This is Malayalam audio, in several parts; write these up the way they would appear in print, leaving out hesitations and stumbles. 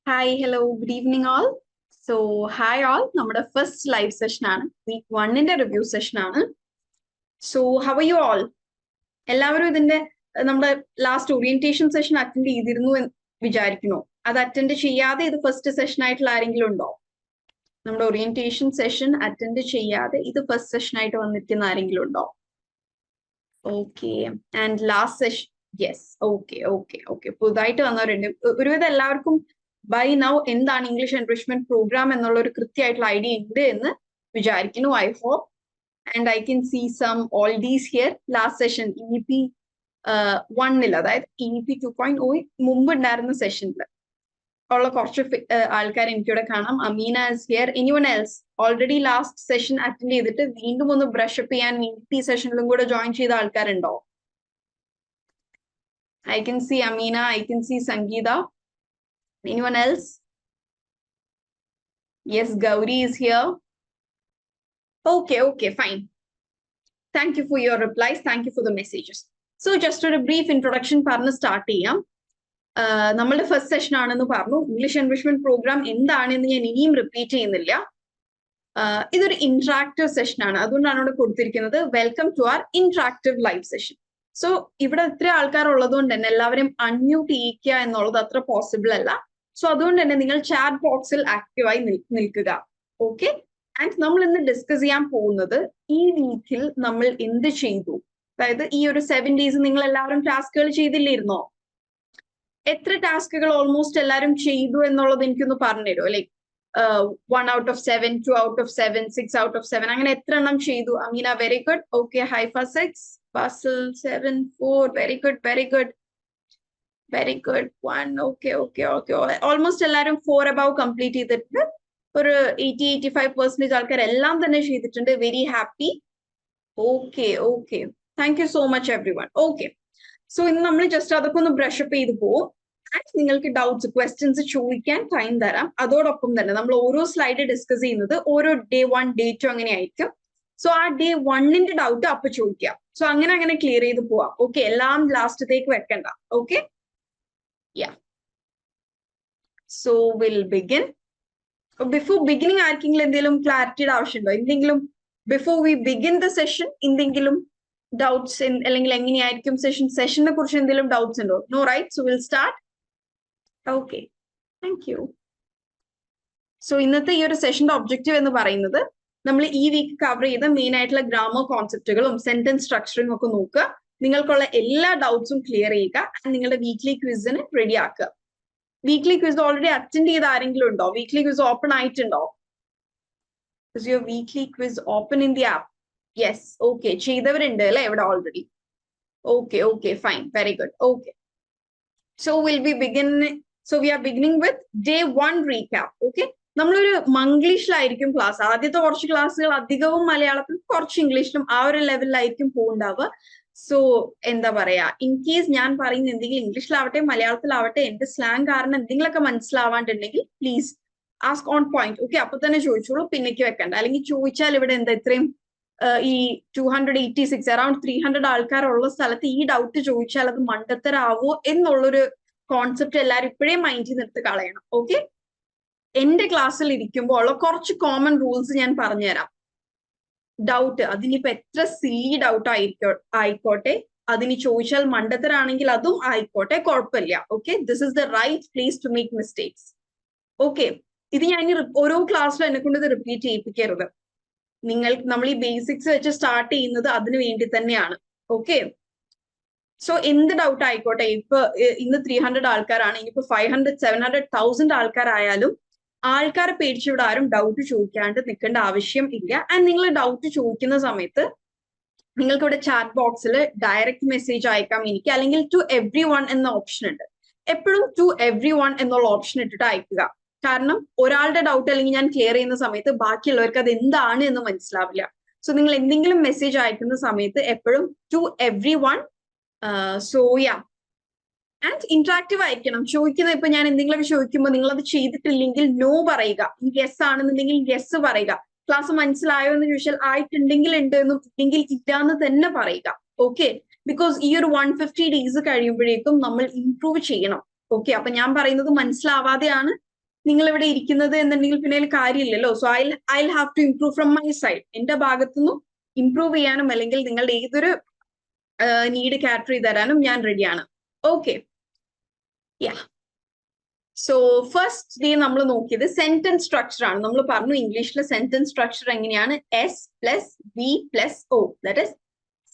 Hi, hello, good evening all. Hi all, നമ്മുടെ ഫസ്റ്റ് ലൈവ് സെഷൻ ആണ്. വീക്ക് 1ന്റെ റിവ്യൂ സെഷൻ ആണ്. How are you all? എല്ലാവരും ഇതിന്റെ നമ്മുടെ ലാസ്റ്റ് ഓറിയന്റേഷൻ സെഷൻ അറ്റൻഡ് ചെയ്തിരുന്നു എന്ന് വിചാരിക്കുന്നു. അത് അറ്റൻഡ് ചെയ്യാതെ ഇത് ഫസ്റ്റ് സെഷൻ ആയിട്ടുള്ള ആരെങ്കിലും ഉണ്ടോ? നമ്മുടെ ഓറിയന്റേഷൻ സെഷൻ അറ്റൻഡ് ചെയ്യാതെ ഇത് ഫസ്റ്റ് സെഷൻ ആയിട്ട് വന്നിരിക്കുന്ന ആരെങ്കിലും ഉണ്ടോ? Okay. And last session yes. Okay. പുതുതായിട്ട് വന്നവരുണ്ട്. ഒരുവിധം എല്ലാവർക്കും ബൈ നൗ എന്താണ് ഇംഗ്ലീഷ് എൻറിച്ച്മെന്റ് പ്രോഗ്രാം എന്നുള്ള ഒരു കൃത്യമായിട്ടുള്ള ഐഡിയ ഉണ്ട് എന്ന് വിചാരിക്കുന്നു. I hope and I can see some all these here. Last session EP 1 അതായത് EP 2.0 മുമ്പ് ഉണ്ടായിരുന്ന സെഷനിൽ ഉള്ള കുറച്ച് ആൾക്കാർ എനിക്കിവിടെ കാണാം. Ameena is here. Anyone else already last session attend ചെയ്തിട്ട് വീണ്ടും ഒന്ന് ബ്രഷ് അപ്പ് ചെയ്യാൻ വേണ്ടി ഈ സെഷനിലും കൂടെ ജോയിൻ ചെയ്ത ആൾക്കാരുണ്ടോ? I can see Amina, I can see Sangeeta. Anyone else? Yes, Gauri is here. Okay, fine. Thank you for your replies. Thank you for the messages. So just a brief introduction പറഞ്ഞ് സ്റ്റാർട്ട് ചെയ്യാം. നമ്മളുടെ ഫസ്റ്റ് സെഷൻ ആണെന്ന് പറഞ്ഞു. ഇംഗ്ലീഷ് എൻറിച്ച്മെന്റ് പ്രോഗ്രാം എന്താണെന്ന് ഞാൻ ഇനിയും റിപ്പീറ്റ് ചെയ്യുന്നില്ല. ഇതൊരു ഇന്ററാക്റ്റീവ് സെഷൻ ആണ്. അതുകൊണ്ടാണ് ഇവിടെ കൊടുത്തിരിക്കുന്നത് welcome to our interactive live session. So ഇവിടെ ഇത്ര ആൾക്കാർ ഉള്ളതുകൊണ്ട് തന്നെ എല്ലാവരും അൺമ്യൂട്ട് ചെയ്യിക്കുക എന്നുള്ളത് അത്ര പോസിബിൾ അല്ല. സോ അതുകൊണ്ട് തന്നെ നിങ്ങൾ ചാറ്റ് ബോക്സിൽ ആക്റ്റീവായി നിൽക്കുക. ഓക്കെ. ആൻഡ് നമ്മൾ ഇന്ന് ഡിസ്കസ് ചെയ്യാൻ പോകുന്നത് ഈ വീക്കിൽ നമ്മൾ എന്ത് ചെയ്തു, അതായത് ഈ ഒരു 7 days നിങ്ങൾ എല്ലാവരും ടാസ്കുകൾ ചെയ്തില്ലായിരുന്നോ? എത്ര ടാസ്കുകൾ ഓൾമോസ്റ്റ് എല്ലാവരും ചെയ്തു എന്നുള്ളത് എനിക്കൊന്ന് പറഞ്ഞുതരുമോ? Like 1 out of 7, 2 out of 7, 6 out of 7 അങ്ങനെ എത്ര എണ്ണം ചെയ്തു? Ameena very good. Okay. Haifa 6, Basil 7, 4. Very good. 1. Okay. Almost എല്ലാവരും 4 above കംപ്ലീറ്റ് ചെയ്തിട്ടുണ്ട്. ഒരു 80-85% ആൾക്കാർ എല്ലാം തന്നെ ചെയ്തിട്ടുണ്ട്. Very happy. Okay. Thank you so much every one. Okay. So ഇന്ന് നമ്മൾ ജസ്റ്റ് അതൊക്കെ ഒന്ന് ബ്രഷ് അപ്പ് ചെയ്ത് പോകും. നിങ്ങൾക്ക് ഡൗട്ട്സ് ക്വസ്റ്റ്യൻസ് ചോദിക്കാൻ ടൈം തരാം. അതോടൊപ്പം തന്നെ നമ്മൾ ഓരോ സ്ലൈഡ് ഡിസ്കസ് ചെയ്യുന്നത് ഓരോ Day 1, Day 2 അങ്ങനെ ആയിരിക്കും. സോ ആ Day 1ന്റെ ഡൗട്ട് അപ്പൊ ചോദിക്കാം. സോ അങ്ങനെ ക്ലിയർ ചെയ്ത് പോവാം. ഓക്കെ. എല്ലാം ലാസ്റ്റത്തേക്ക് വെക്കണ്ട. Okay. So will begin. Before beginning ആർക്കെങ്കിലും എന്തെങ്കിലും ക്ലാരിറ്റിയുടെ ആവശ്യമുണ്ടോ? എന്തെങ്കിലും before we begin the session എന്തെങ്കിലും ഡൗട്ട്സ് അല്ലെങ്കിൽ എങ്ങനെയായിരിക്കും സെഷനെ കുറിച്ച് എന്തെങ്കിലും ഡൗട്ട്സ് ഉണ്ടോ? No, right? So will start. Okay. Thank you. So ഇന്നത്തെ ഈ ഒരു സെഷന്റെ ഒബ്ജക്റ്റീവ് എന്ന് പറയുന്നത് നമ്മൾ ഈ വീക്ക് കവർ ചെയ്ത മെയിൻ ആയിട്ടുള്ള ഗ്രാമർ കോൺസെപ്റ്റുകളും സെന്റൻസ് സ്ട്രക്ചറിങ് ഒക്കെ നോക്കുക. നിങ്ങൾക്കുള്ള എല്ലാ ഡൗട്ട്സും ക്ലിയർ ചെയ്യുക. ആൻഡ് നിങ്ങളുടെ വീക്ക്ലി ക്വിസിന് റെഡി ആക്കുക. വീക്ക്ലി ക്വിസ് ഓൾറെഡി അറ്റൻഡ് ചെയ്ത ആരെങ്കിലും ഉണ്ടോ? വീക്ക്ലി ക്വിസ് ഓപ്പൺ ആയിട്ടുണ്ടോ? Is your weekly quiz open in the app? Yes. Okay. ചെയ്തവരുണ്ട് അല്ലെ ഇവിടെ already? Okay, fine. Very good. Okay. So we are beginning with Day 1 recap. Okay. നമ്മളൊരു മംഗ്ലീഷിലായിരിക്കും ക്ലാസ്. ആദ്യത്തെ കുറച്ച് ക്ലാസ്സുകൾ അധികവും മലയാളത്തിലും കുറച്ച് ഇംഗ്ലീഷിലും ആ ഒരു ലെവലിലായിരിക്കും പോവുണ്ടാവുക. സോ എന്താ പറയാ, ഇൻ കേസ് ഞാൻ പറയുന്ന എന്തെങ്കിലും ഇംഗ്ലീഷിലാവട്ടെ മലയാളത്തിലാവട്ടെ എന്റെ സ്ലാങ് കാരണം എന്തെങ്കിലുമൊക്കെ മനസ്സിലാവാണ്ടുണ്ടെങ്കിൽ please ask on point. Okay. അപ്പൊ തന്നെ ചോദിച്ചോളൂ, പിന്നേക്ക് വെക്കണ്ട. അല്ലെങ്കിൽ ചോദിച്ചാൽ ഇവിടെ എന്താ ഇത്രയും ഈ 286 അറൌണ്ട് 300 ആൾക്കാരുള്ള സ്ഥലത്ത് ഈ ഡൗട്ട് ചോദിച്ചാൽ അത് മണ്ടത്തരാവോ എന്നുള്ളൊരു കോൺസെപ്റ്റ് എല്ലാവരും ഇപ്പോഴേ മൈൻഡിൽ നിർത്തി കളയണം. ഓക്കെ. എന്റെ ക്ലാസ്സിൽ ഇരിക്കുമ്പോൾ ഉള്ള കുറച്ച് കോമൺ റൂൾസ് ഞാൻ പറഞ്ഞുതരാം. ഡൗട്ട് അതിനിപ്പോ എത്ര സില്ലി ഡൗട്ട് ആയിക്കോട്ടെ, അതിന് ചോദിച്ചാൽ മണ്ടത്തരാണെങ്കിൽ അതും ആയിക്കോട്ടെ, കുഴപ്പമില്ല. Okay. This is the right place to make mistakes. Okay. ഇത് ഞാൻ ഓരോ ക്ലാസ്സിലും എന്നെ കൊണ്ട് ഇത് റിപ്പീറ്റ് ചെയ്യിപ്പിക്കരുത്. നമ്മൾ ഈ ബേസിക്സ് വെച്ച് സ്റ്റാർട്ട് ചെയ്യുന്നത് അതിനു വേണ്ടി തന്നെയാണ്. ഓക്കെ. സോ എന്ത് ഡൗട്ട് ആയിക്കോട്ടെ, ഇപ്പൊ ഇന്ന് 300 ആൾക്കാരാണ്, ഇനിയിപ്പോ 500, 700, 1000 ആൾക്കാരായാലും ആൾക്കാരെ പേടിച്ച് ഇവിടെ ആരും ഡൗട്ട് ചോദിക്കാണ്ട് നിൽക്കേണ്ട ആവശ്യം ഇല്ല. ആൻഡ് നിങ്ങൾ ഡൗട്ട് ചോദിക്കുന്ന സമയത്ത് നിങ്ങൾക്ക് ഇവിടെ ചാറ്റ് ബോക്സിൽ ഡയറക്റ്റ് മെസ്സേജ് അയക്കാം എനിക്ക്, അല്ലെങ്കിൽ ടു എവ്രി വൺ എന്ന ഓപ്ഷൻ ഉണ്ട്. എപ്പോഴും ടു എവ്രി വൺ എന്നുള്ള ഓപ്ഷൻ ഇട്ടിട്ട് അയക്കുക. കാരണം ഒരാളുടെ ഡൗട്ട് അല്ലെങ്കിൽ ഞാൻ ക്ലിയർ ചെയ്യുന്ന സമയത്ത് ബാക്കിയുള്ളവർക്ക് അത് എന്താണ് എന്ന് മനസ്സിലാവില്ല. സോ നിങ്ങൾ എന്തെങ്കിലും മെസ്സേജ് അയക്കുന്ന സമയത്ത് എപ്പോഴും to every one. So yeah, and interactive ആയിരിക്കണം. ചോദിക്കുന്നത് ഇപ്പൊ ഞാൻ എന്തെങ്കിലുമൊക്കെ ചോദിക്കുമ്പോൾ നിങ്ങൾ അത് ചെയ്തിട്ടില്ലെങ്കിൽ നോ പറയുക. യെസ് ആണെന്നുണ്ടെങ്കിൽ യെസ് പറയുക. ക്ലാസ് മനസ്സിലായോ എന്ന് ചോദിച്ചാൽ ആയിട്ടുണ്ടെങ്കിൽ ഉണ്ട് എന്നും ഇല്ലെങ്കിൽ ഇല്ല എന്ന് തന്നെ പറയുക. ഓക്കെ. ബിക്കോസ് ഈ ഒരു 150 days കഴിയുമ്പോഴേക്കും നമ്മൾ ഇംപ്രൂവ് ചെയ്യണം. ഓക്കെ. അപ്പൊ ഞാൻ പറയുന്നത് മനസ്സിലാവാതെയാണ് നിങ്ങൾ ഇവിടെ ഇരിക്കുന്നത് എന്നുണ്ടെങ്കിൽ പിന്നെ അതിൽ കാര്യമില്ലല്ലോ. So I have to improve from my side. എന്റെ ഭാഗത്തുനിന്നും ഇംപ്രൂവ് ചെയ്യാനും അല്ലെങ്കിൽ നിങ്ങളുടെ ഏതൊരു നീഡ് കാറ്റർ ചെയ്ത് തരാനും ഞാൻ റെഡിയാണ്. ഓക്കെ, യാ. സോ ഫസ്റ്റ് നമ്മൾ നോക്കിയത് സെന്റൻസ് സ്ട്രക്ചർ ആണ്. നമ്മൾ പറഞ്ഞു ഇംഗ്ലീഷിലെ സെന്റൻസ് സ്ട്രക്ചർ എങ്ങനെയാണ്, S plus V plus O, that is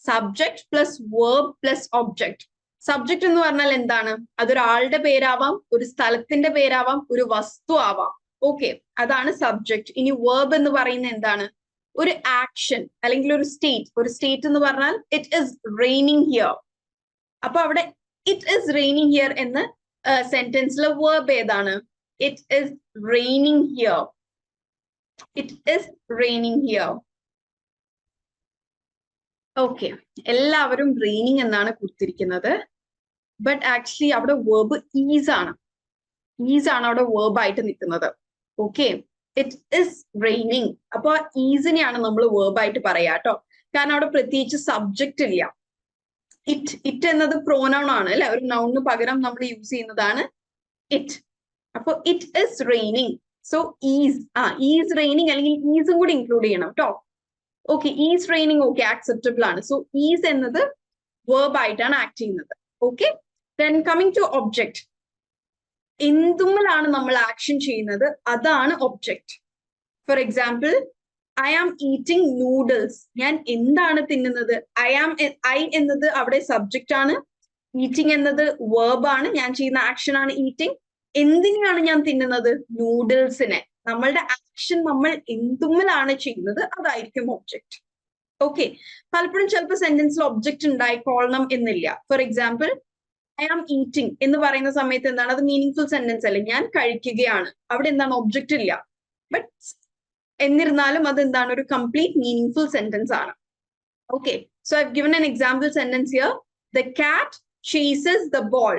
subject plus verb plus object. Subject എന്ന് പറഞ്ഞാൽ എന്താണ്? അതൊരാളുടെ പേരാവാം, ഒരു സ്ഥലത്തിന്റെ പേരാവാം, ഒരു വസ്തു ആവാം. ഓക്കെ, അതാണ് സബ്ജക്ട്. ഇനി വേർബ് എന്ന് പറയുന്നത് എന്താണ്? ഒരു ആക്ഷൻ അല്ലെങ്കിൽ ഒരു സ്റ്റേറ്റ്. ഒരു സ്റ്റേറ്റ് എന്ന് പറഞ്ഞാൽ ഇറ്റ് ഇസ് റെയിനിങ് ഹിയർ. അപ്പൊ അവിടെ ഇറ്റ് ഇസ് റെയിനിങ് ഹിയർ എന്ന് സെന്റൻസിലെ വേർബ് ഏതാണ്? It is raining here. It is raining here. Okay, എല്ലാവരും റെയിനിങ് എന്നാണ് കൊടുത്തിരിക്കുന്നത്. ബട്ട് ആക്ച്വലി അവിടെ വേർബ് ഈസ് ആണ്. ഈസ് ആണ് അവിടെ വേർബ് ആയിട്ട് നിൽക്കുന്നത്. Okay, it is raining. അപ്പൊ ഈസിനെയാണ് നമ്മൾ വേർബ് ആയിട്ട് പറയാ കേട്ടോ. കാരണം അവിടെ പ്രത്യേകിച്ച് സബ്ജക്റ്റ് ഇല്ല. ഇറ്റ് എന്നത് പ്രോനൗൺ ആണ് അല്ലെ, ഒരു നൗണിന് പകരം നമ്മൾ യൂസ് ചെയ്യുന്നതാണ് ഇറ്റ്. അപ്പൊ it is raining. So is raining അല്ലെങ്കിൽ ഈസും കൂടി ഇൻക്ലൂഡ് ചെയ്യണം കേട്ടോ. Okay, is raining okay, acceptable ആണ്. സോ ഈസ് എന്നത് വേർബ് ആയിട്ടാണ് ആക്ട് ചെയ്യുന്നത്. Okay, then coming to object. എന്തുമ്മലാണ് നമ്മൾ ആക്ഷൻ ചെയ്യുന്നത് അതാണ് object. For example, I am eating noodles. ഞാൻ എന്താണ് തിന്നുന്നത്? ഐ എന്നത് അവിടെ സബ്ജക്റ്റ് ആണ്. ഈറ്റിംഗ് എന്നത് വേർബ് ആണ്. ഞാൻ ചെയ്യുന്ന ആക്ഷൻ ആണ് ഈറ്റിംഗ്. എന്തിനാണ് ഞാൻ തിന്നുന്നത്? നൂഡിൽസിനെ. നമ്മളുടെ ആക്ഷൻ നമ്മൾ എന്തുമ്മലാണ് ചെയ്യുന്നത് അതായിരിക്കും ഒബ്ജക്റ്റ്. ഓക്കെ, പലപ്പോഴും ചിലപ്പോൾ സെന്റൻസിൽ ഒബ്ജക്റ്റ് ഉണ്ടായിക്കൊള്ളണം എന്നില്ല. For example, I am eating എന്ന് പറയുന്ന സമയത്ത് എന്താണ്? അത് മീനിങ് ഫുൾ സെന്റൻസ് അല്ലേ? ഞാൻ കഴിക്കുകയാണ്. അവിടെ എന്താണ്? ഒബ്ജക്റ്റ് ഇല്ല. ബട്ട് എന്നിരുന്നാലും അത് എന്താണ്? ഒരു കംപ്ലീറ്റ് മീനിങ് ഫുൾ സെന്റൻസ് ആണ്. Okay, so I have given an example sentence here. The cat chases the ball.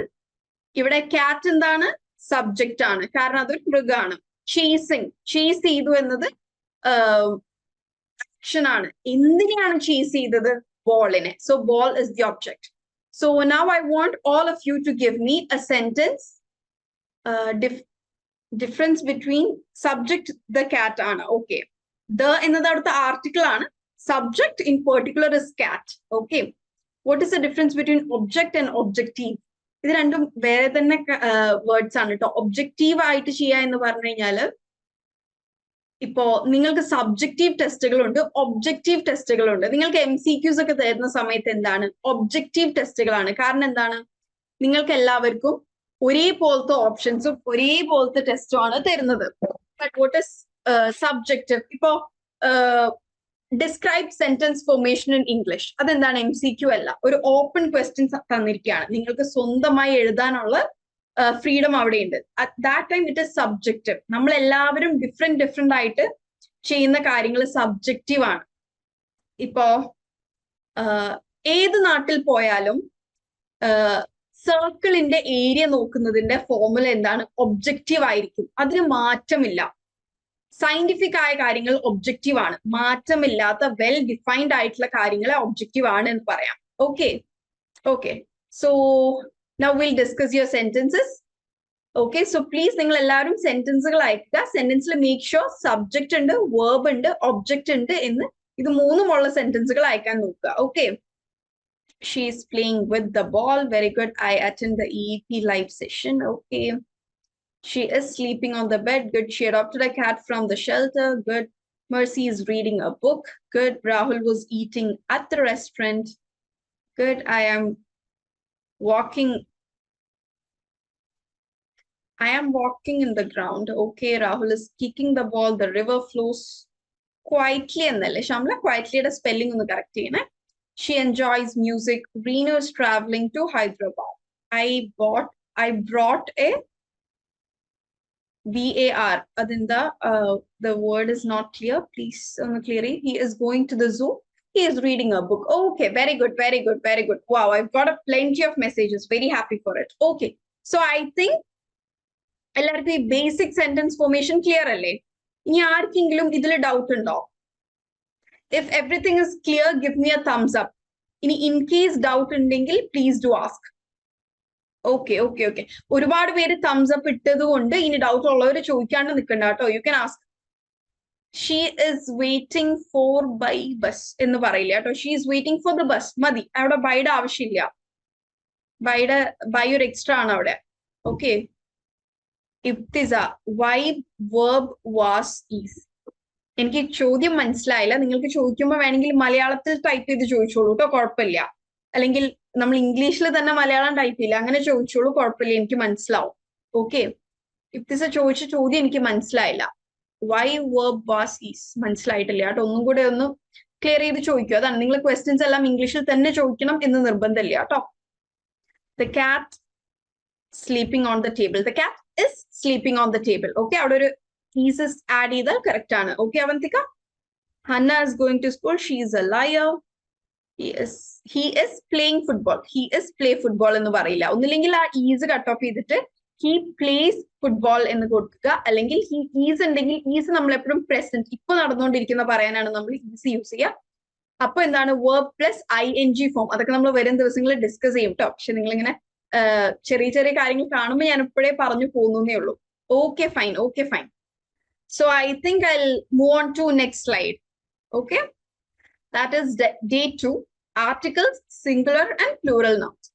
ഇവിടെ കാറ്റ് എന്താണ്? സബ്ജക്റ്റ് ആണ്, കാരണം അതൊരു മൃഗമാണ്. ചേസിങ്, ചേസ് ചെയ്തു എന്നത് ആക്ഷൻ ആണ്. എന്തിനെയാണ് ചേസ് ചെയ്തത്? ബോളിനെ. So ball is the object. So now I want all of you to give me a sentence. Difference between subject, the cat ആണ്. Okay, the എന്നത് അവിടുത്തെ ആർട്ടിക്കിൾ ആണ്. Subject in particular is cat. Okay, what is the difference between object and objective? ഇത് രണ്ടും വേറെ തന്നെ വേർഡ്സ് ആണ് കേട്ടോ. ഒബ്ജക്റ്റീവ് ആയിട്ട് ചെയ്യുക എന്ന് പറഞ്ഞു കഴിഞ്ഞാല് ഇപ്പോ നിങ്ങൾക്ക് സബ്ജക്റ്റീവ് ടെസ്റ്റുകളുണ്ട്, ഒബ്ജക്റ്റീവ് ടെസ്റ്റുകളുണ്ട്. നിങ്ങൾക്ക് MCQs ഒക്കെ തരുന്ന സമയത്ത് എന്താണ്? ഒബ്ജക്റ്റീവ് ടെസ്റ്റുകളാണ്. കാരണം എന്താണ്? നിങ്ങൾക്ക് എല്ലാവർക്കും ഒരേപോലത്തെ ഓപ്ഷൻസും ഒരേപോലത്തെ ടെസ്റ്റും ആണ് തരുന്നത്. But what is subjective? ഇപ്പോ describe sentence formation in English, അതെന്താണ്? MCQ അല്ല, ഒരു ഓപ്പൺ ക്വസ്റ്റ്യൻസ് തന്നിരിക്കുകയാണ്. നിങ്ങൾക്ക് സ്വന്തമായി എഴുതാനുള്ള ഫ്രീഡം അവിടെയുണ്ട്. At that time it is subjective. നമ്മൾ എല്ലാവരും ഡിഫറെന്റ് ആയിട്ട് ചെയ്യുന്ന കാര്യങ്ങൾ സബ്ജക്റ്റീവ് ആണ്. ഇപ്പോ ഏത് നാട്ടിൽ പോയാലും സർക്കിളിന്റെ ഏരിയ നോക്കുന്നതിന്റെ ഫോർമുല എന്താണ്? ഒബ്ജക്റ്റീവ് ആയിരിക്കും. അതിന് മാറ്റമില്ല. സയന്റിഫിക് ആയ കാര്യങ്ങൾ ഒബ്ജക്റ്റീവ് ആണ്. മാറ്റമില്ലാത്ത വെൽ ഡിഫൈൻഡ് ആയിട്ടുള്ള കാര്യങ്ങളെ ഒബ്ജക്റ്റീവ് ആണ് എന്ന് പറയാം. Okay, so now we'll discuss your sentences. Okay, so please നിങ്ങൾ എല്ലാവരും സെന്റൻസുകൾ അയക്കുക. സെന്റൻസിൽ മേക്ക് ഷുവർ സബ്ജക്റ്റ് ഉണ്ട്, വേർബ് ഉണ്ട്, ഒബ്ജക്റ്റ് ഉണ്ട് എന്ന് ഇത് മൂന്നുമുള്ള സെന്റൻസുകൾ അയക്കാൻ നോക്കുക. Okay, she is playing with the ball. Very good. I attend the EEP live session. Okay, she is sleeping on the bed. Good. She adopted a cat from the shelter. Good. Mercy is reading a book. Good. Rahul was eating at the restaurant. Good. I am walking in the ground. Okay, Rahul is kicking the ball. The river flows quietly. എന്നല്ലേ ഷംല? ക്വയറ്റ്ലിയുടെ സ്പെല്ലിംഗ് ഒന്ന് കറക്റ്റ് ചെയ്യണേ. She enjoys music. Reena is traveling to Hyderabad. I brought a VAR. Adinda, the word is not clear. Please clear it. He is going to the zoo. He is reading a book. Okay, very good, very good, very good. Wow, I've got a plenty of messages. Very happy for it. Okay, so I think എല്ലാവർക്കും ഈ ബേസിക് സെന്റൻസ് ഫോർമേഷൻ ക്ലിയർ അല്ലേ? ഇനി ആർക്കെങ്കിലും ഇതിൽ ഡൗട്ട് ഉണ്ടോ? If everything is clear, give me a thumbs up. ഇനി ഇൻ കേസ് ഡൗട്ട് ഉണ്ടെങ്കിൽ please do ask. Okay okay okay. ഒരുപാട് പേര് തംസ് അപ്പ് ഇട്ടത് കൊണ്ട് ഇനി ഡൗട്ട് ഉള്ളവർ ചോദിക്കാണ്ട് നിൽക്കണ്ട കേട്ടോ. You can ask. She is waiting for by bus എന്ന് പറയില്ല കേട്ടോ. She is waiting for the bus മതി. അവിടെ ബൈയുടെ ആവശ്യമില്ല. ബൈ ഒരു എക്സ്ട്രാ ആണ് അവിടെ. Okay. Ibtisa why verb was is. എനിക്ക് ചോദ്യം മനസ്സിലായില്ല. നിങ്ങൾക്ക് ചോദിക്കുമ്പോൾ വേണമെങ്കിൽ മലയാളത്തിൽ ടൈപ്പ് ചെയ്ത് ചോദിച്ചോളൂ കേട്ടോ, കുഴപ്പമില്ല. അല്ലെങ്കിൽ നമ്മൾ ഇംഗ്ലീഷിൽ തന്നെ മലയാളം ടൈപ്പ് ചെയ്യില്ല, അങ്ങനെ ചോദിച്ചോളൂ, കുഴപ്പമില്ല, എനിക്ക് മനസ്സിലാവും. ഓക്കെ. ഇബ്തിസ ചോദിച്ച ചോദ്യം എനിക്ക് മനസ്സിലായില്ല. വൈ verb was is മനസ്സിലായിട്ടില്ല കേട്ടോ. ഒന്നും കൂടെ ഒന്ന് ക്ലിയർ ചെയ്ത് ചോദിക്കുക. അതാണ്, നിങ്ങൾ ക്വസ്റ്റ്യൻസ് എല്ലാം ഇംഗ്ലീഷിൽ തന്നെ ചോദിക്കണം എന്ന് നിർബന്ധമില്ല കേട്ടോ. The cat sleeping on the table. The cat is sleeping on the table. Okay, അവിടെ ഒരു is add ചെയ്താൽ കറക്റ്റ് ആണ്. Okay, Avantika. Hannah is going to school. She is a liar. He is playing football. He is play football എന്ന് പറയില്ല. ഒന്നില്ലെങ്കിൽ ആ is കട്ട് ഓഫ് ചെയ്തിട്ട് he plays football എന്ന് കൊടുക്കുക. അല്ലെങ്കിൽ he is ഉണ്ടെങ്കിൽ is നമ്മൾ എപ്പോഴും present, ഇപ്പൊ നടന്നുകൊണ്ടിരിക്കുന്ന പറയാനാണ് നമ്മൾ is യൂസ് ചെയ്യുക. അപ്പൊ എന്താണ് verb plus ing ഫോം. അതൊക്കെ നമ്മൾ വരും ദിവസങ്ങളിൽ ഡിസ്കസ് ചെയ്യും കേട്ടോ. പക്ഷെ നിങ്ങളിങ്ങനെ ചെറിയ ചെറിയ കാര്യങ്ങൾ കാണുമ്പോൾ ഞാൻ ഇപ്പോഴേ പറഞ്ഞു പോകുന്നേ ഉള്ളൂ. Okay fine, okay fine. So I think I move on to next slide. Okay, that is day 2, articles, singular and plural nouns.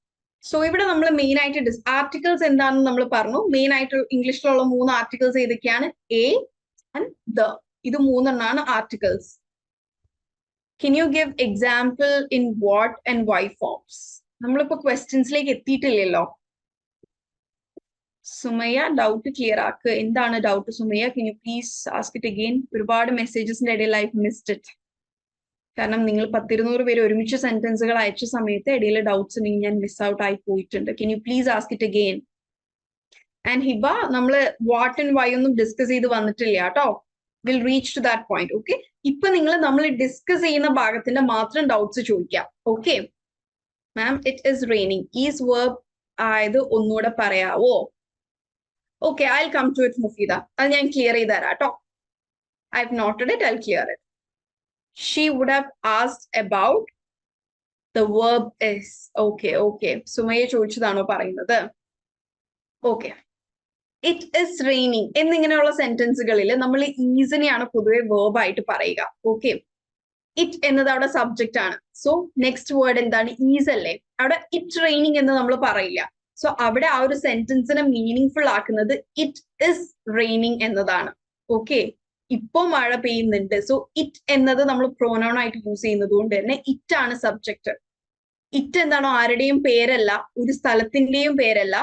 സോ ഇവിടെ നമ്മൾ മെയിൻ ആയിട്ട് ആർട്ടിക്കിൾസ് എന്താണെന്ന് നമ്മൾ പറഞ്ഞു. മെയിൻ ആയിട്ട് ഇംഗ്ലീഷിലുള്ള 3 ആർട്ടിക്കിൾസ് ഏതൊക്കെയാണ്? A and the. ഇത് 3 articles. Can you give example in what and why forms? നമ്മളിപ്പോ ക്വസ്റ്റ്യൻസിലേക്ക് എത്തിയിട്ടില്ലല്ലോ. സുമയ്യ ഡൗട്ട് ക്ലിയർ ആക്ക്. എന്താണ് doubt Sumayya? Can you please ask it again? ഒരുപാട് മെസ്സേജസിന്റെ ഇടയിൽ I missed it. കാരണം നിങ്ങൾ 10-200 പേര് ഒരുമിച്ച് സെന്റൻസുകൾ അയച്ച സമയത്ത് ഇടയിൽ ഡൗട്ട്സ് ഉണ്ടെങ്കിൽ ഞാൻ മിസ് ഔട്ട് ആയി പോയിട്ടുണ്ട്. Can you please ask it again? And Hiba, നമ്മള് വാട്ട് ആൻഡ് വൈ ഒന്നും ഡിസ്കസ് ചെയ്ത് വന്നിട്ടില്ല കേട്ടോ. Will reach to that point. Okay, ഇപ്പൊ നിങ്ങൾ നമ്മൾ ഡിസ്കസ് ചെയ്യുന്ന ഭാഗത്തിന്റെ മാത്രം ഡൗട്ട്സ് ചോദിക്കാം. Okay ma'am, it is raining is verb ആയത് ഒന്നുകൂടെ പറയാവോ? Okay, I will come to it Mufeeda. അത് ഞാൻ ക്ലിയർ ചെയ്ത് തരാം കേട്ടോ. I have noted it, I will clear it. She would have asked about the verb is. Okay okay, Sumayya ചോദിച്ചതാണോ പറയുന്നത്? ഓക്കെ, ഇറ്റ് ഇസ് റെയിനിങ് എന്നിങ്ങനെയുള്ള സെന്റൻസുകളിൽ നമ്മൾ ഈസിനെയാണ് പൊതുവെ വേർബ് ആയിട്ട് പറയുക. ഓക്കെ, ഇറ്റ് എന്നത് അവിടെ സബ്ജക്റ്റ് ആണ്. സോ നെക്സ്റ്റ് വേർഡ് എന്താണ്? ഈസ് അല്ലേ? അവിടെ ഇറ്റ് റെയിനിങ് എന്ന് നമ്മൾ പറയില്ല. സോ അവിടെ ആ ഒരു സെന്റൻസിനെ മീനിങ് ഫുൾ ആക്കുന്നത് ഇറ്റ് ഇസ് റെയിനിങ് എന്നതാണ്. ഓക്കെ, ഇപ്പോ മഴ പെയ്യുന്നുണ്ട്. സോ ഇറ്റ് എന്നത് നമ്മൾ പ്രോനൗൺ ആയിട്ട് യൂസ് ചെയ്യുന്നത് കൊണ്ട് തന്നെ ഇറ്റ് ആണ് സബ്ജക്റ്റ്. ഇറ്റ് എന്താണോ ആരുടെയും പേരല്ല, ഒരു സ്ഥലത്തിന്റെയും പേരല്ല.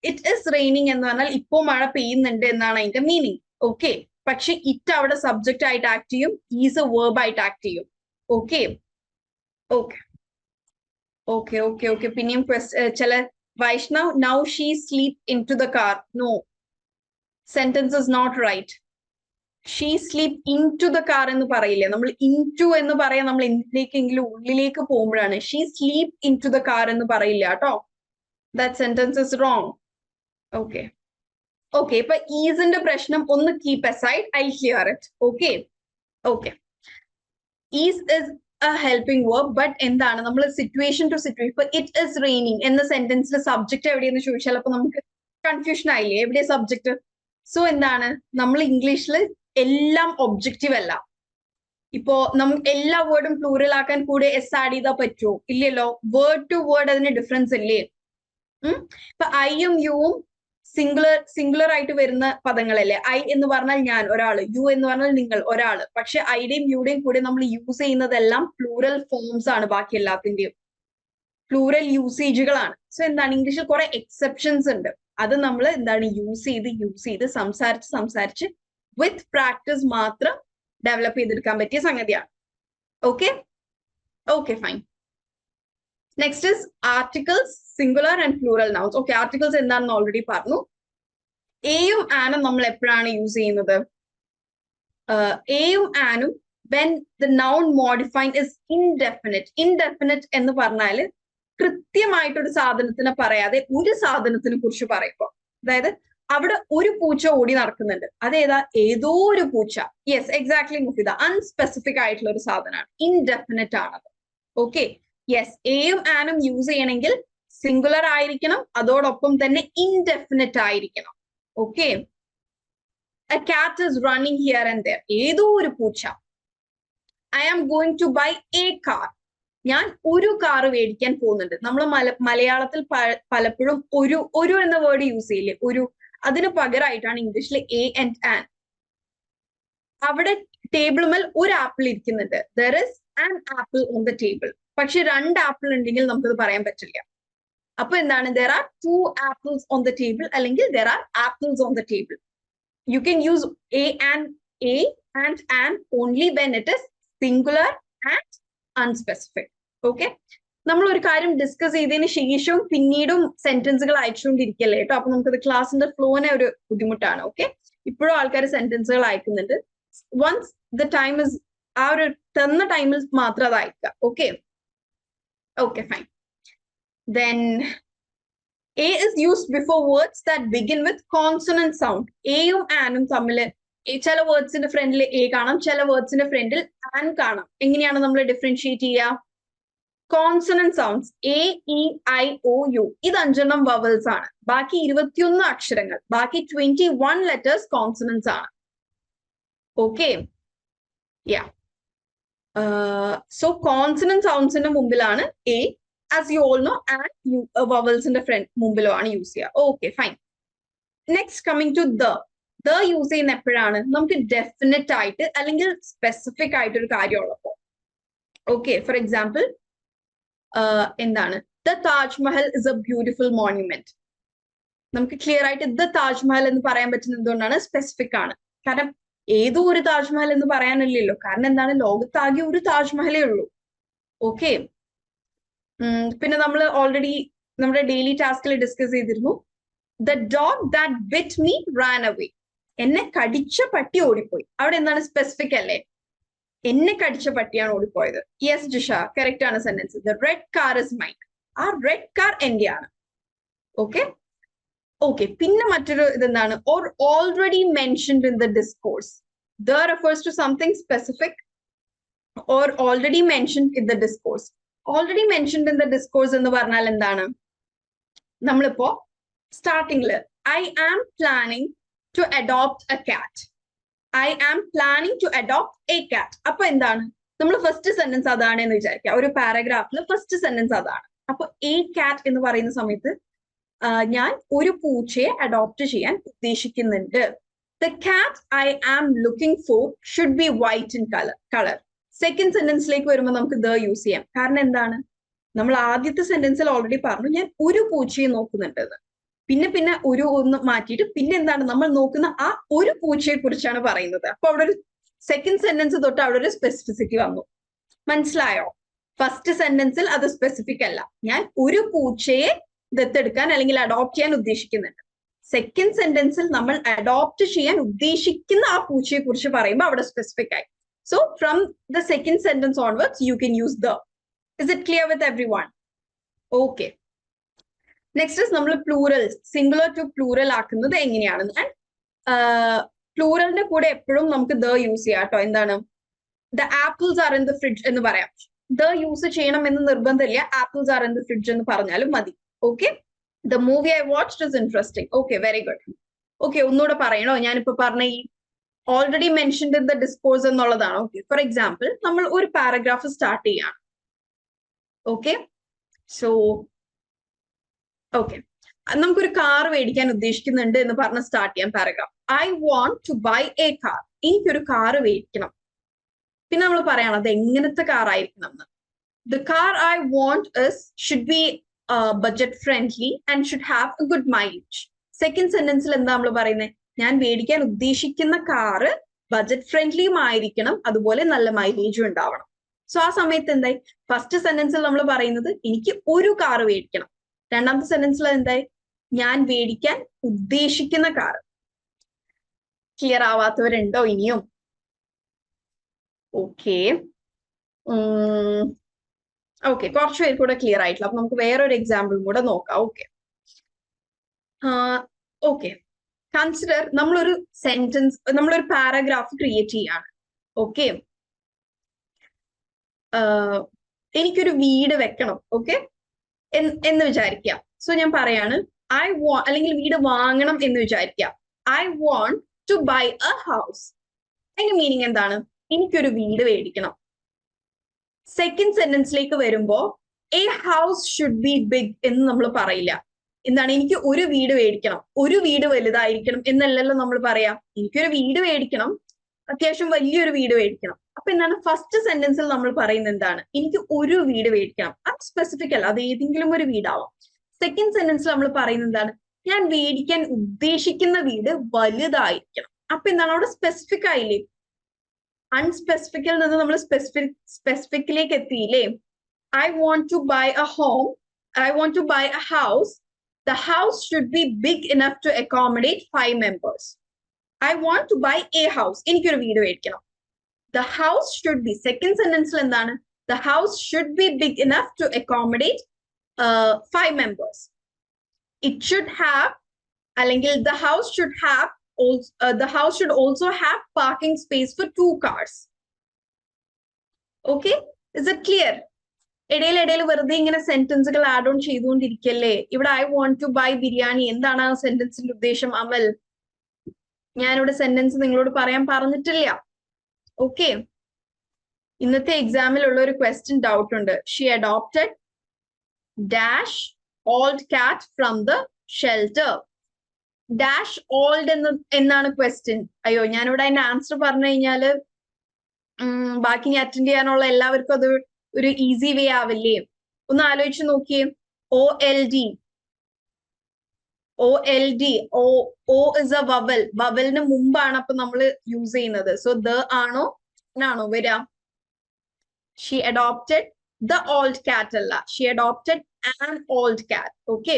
ഇറ്റ് ഇസ് റെയിനിങ് എന്ന് പറഞ്ഞാൽ ഇപ്പോ മഴ പെയ്യുന്നുണ്ട് എന്നാണ് അതിന്റെ മീനിങ്. ഓക്കെ, പക്ഷെ ഇറ്റ് അവിടെ സബ്ജക്റ്റ് ആയിട്ട് ആക്ട് ചെയ്യും, ഈസ് എ വേർബ് ആയിട്ട് ആക്ട് ചെയ്യും. Okay okay okay okay okay. പിന്നെയും ചില Vaishnav, now she sleep in to the car. No, sentence is not right. She sleep in to the car എന്ന് പറയില്ലേ. നമ്മൾ ഇൻ ടു എന്ന് പറയാൻ നമ്മൾ എന്തിലേക്കെങ്കിലും ഉള്ളിലേക്ക് പോകുമ്പോഴാണ്. She sleep in to the car എന്ന് പറയില്ല കേട്ടോ. That sentence is wrong. Okay okay, ഇപ്പൊ ഈസിന്റെ പ്രശ്നം ഒന്ന് keep aside, I clear it. Okay okay, is is a helping verb. But എന്താണ് നമ്മൾ സിറ്റുവേഷൻ ടു സിറ്റുവേഷൻ. ഇപ്പൊ ഇറ്റ് ഇസ് റെയിനിങ് എന്ന സെന്റൻസിലെ സബ്ജക്ട് എവിടെയെന്ന് ചോദിച്ചാൽ അപ്പൊ നമുക്ക് കൺഫ്യൂഷൻ ആയില്ലേ, എവിടെ സബ്ജക്ട്? സോ എന്താണ്, നമ്മൾ ഇംഗ്ലീഷിൽ എല്ലാം ഒബ്ജക്റ്റീവ് അല്ല. ഇപ്പോ നമുക്ക് എല്ലാ വേർഡും പ്ലൂറൽ ആക്കാൻ കൂടെ എസ് ആഡ് ചെയ്താൽ പറ്റുമോ? ഇല്ലല്ലോ. വേർഡ് ടു വേർഡ് അതിന് ഡിഫറൻസ് ഇല്ലേ? ഇപ്പൊ ഐയും യുവും സിംഗുലർ ആയിട്ട് വരുന്ന പദങ്ങളല്ലേ. ഐ എന്ന് പറഞ്ഞാൽ ഞാൻ, ഒരാള്. യു എന്ന് പറഞ്ഞാൽ നിങ്ങൾ, ഒരാള്. പക്ഷെ ഐയുടെയും യുടെയും കൂടെ നമ്മൾ യൂസ് ചെയ്യുന്നതെല്ലാം പ്ലൂറൽ ഫോംസ് ആണ്. ബാക്കി എല്ലാത്തിന്റെയും പ്ലൂറൽ യൂസേജുകളാണ്. സോ എന്താണ്, ഇംഗ്ലീഷിൽ കുറെ എക്സെപ്ഷൻസ് ഉണ്ട്. അത് നമ്മൾ എന്താണ് യൂസ് ചെയ്ത് സംസാരിച്ച് വിത്ത് പ്രാക്ടീസ് മാത്രം ഡെവലപ്പ് ചെയ്തെടുക്കാൻ പറ്റിയ സംഗതിയാണ്. Okay okay fine. Next is articles, singular and plural nouns. Okay, articles എന്താണെന്ന് ഓൾറെഡി പറഞ്ഞു. എയും ആനും നമ്മൾ എപ്പോഴാണ് യൂസ് ചെയ്യുന്നത്? എയും ആനും when the noun modifying is indefinite. Indefinite എന്ന് പറഞ്ഞാൽ കൃത്യമായിട്ടൊരു സാധനത്തിനെ പറയാതെ ഒരു സാധനത്തിനെ കുറിച്ച് പറയുമ്പോൾ, അതായത് അവിടെ ഒരു പൂച്ച ഓടി നടക്കുന്നുണ്ട്. അതേതാ? ഏതോ ഒരു പൂച്ച. Yes, exactly Mufida. അൺസ്പെസിഫിക് ആയിട്ടുള്ള ഒരു സാധനമാണ്, ഇൻഡെഫിനിറ്റ് ആണത്. ഓക്കെ, യെസ്, എയും ആനും യൂസ് ചെയ്യണമെങ്കിൽ സിംഗുലർ ആയിരിക്കണം, അതോടൊപ്പം തന്നെ ഇൻഡെഫിനിറ്റ് ആയിരിക്കണം. Okay, a cat is running here and there. ഏതോ ഒരു പൂച്ച. I am going to buy a car. ഞാൻ ഒരു കാർ മേടിക്കാൻ പോകുന്നുണ്ട്. നമ്മൾ മലയാളത്തിൽ പലപ്പോഴും ഒരു എന്ന വേർഡ് യൂസ് ചെയ്യില്ലേ, ഒരു, അതിന് പകരമായിട്ടാണ് ഇംഗ്ലീഷിൽ എ ആൻഡ് ആൻ. അവിടെ ടേബിളുമേൽ ഒരു ആപ്പിൾ ഇരിക്കുന്നുണ്ട്. There is an apple on the table. പക്ഷെ 2 ആപ്പിൾ ഉണ്ടെങ്കിൽ നമുക്കത് പറയാൻ പറ്റില്ല. അപ്പൊ എന്താണ്, there are 2 apples on the table അല്ലെങ്കിൽ there are apples on the table. You can use a and an only when it is singular and unspecific. Okay, നമ്മൾ ഒരു കാര്യം ഡിസ്കസ് ചെയ്തതിന് ശേഷവും പിന്നീടും സെന്റൻസുകൾ അയച്ചുകൊണ്ടിരിക്കല്ലേ കേട്ടോ. അപ്പൊ നമുക്കത് ക്ലാസിന്റെ ഫ്ലോനെ ഒരു ബുദ്ധിമുട്ടാണ്. ഓക്കെ, ഇപ്പോഴും ആൾക്കാർ സെന്റൻസുകൾ അയക്കുന്നുണ്ട്. വൺസ് ദ ടൈം ഇസ്, ആ ഒരു തന്ന ടൈമിൽ മാത്രം അത് അയക്കുക. Okay, okay, fine. Then A is used before words that begin with consonant sound. എയും ആനും തമ്മിൽ ചില വേർഡ്സിന്റെ ഫ്രണ്ടിൽ എ കാണാം, ചില വേർഡ്സിന്റെ ഫ്രണ്ടിൽ ആൻ കാണാം. എങ്ങനെയാണ് നമ്മൾ ഡിഫറൻഷിയേറ്റ് ചെയ്യുക? Consonant sounds A, E, I, O, U, ഇത് 5 വവൽസ് ആണ്. ബാക്കി 21 അക്ഷരങ്ങൾ, ബാക്കി 21 ലെറ്റേഴ്സ് കോൺസണൻസ് ആണ്. ഓക്കെ, യാ. സോ കോൺസണന്റ് സൗണ്ട്സിന്റെ മുമ്പിലാണ് a. As you all know, and vowels in the front മുമ്പിലാണ് യൂസ് ചെയ്യുക. Okay, fine. Next coming to the use ചെയ്യുന്ന എപ്പോഴാണ്? നമുക്ക് ഡെഫിനറ്റ് ആയിട്ട് അല്ലെങ്കിൽ സ്പെസിഫിക് ആയിട്ട് ഒരു കാര്യമുള്ളപ്പോ. ഓക്കെ, ഫോർ എക്സാമ്പിൾ എന്താണ്, the Taj Mahal is a beautiful monument. നമുക്ക് ക്ലിയർ ആയിട്ട് ദ താജ്മഹൽ എന്ന് പറയാൻ പറ്റുന്നത് എന്തുകൊണ്ടാണ്? സ്പെസിഫിക് ആണ്. കാരണം ഏതോ ഒരു താജ്മഹൽ എന്ന് പറയാനില്ലല്ലോ. കാരണം എന്താണ്, ലോകത്താകെ ഒരു താജ്മഹലേ ഉള്ളൂ. ഓക്കെ, പിന്നെ നമ്മൾ ഓൾറെഡി നമ്മുടെ ഡെയിലി ടാസ്കിൽ ഡിസ്കസ് ചെയ്തിരുന്നു, the dog that bit me Rann away. എന്നെ കടിച്ച പട്ടി ഓടിപ്പോയി. അവിടെ എന്താണ്, സ്പെസിഫിക് അല്ലേ? എന്നെ കടിച്ച പട്ടിയാണ് ഓടിപ്പോയത്. യെസ് ജിഷ, കറക്റ്റ് ആണ് sentence. The red car is mine. ആ റെഡ് കാർ എന്റെയാണ്. Okay, okay. പിന്നെ മറ്റൊരു ഇതെന്താണ്, or already mentioned in the discourse. The refers to something specific or already mentioned in the discourse. Already mentioned in the discourse എന്ന് പറഞ്ഞാൽ എന്താണ്? നമ്മളിപ്പോ സ്റ്റാർട്ടിങ്ങില് I am planning to adopt a cat. I am planning to adopt a cat. അപ്പൊ എന്താണ്, നമ്മൾ ഫസ്റ്റ് സെന്റൻസ് അതാണ് എന്ന് വിചാരിക്കുക. ഒരു പാരഗ്രാഫിൽ ഫസ്റ്റ് സെന്റൻസ് അതാണ്. അപ്പൊ എ കാറ്റ് എന്ന് പറയുന്ന സമയത്ത് ഞാൻ ഒരു പൂച്ചയെ അഡോപ്റ്റ് ചെയ്യാൻ ഉദ്ദേശിക്കുന്നുണ്ട്. The cat I am looking for should be white in colour. Second സെന്റൻസിലേക്ക് വരുമ്പോൾ നമുക്ക് ദ യൂസ് ചെയ്യാം. കാരണം എന്താണ്, നമ്മൾ ആദ്യത്തെ സെന്റൻസിൽ ഓൾറെഡി പറഞ്ഞു ഞാൻ ഒരു പൂച്ചയെ നോക്കുന്നുണ്ട്. പിന്നെ ഒരു ഒന്ന് മാറ്റിയിട്ട് പിന്നെ എന്താണ്, നമ്മൾ നോക്കുന്ന ആ ഒരു പൂച്ചയെ കുറിച്ചാണ് പറയുന്നത്. അപ്പൊ അവിടെ ഒരു സെക്കൻഡ് സെന്റൻസ് തൊട്ട് അവിടെ ഒരു സ്പെസിഫിസിറ്റി വന്നു. മനസ്സിലായോ? ഫസ്റ്റ് സെന്റൻസിൽ അത് സ്പെസിഫിക് അല്ല, ഞാൻ ഒരു പൂച്ചയെ ദത്തെടുക്കാൻ അല്ലെങ്കിൽ അഡോപ്റ്റ് ചെയ്യാൻ ഉദ്ദേശിക്കുന്നുണ്ട്. സെക്കൻഡ് സെന്റൻസിൽ നമ്മൾ അഡോപ്റ്റ് ചെയ്യാൻ ഉദ്ദേശിക്കുന്ന ആ പൂച്ചയെ കുറിച്ച് പറയുമ്പോൾ അവിടെ സ്പെസിഫിക് ആയി. So from the second sentence onwards, you can use the. Is it clear with everyone? Okay. Next is നമ്മൾ plurals, singular to plural ആക്കുന്നത് എങ്ങനെയാണെന്ന്. And pluralന്റെ കൂടെ എപ്പോഴും നമുക്ക് the യൂസ് ചെയ്യാം കേട്ടോ. എന്താണ്, the apples are in the fridge എന്ന് പറയാം. the യൂസ് ചെയ്യണം എന്ന് നിർബന്ധമില്ല. apples are in the fridge എന്ന് പറഞ്ഞാലും മതി. Okay. The movie I watched is interesting. Okay, very good. Okay, ഒന്നുകൂടെ പറയണോ? ഞാനിപ്പോ പറഞ്ഞ ഈ already mentioned in the discourse എന്നുള്ളതാണ്. ഓക്കെ, ഫോർ എക്സാമ്പിൾ നമ്മൾ ഒരു പാരഗ്രാഫ് സ്റ്റാർട്ട് ചെയ്യാണ്. ഓക്കെ, സോ ഓക്കെ, നമുക്കൊരു കാർ മേടിക്കാൻ ഉദ്ദേശിക്കുന്നുണ്ട് എന്ന് പറഞ്ഞ് സ്റ്റാർട്ട് ചെയ്യാം paragraph. I want to buy a car. എനിക്കൊരു കാർ മേടിക്കണം. പിന്നെ നമ്മൾ പറയണം അത് എങ്ങനത്തെ കാർ ആയിരിക്കണം എന്ന്. The car I want should be budget friendly and should have a good mileage. Second സെന്റൻസിൽ എന്താ നമ്മൾ പറയുന്നത്, ഞാൻ മേടിക്കാൻ ഉദ്ദേശിക്കുന്ന കാറ് ബഡ്ജറ്റ് ഫ്രണ്ട്ലിയും ആയിരിക്കണം, അതുപോലെ നല്ല മൈലേജും ഉണ്ടാവണം. സോ ആ സമയത്ത് എന്തായി, ഫസ്റ്റ് സെന്റൻസിൽ നമ്മൾ പറയുന്നത് എനിക്ക് ഒരു കാറ് മേടിക്കണം. രണ്ടാമത്തെ സെന്റൻസിൽ എന്തായി, ഞാൻ മേടിക്കാൻ ഉദ്ദേശിക്കുന്ന കാറ്. ക്ലിയർ ആവാത്തവരുണ്ടോ ഇനിയും? ഓക്കെ, ഓക്കെ, കുറച്ച് പേര് കൂടെ ക്ലിയർ ആയിട്ടില്ല. അപ്പൊ നമുക്ക് വേറൊരു എക്സാമ്പിൾ കൂടെ നോക്കാം. ഓക്കെ, ഓക്കെ, കൺസിഡർ നമ്മളൊരു സെന്റൻസ്, നമ്മളൊരു പാരഗ്രാഫ് ക്രിയേറ്റ് ചെയ്യാണ്. ഓക്കെ, എനിക്കൊരു വീട് വെക്കണം. ഓക്കെ, എന്ന് വിചാരിക്കാം. സോ ഞാൻ പറയാണ് അല്ലെങ്കിൽ വീട് വാങ്ങണം എന്ന് വിചാരിക്കാം. I want to buy a house. അതിന്റെ മീനിങ് എന്താണ്? എനിക്കൊരു വീട് മേടിക്കണം. സെക്കൻഡ് സെന്റൻസിലേക്ക് വരുമ്പോ a house should be big എന്ന് നമ്മൾ പറയില്ല. എന്താണ്? എനിക്ക് ഒരു വീട് മേടിക്കണം, ഒരു വീട് വലുതായിരിക്കണം എന്നല്ലല്ലോ നമ്മൾ പറയാം. എനിക്കൊരു വീട് മേടിക്കണം, അത്യാവശ്യം വലിയൊരു വീട് മേടിക്കണം. അപ്പൊ എന്താണ് ഫസ്റ്റ് സെന്റൻസിൽ നമ്മൾ പറയുന്നത്? എന്താണ്? എനിക്ക് ഒരു വീട് മേടിക്കണം. അത് സ്പെസിഫിക് അല്ല, അത് ഏതെങ്കിലും ഒരു വീടാവാം. സെക്കൻഡ് സെന്റൻസിൽ നമ്മൾ പറയുന്നത് എന്താണ്? ഞാൻ മേടിക്കാൻ ഉദ്ദേശിക്കുന്ന വീട് വലുതായിരിക്കണം. അപ്പൊ എന്താണ്? അവിടെ സ്പെസിഫിക് ആയില്ലേ? അൺസ്പെസിഫിക്കിൽ നിന്ന് നമ്മൾ സ്പെസിഫിക്കിലേക്ക് എത്തിയില്ലേ? I want to buy a home, I want to buy a house. The house should be big enough to accommodate 5 members. I want to buy a house. എനിക്കൊരു വീട് മേടിക്കണം. The house should be, second sentence എന്താണ്? The house should be big enough to accommodate 5 members. It should have, അല്ലെങ്കിൽ the house should have, the house should also have parking space for 2 cars. Okay? Is it clear? ഇടയിൽ വെറുതെ ഇങ്ങനെ സെന്റൻസുകൾ ആഡ് ഓൺ ചെയ്തുകൊണ്ടിരിക്കല്ലേ. ഇവിടെ I want to buy biryani, എന്താണ് ആ സെന്റൻസിന്റെ ഉദ്ദേശം? അമൽ, ഞാനിവിടെ സെന്റൻസ് നിങ്ങളോട് പറയാൻ പറഞ്ഞിട്ടില്ല. ഓക്കെ, ഇന്നത്തെ എക്സാമിലുള്ള ഒരു ക്വസ്റ്റ്യൻ ഡൗട്ട് ഉണ്ട്. ഷീ അഡോപ്റ്റഡ് ഡാഷ് ഓൾഡ് കാറ്റ് from the shelter. Dash old എന്നാണ് ക്വസ്റ്റ്യൻ. അയ്യോ, ഞാനിവിടെ അതിന്റെ ആൻസർ പറഞ്ഞു കഴിഞ്ഞാല് ബാക്കി ഞാൻ അറ്റൻഡ് ചെയ്യാനുള്ള എല്ലാവർക്കും അത് ഒരു ഈസി വേ ആവില്ലേ? ഒന്ന് ആലോചിച്ച് നോക്കിയേ. OLD, O is a vowel. വവലിന് മുമ്പാണ് അപ്പൊ നമ്മൾ യൂസ് ചെയ്യുന്നത്. സോ ദ ആണോ ആണോ വരാ? She adopted the old cat അല്ല, she adopted an old cat. Okay,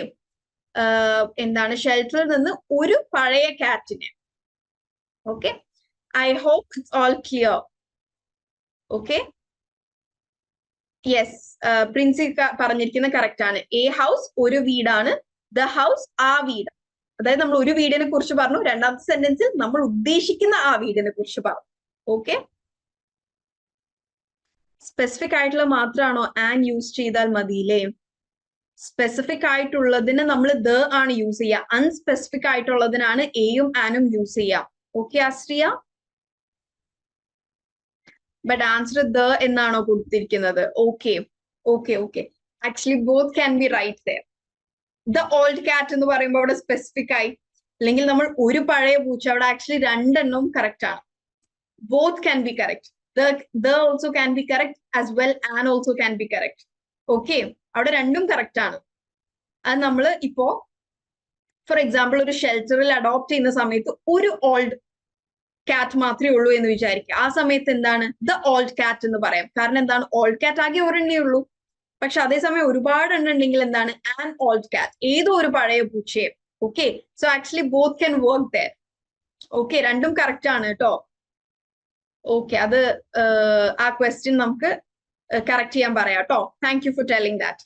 എന്താണ്? ഷെൽട്ടറിൽ നിന്ന് ഒരു പഴയ കാറ്റിനെ. Okay, I hope it's all clear. Okay, yes, Princy പറഞ്ഞിരിക്കുന്ന കറക്റ്റ് ആണ്. എ ഹൗസ് ഒരു വീടാണ്, ദ ഹൗസ് ആ വീട്. അതായത് നമ്മൾ ഒരു വീടിനെ കുറിച്ച് പറഞ്ഞു, രണ്ടാമത്തെ സെന്റൻസിൽ നമ്മൾ ഉദ്ദേശിക്കുന്ന ആ വീടിനെ കുറിച്ച് പറഞ്ഞു. ഓക്കെ, സ്പെസിഫിക് ആയിട്ടുള്ള മാത്രമാണോ ആൻ യൂസ് ചെയ്താൽ മതിയില്ലേ? സ്പെസിഫിക് ആയിട്ടുള്ളതിന് നമ്മൾ ദ ആണ് യൂസ് ചെയ്യുക, അൺസ്പെസിഫിക് ആയിട്ടുള്ളതിനാണ് എയും ആനും യൂസ് ചെയ്യുക. Okay Ashriya? But answer the എന്നാണോ കൊടുത്തിരിക്കുന്നത്? Okay okay okay, actually both can be right there. The old cat എന്ന് പറയുമ്പോൾ അവിടെ സ്പെസിഫിക് ആയി, അല്ലെങ്കിൽ നമ്മൾ ഒരു പഴയ പൂച്ച, അവിടെ ആക്ച്വലി രണ്ടെണ്ണവും കറക്റ്റ് ആണ്. Both can B correct. The also can be correct as well an also can be correct. Okay, അവിടെ രണ്ടും കറക്റ്റ് ആണ്. അത് നമ്മൾ ഇപ്പോ ഫോർ എക്സാമ്പിൾ ഒരു ഷെൽട്ടറിൽ അഡോപ്റ്റ് ചെയ്യുന്ന സമയത്ത് ഒരു ഓൾഡ് കാറ്റ് മാത്രമേ ഉള്ളൂ എന്ന് വിചാരിക്കുക. ആ സമയത്ത് എന്താണ്? ദ ഓൾഡ് കാറ്റ് എന്ന് പറയാം. കാരണം എന്താണ്? ഓൾഡ് കാറ്റ് ആകെ ഒരെണ്ണേ ഉള്ളൂ. പക്ഷെ അതേസമയം ഒരുപാട് എണ്ണം ഉണ്ടെങ്കിൽ എന്താണ്? ആൻ ഓൾഡ് കാറ്റ്, ഏതോ ഒരു പഴയ പൂച്ചയെ. Okay, so actually both can work there. Okay, രണ്ടും കറക്റ്റ് ആണ് കേട്ടോ. ഓക്കെ, അത് ആ ക്വസ്റ്റ്യൻ നമുക്ക് കറക്റ്റ് ചെയ്യാൻ പറയാം കേട്ടോ. Thank you for telling that.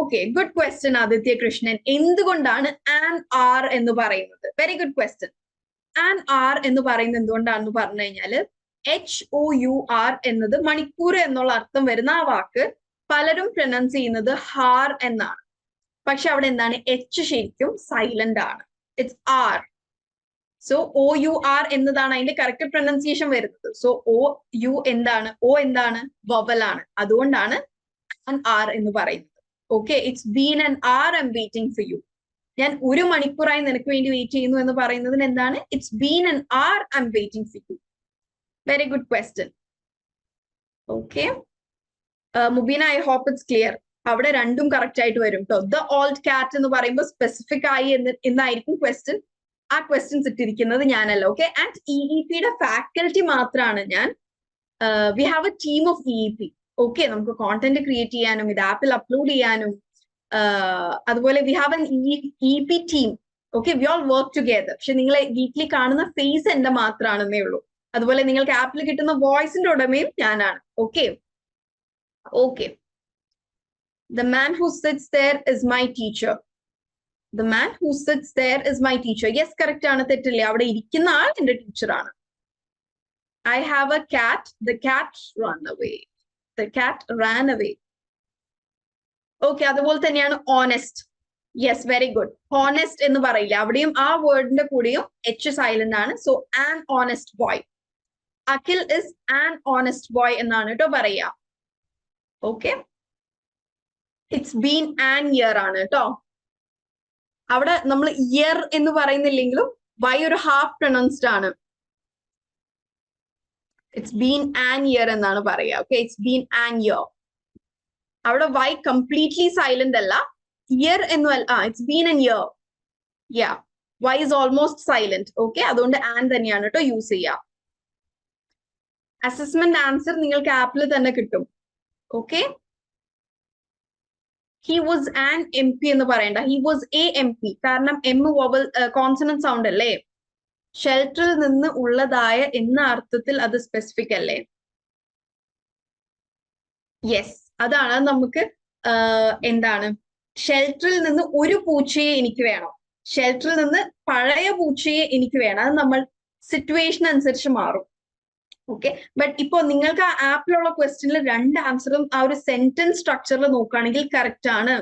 Okay, good question Aditya Krishnan. എന്തുകൊണ്ടാണ് ആൻ ആർ എന്ന് പറയുന്നത്? Very good question. An hour എന്ന് പറയുന്നത് എന്തുകൊണ്ടാണെന്ന് പറഞ്ഞു കഴിഞ്ഞാല് HOUR എന്നത് മണിക്കൂർ എന്നുള്ള അർത്ഥം വരുന്ന ആ വാക്ക് പലരും പ്രൊനൗൺസ് ചെയ്യുന്നത് ഹാർ എന്നാണ്. പക്ഷെ അവിടെ എന്താണ്? എച്ച് ശരിക്കും സൈലന്റ് ആണ്. It's R. സോ OUR എന്നതാണ് അതിന്റെ കറക്റ്റ് പ്രൊനൗൺസിയേഷൻ വരുന്നത്. സോ OU എന്താണ്? O എന്താണ്? വവലാണ്. അതുകൊണ്ടാണ് ആൻ ആർ എന്ന് പറയുന്നത്. Okay, it's been an hour I am waiting for you. ഞാൻ ഒരു മണിക്കൂറായി നിനക്ക് വേണ്ടി വെയിറ്റ് ചെയ്യുന്നു എന്ന് പറയുന്നതിന് എന്താണ്? It's been an hour I am waiting for you. Very good question. Okay, Mubeena, I hope it's clear. അവിടെ രണ്ടും കറക്റ്റ് ആയിട്ട് വരും കേട്ടോ. ദ ഓൾഡ് കാറ്റ് എന്ന് പറയുമ്പോൾ സ്പെസിഫിക് ആയി എന്നായിരിക്കും ക്വസ്റ്റ്യൻ. ആ ക്വസ്റ്റ്യൻസ് ഇട്ടിരിക്കുന്നത് ഞാനല്ല. ഓക്കെ, ആൻഡ് EEPയുടെ ഫാക്കൽറ്റി മാത്രമാണ് ഞാൻ. We have A team of EEP. Okay, നമുക്ക് കോണ്ടന്റ് ക്രിയേറ്റ് ചെയ്യാനും ഇത് ആപ്പിൽ അപ്ലോഡ് ചെയ്യാനും അതുപോലെ we have an EEP team. Okay, we all work together. പക്ഷെ നിങ്ങളെ വീക്കിലി കാണുന്ന ഫേസ് എന്റെ മാത്രമാണെന്നേ ഉള്ളൂ. അതുപോലെ നിങ്ങൾക്ക് ആപ്പിൽ കിട്ടുന്ന വോയിസിന്റെ ഉടമയും ഞാനാണ്. Okay okay, the man who sits there is my teacher. The man who sits there is my teacher. Yes, correct ആണ്, തെറ്റില്ലേ? അവിടെ ഇരിക്കുന്ന ആൾ എന്റെ ടീച്ചറാണ്. I have a cat. The cat ran away. The cat ran away. Okay, അതുപോലെ തന്നെയാണ് honest. Yes, very good. Honest എന്ന് പറയില്ല, അവിടെയും ആ വേർഡിന്റെ കൂടെയും എച്ച് സൈലന്റ് ആണ്. So an honest boy. Akhil is an honest boy എന്നാണ് കേട്ടോ പറയാ. Okay, it's been an year ആണ് കേട്ടോ. അവിടെ നമ്മൾ ഇയർ എന്ന് പറയുന്നില്ലെങ്കിലും വൈ ഒരു ഹാഫ് പ്രൊണൗൺസ്ഡ് ആണ്. ഇറ്റ്സ് ബീൻ ആൻ ഇയർ എന്നാണ് പറയുക. Okay, it's been an year. അവിടെ വൈ കംപ്ലീറ്റ്ലി സൈലന്റ് അല്ല, year എന്നുമല്ല, it's been an year. Yeah, Y is almost silent. Okay, അതുകൊണ്ട് ആൻ തന്നെയാണ് കേട്ടോ യൂസ് ചെയ്യുക. അസസ്മെന്റ് ആൻസർ നിങ്ങൾക്ക് ആപ്പിൽ തന്നെ കിട്ടും. Okay, he was an M P എന്ന് പറയണ്ട, he was A M P. കാരണം എം വോവൽ കോൺസണന്റ് സൗണ്ട് അല്ലേ. ഷെൽട്ടറിൽ നിന്ന് ഉള്ളതായ എന്ന അർത്ഥത്തിൽ അത് സ്പെസിഫിക് അല്ലേ. യെസ്, അതാണ് നമുക്ക് എന്താണ്, ഷെൽട്ടറിൽ നിന്ന് ഒരു പൂച്ചയെ എനിക്ക് വേണം, ഷെൽട്ടറിൽ നിന്ന് പഴയ പൂച്ചയെ എനിക്ക് വേണം. അത് നമ്മൾ സിറ്റുവേഷൻ അനുസരിച്ച് മാറും. ഓക്കെ, ബട്ട് ഇപ്പോ നിങ്ങൾക്ക് ആ ആപ്പിലുള്ള ക്വസ്റ്റ്യനിൽ രണ്ട് ആൻസറും ആ ഒരു സെന്റൻസ് സ്ട്രക്ചറിൽ നോക്കുകയാണെങ്കിൽ കറക്റ്റ് ആണ്.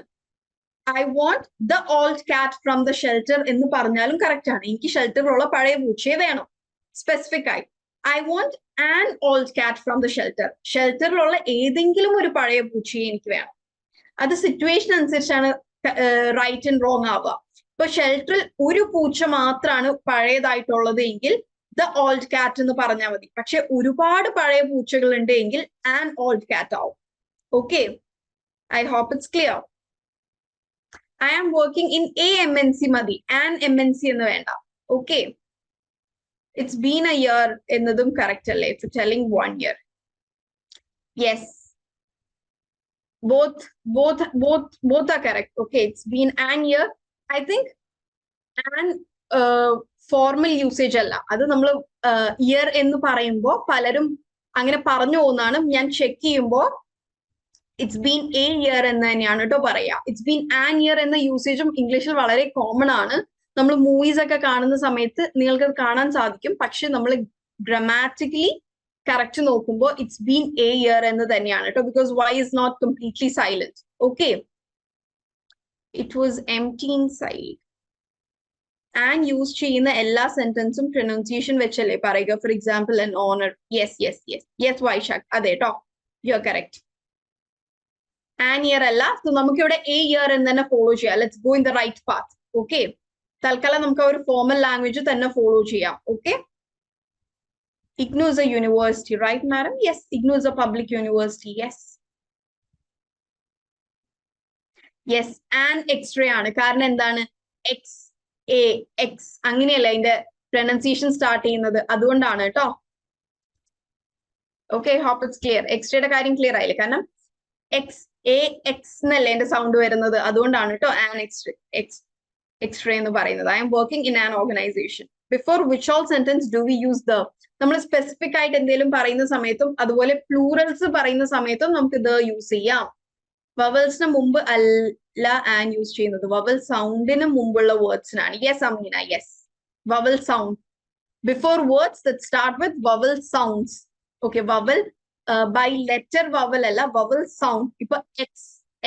ഐ വാണ്ട് ദ ഓൾഡ് കാറ്റ് ഫ്രം ദ ഷെൽട്ടർ എന്ന് പറഞ്ഞാലും കറക്റ്റ് ആണ്. എനിക്ക് ഷെൽട്ടറിലുള്ള പഴയ പൂച്ചയെ വേണം, സ്പെസിഫിക് ആയി. ഐ വാണ്ട് ആൻ ഓൾഡ് കാറ്റ് ഫ്രം ദ ഷെൽട്ടർ, ഷെൽട്ടറിലുള്ള ഏതെങ്കിലും ഒരു പഴയ പൂച്ചയെ എനിക്ക് വേണം. അത് സിറ്റുവേഷൻ അനുസരിച്ചാണ് റൈറ്റ് ആൻഡ് റോങ് ആവുക. ഇപ്പൊ ഷെൽട്ടറിൽ ഒരു പൂച്ച മാത്രമാണ് പഴയതായിട്ടുള്ളത് എങ്കിൽ ദ ഓൾഡ് കാറ്റ് എന്ന് പറഞ്ഞാൽ മതി. പക്ഷെ ഒരുപാട് പഴയ പൂച്ചകൾ ഉണ്ട് എങ്കിൽ ആൻ ഓൾഡ് കാറ്റ് ആവും. Okay, I hope it's clear. I am working in a M N C മതി, ആൻ എം എൻ സി എന്ന് വേണ്ട. Okay, it's been a year എന്നതും കറക്റ്റ് അല്ലേ, for telling 1 year. Yes, both are correct. Okay, it's been an year. I think an formal usage അല്ല, അത് നമ്മൾ ഇയർ എന്ന് പറയുമ്പോൾ പലരും അങ്ങനെ പറഞ്ഞു പോകുന്നതാണ്. ഞാൻ ചെക്ക് ചെയ്യുമ്പോൾ ഇറ്റ്സ് ബീൻ എ ഇയർ എന്ന് തന്നെയാണ് കേട്ടോ പറയാ. ഇറ്റ്സ് ബീൻ ആൻ ഇയർ എന്ന യൂസേജും ഇംഗ്ലീഷിൽ വളരെ കോമൺ ആണ്. നമ്മൾ മൂവീസ് ഒക്കെ കാണുന്ന സമയത്ത് നിങ്ങൾക്ക് കാണാൻ സാധിക്കും. പക്ഷെ നമ്മൾ ഗ്രാമാറ്റിക്കലി കറക്റ്റ് നോക്കുമ്പോൾ ഇറ്റ്സ് ബീൻ എ ഇയർ എന്ന് തന്നെയാണ് കേട്ടോ, because Y is not completely silent. Okay, it was empty inside. An use ചെയ്യുന്ന എല്ലാ സെന്റൻസും പ്രൊനൗൺസിയേഷൻ വെച്ചല്ലേ പറയുക. For example an honor. Yes Vaishakh, അതെ കേട്ടോ, you are correct. An year അല്ല. സോ നമുക്ക് ഇവിടെ എ ഇയർ എന്ന് തന്നെ ഫോളോ ചെയ്യാം. Let's go in the right path. Okay, തൽക്കാലം നമുക്ക് ഒരു ഫോർമൽ ലാംഗ്വേജ് തന്നെ ഫോളോ ചെയ്യാം. Okay, IGNOU is a university, right, madam? Yes, IGNOU is a public university. Yes, an X-ray ആണ്. കാരണം എന്താണ്, എക്സ് എ എക്സ് അങ്ങനെയല്ല അതിന്റെ പ്രൊനൗൺസിയേഷൻ സ്റ്റാർട്ട് ചെയ്യുന്നത്, അതുകൊണ്ടാണ് കേട്ടോ. Okay, hope it's clear. എക്സ്റേയുടെ കാര്യം ക്ലിയർ ആയില്ലേ? കാരണം എക്സ് എ എക്സ് എന്നല്ലേ എന്റെ സൗണ്ട് വരുന്നത്, അതുകൊണ്ടാണ് കേട്ടോ ആൻ എക്സ്റേ എന്ന് പറയുന്നത്. I am working in an organisation. Before which all sentence do we use the? നമ്മൾ സ്പെസിഫിക് ആയിട്ട് എന്തെങ്കിലും പറയുന്ന സമയത്തും അതുപോലെ പ്ലൂറൽസ് പറയുന്ന സമയത്തും നമുക്ക് ഇത് യൂസ് ചെയ്യാം. വവൽസിന് മുമ്പ് അല്ല ആൻ യൂസ് ചെയ്യുന്നത്, വവൽ സൗണ്ടിന് മുമ്പുള്ള വേർഡ്സിനാണ്. Yes Ameena, yes, vowel sound before words that start with vowel sounds. Okay, vowel by letter vowel അല്ല, വവൽ സൗണ്ട്. ഇപ്പൊ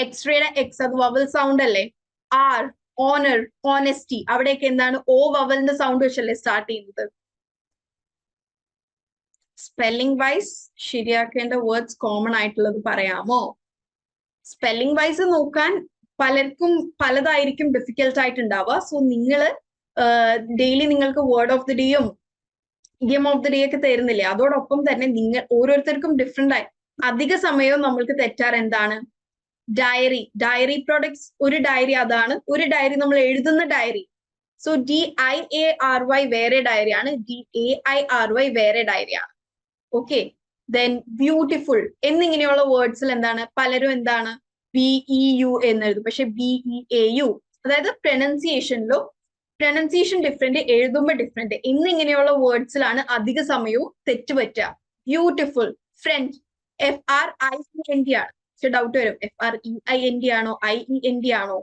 എക്സ്റേയുടെ എക്സ് അത് വവൽ സൗണ്ട് അല്ലേ. ആർ, ഓണർ, ഓണസ്റ്റി, അവിടെയൊക്കെ എന്താണ് ഓ വവലിന്റെ സൗണ്ട് വെച്ചല്ലേ സ്റ്റാർട്ട് ചെയ്യുന്നത്. സ്പെല്ലിംഗ് വൈസ് ശരിയാക്കേണ്ട വേർഡ്സ് കോമൺ ആയിട്ടുള്ളത് പറയാമോ? സ്പെല്ലിംഗ് വൈസ് നോക്കാൻ പലർക്കും പലതായിരിക്കും ഡിഫിക്കൽട്ട് ആയിട്ടുണ്ടാവുക. സോ നിങ്ങൾ ഡെയിലി നിങ്ങൾക്ക് word of the ഡേയും idiom of the day ഒക്കെ തരുന്നില്ലേ, അതോടൊപ്പം തന്നെ നിങ്ങൾ ഓരോരുത്തർക്കും ഡിഫറെന്റ് ആയി അധിക സമയവും നമ്മൾക്ക് തെറ്റാറ് എന്താണ്, ഡയറി പ്രോഡക്ട്സ്. ഒരു ഡയറി അതാണ്, ഒരു ഡയറി നമ്മൾ എഴുതുന്ന ഡയറി. സോ DIARY വേറെ ഡയറിയാണ്, DAIRY വേറെ ഡയറിയാണ്. ഓക്കെ, ദെൻ ബ്യൂട്ടിഫുൾ എന്നിങ്ങനെയുള്ള വേർഡ്സിൽ എന്താണ് പലരും എന്താണ് BEU എന്നെഴുതും, പക്ഷെ BEAU. അതായത് പ്രൊനൗൺസിയേഷൻ ഡിഫറെന്റ്, എഴുതുമ്പോൾ ഡിഫറെന്റ് എന്നിങ്ങനെയുള്ള വേർഡ്സിലാണ് അധിക സമയവും തെറ്റ് പറ്റുക. ബ്യൂട്ടിഫുൾ, ഫ്രണ്ട്, FRIEND ആണ്. പക്ഷെ ഡൗട്ട് വരും, FREIND ആണോ IEND ആണോ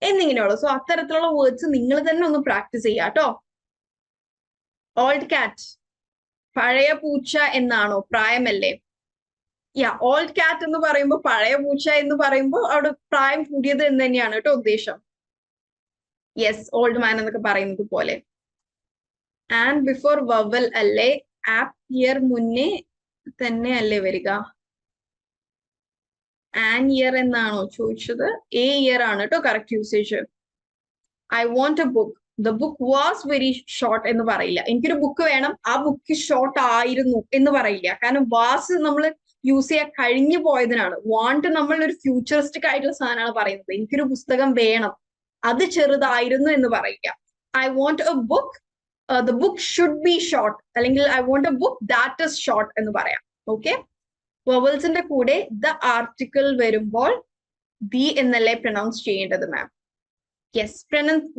എന്നിങ്ങനെയുള്ള. സോ അത്തരത്തിലുള്ള വേർഡ്സ് നിങ്ങൾ തന്നെ ഒന്ന് പ്രാക്ടീസ് ചെയ്യാം കേട്ടോ. ഓൾഡ് കാറ്റ്, പഴയ പൂച്ച എന്നാണോ? പ്രായമല്ലേ. ഓൾഡ് കാറ്റ് എന്ന് പറയുമ്പോൾ പഴയ പൂച്ച എന്ന് പറയുമ്പോൾ അവിടെ പ്രായം കൂടിയത് എന്ന് തന്നെയാണ് കേട്ടോ ഉദ്ദേശം. യെസ്, ഓൾഡ് മാൻ എന്നൊക്കെ പറയുന്നത് പോലെ. ആൻഡ് ബിഫോർ വവൽ അല്ലേ, ആപ്പ് ഇയർ മുന്നേ തന്നെ അല്ലേ വരിക? ആൻ ഇയർ എന്നാണോ ചോദിച്ചത്? എ ഇയർ ആണ് കേട്ടോ correct usage. I want a book, the book was very short എന്ന് പറയില്ല. എനിക്കൊരു ബുക്ക് വേണം, ആ ബുക്ക് ഷോർട്ട് ആയിരുന്നു എന്ന് പറയില്ല. കാരണം വാസ് നമ്മൾ യൂസ് ചെയ്യാൻ കഴിഞ്ഞു പോയതിനാണ്. വാണ്ട് നമ്മൾ ഒരു ഫ്യൂച്ചറിസ്റ്റിക് ആയിട്ടുള്ള സാധനമാണ് പറയുന്നത്. എനിക്കൊരു പുസ്തകം വേണം, അത് ചെറുതായിരുന്നു എന്ന് പറയില്ല. I want a book, the book should be short, അല്ലെങ്കിൽ I want a book that is short എന്ന് പറയാം. ഓക്കെ, വവൽസിന്റെ കൂടെ ദ ആർട്ടിക്കിൾ വരുമ്പോൾ ദി എന്നല്ലേ പ്രൊനൗൺസ് ചെയ്യേണ്ടത് ma'am? Yes,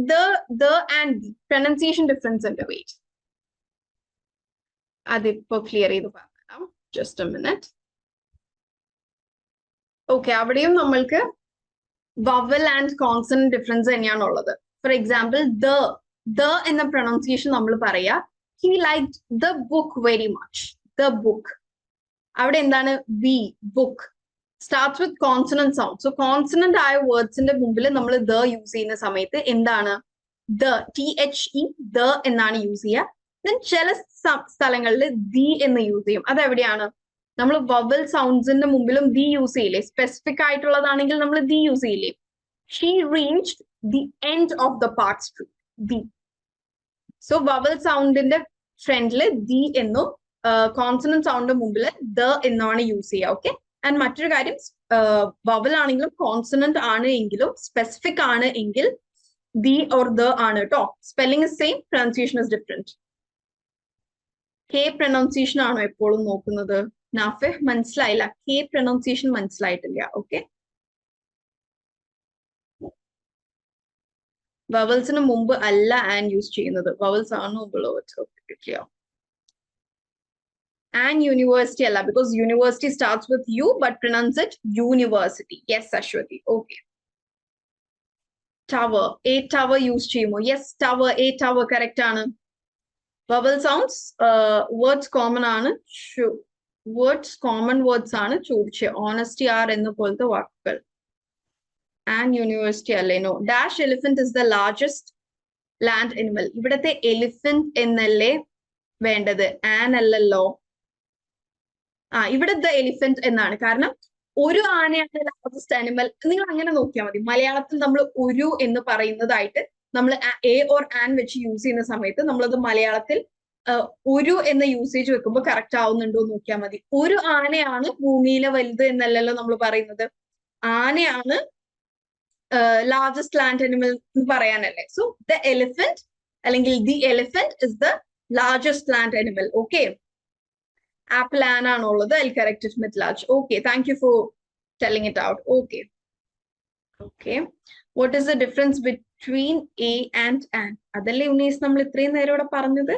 the and the pronunciation difference ഉണ്ട്. വെയിറ്റ്, അതിപ്പോ ക്ലിയർ ചെയ്ത് പറയാം. Just A minute. ഓക്കെ, അവിടെയും നമ്മൾക്ക് വവൽ ആൻഡ് കോൺസണന്റ് ഡിഫറൻസ് തന്നെയാണ് ഉള്ളത്. ഫോർ എക്സാമ്പിൾ ദ എന്ന പ്രൊനൗൺസിയേഷൻ നമ്മൾ പറയാ he liked the book very much. The book, അവിടെ എന്താണ്? B, book starts with consonant sound. So consonant ആയ വേർഡ്സിന്റെ മുമ്പിൽ നമ്മൾ ദ യൂസ് ചെയ്യുന്ന സമയത്ത് എന്താണ്? ദ, THE, ദ എന്നാണ് യൂസ് ചെയ്യുക. ദെൻ ചില സ്ഥലങ്ങളിൽ ദി എന്ന് യൂസ് ചെയ്യും. അതെവിടെയാണ്? നമ്മൾ വവൽ സൗണ്ട്സിന്റെ മുമ്പിലും ദി യൂസ് ചെയ്യില്ലേ? സ്പെസിഫിക് ആയിട്ടുള്ളതാണെങ്കിൽ നമ്മൾ ദി യൂസ് ചെയ്യില്ലേ? She reached the end of the park street, the. So vowel സൗണ്ടിന്റെ ഫ്രണ്ടില് ദി എന്നും കോൺസണന്റ് സൗണ്ടിന്റെ മുമ്പിൽ ദ എന്നാണ് യൂസ് ചെയ്യുക. ഓക്കെ, ആൻഡ് മറ്റൊരു കാര്യം, വവൽ ആണെങ്കിലും കോൺസണന്റ് ആണ് എങ്കിലും സ്പെസിഫിക് ആണ് എങ്കിൽ ദി ഓർ ദ ആണ് കേട്ടോ. Spelling is same, pronunciation is different. K pronunciation ആണോ എപ്പോഴും നോക്കുന്നത്? നാഫെ, മനസ്സിലായില്ല. കെ പ്രൊനൗൺസിയേഷൻ മനസ്സിലായിട്ടില്ല. ഓക്കെ, വവൽസിന് മുമ്പ് അല്ല ആൻ യൂസ് ചെയ്യുന്നത്, വവൽസ് ആണ് മുമ്പുള്ള words. Okay, clear. And university alla, because university starts with U but pronounce it university. Yes, Ashwati. Okay. Tower, a tower use cheyyumo? Yes, tower, a tower correct aanu. Vowel sounds, words common aanu. Words common words aanu chodiche. Honesty are ennu polte vakkal. And university alle no. Dash elephant is the largest land animal. Ividathe elephant ennalle vendathu, an allallo. ഇവിടെ ദ എലിഫന്റ് എന്നാണ്. കാരണം ഒരു ആനയാണ് ലാർജസ്റ്റ് ആനിമൽ. നിങ്ങൾ അങ്ങനെ നോക്കിയാൽ മതി. മലയാളത്തിൽ നമ്മൾ ഒരു എന്ന് പറയുന്നതായിട്ട് നമ്മൾ എ ഓർ ആൻ വെച്ച് യൂസ് ചെയ്യുന്ന സമയത്ത് നമ്മളത് മലയാളത്തിൽ ഒരു എന്ന യൂസേജ് വെക്കുമ്പോൾ കറക്റ്റ് ആവുന്നുണ്ടോ എന്ന് നോക്കിയാൽ മതി. ഒരു ആനയാണ് ഭൂമിയിലെ വലുത് എന്നല്ലല്ലോ നമ്മൾ പറയുന്നത്. ആനയാണ് ലാർജസ്റ്റ് ലാൻഡ് അനിമൽ എന്ന് പറയാനല്ലേ. സോ ദ എലിഫന്റ് അല്ലെങ്കിൽ the elephant is the largest land animal. Okay, apple an ആണുള്ളത്. I'll correct it with large. Okay, thank you for telling it out. Okay. Okay. What is the difference between a and an? അതല്ലേ ഉന്നീസ് നമ്മൾ ഇത്രയും നേരം ഇവിടെ പറഞ്ഞത്.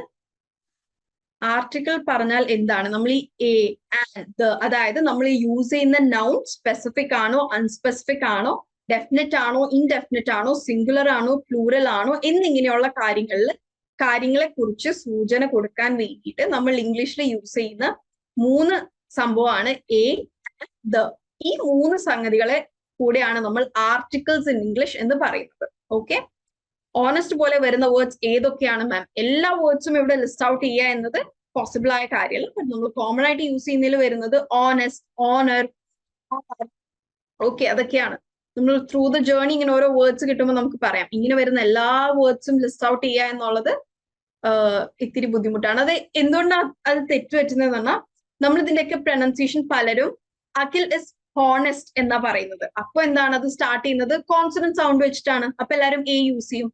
ആർട്ടിക്കിൾ പറഞ്ഞാൽ എന്താണ്? നമ്മൾ ഈ എ, ആൻ, ദ, അതായത് നമ്മൾ യൂസ് ചെയ്യുന്ന നൗൺ സ്പെസിഫിക് ആണോ അൺസ്പെസിഫിക് ആണോ, ഡെഫിനറ്റ് ആണോ ഇൻഡെഫിനറ്റ് ആണോ, സിംഗുലർ ആണോ പ്ലൂറൽ ആണോ എന്നിങ്ങനെയുള്ള കാര്യങ്ങളെ കുറിച്ച് സൂചന കൊടുക്കാൻ വേണ്ടിയിട്ട് നമ്മൾ ഇംഗ്ലീഷിൽ യൂസ് ചെയ്യുന്ന മൂന്ന് സംഭവമാണ് എ, ദ. ഈ മൂന്ന് സംഗതികളെ കൂടെയാണ് നമ്മൾ ആർട്ടിക്കിൾസ് ഇൻ ഇംഗ്ലീഷ് എന്ന് പറയുന്നത്. ഓക്കെ, ഓണസ്റ്റ് പോലെ വരുന്ന വേർഡ്സ് ഏതൊക്കെയാണ് മാം? എല്ലാ വേർഡ്സും ഇവിടെ ലിസ്റ്റ് ഔട്ട് ചെയ്യുക എന്നത് പോസിബിൾ ആയ കാര്യമല്ല. ബട്ട് നമ്മൾ കോമൺ ആയിട്ട് യൂസ് ചെയ്യുന്നതിൽ വരുന്നത് ഓണസ്റ്റ്, ഓണർ, ഓക്കെ, അതൊക്കെയാണ്. നമ്മൾ ത്രൂ ദ ജേർണി ഇങ്ങനെ ഓരോ വേർഡ്സ് കിട്ടുമ്പോൾ നമുക്ക് പറയാം. ഇങ്ങനെ വരുന്ന എല്ലാ വേർഡ്സും ലിസ്റ്റ് ഔട്ട് ചെയ്യുക എന്നുള്ളത് ഇത്തിരി ബുദ്ധിമുട്ടാണ്. അത് എന്തുകൊണ്ടാണ് അത് തെറ്റുപറ്റുന്നതെന്ന് പറഞ്ഞാൽ നമ്മൾ ഇതിന്റെയൊക്കെ പ്രൊനൗൺസിയേഷൻ പലരും അഖിൽ ഇസ് ഹോണസ്റ്റ് എന്നാ പറയുന്നത്. അപ്പൊ എന്താണ് അത് സ്റ്റാർട്ട് ചെയ്യുന്നത് കോൺസണന്റ് സൗണ്ട് വെച്ചിട്ടാണ്. അപ്പൊ എല്ലാവരും എ യൂസ് ചെയ്യും.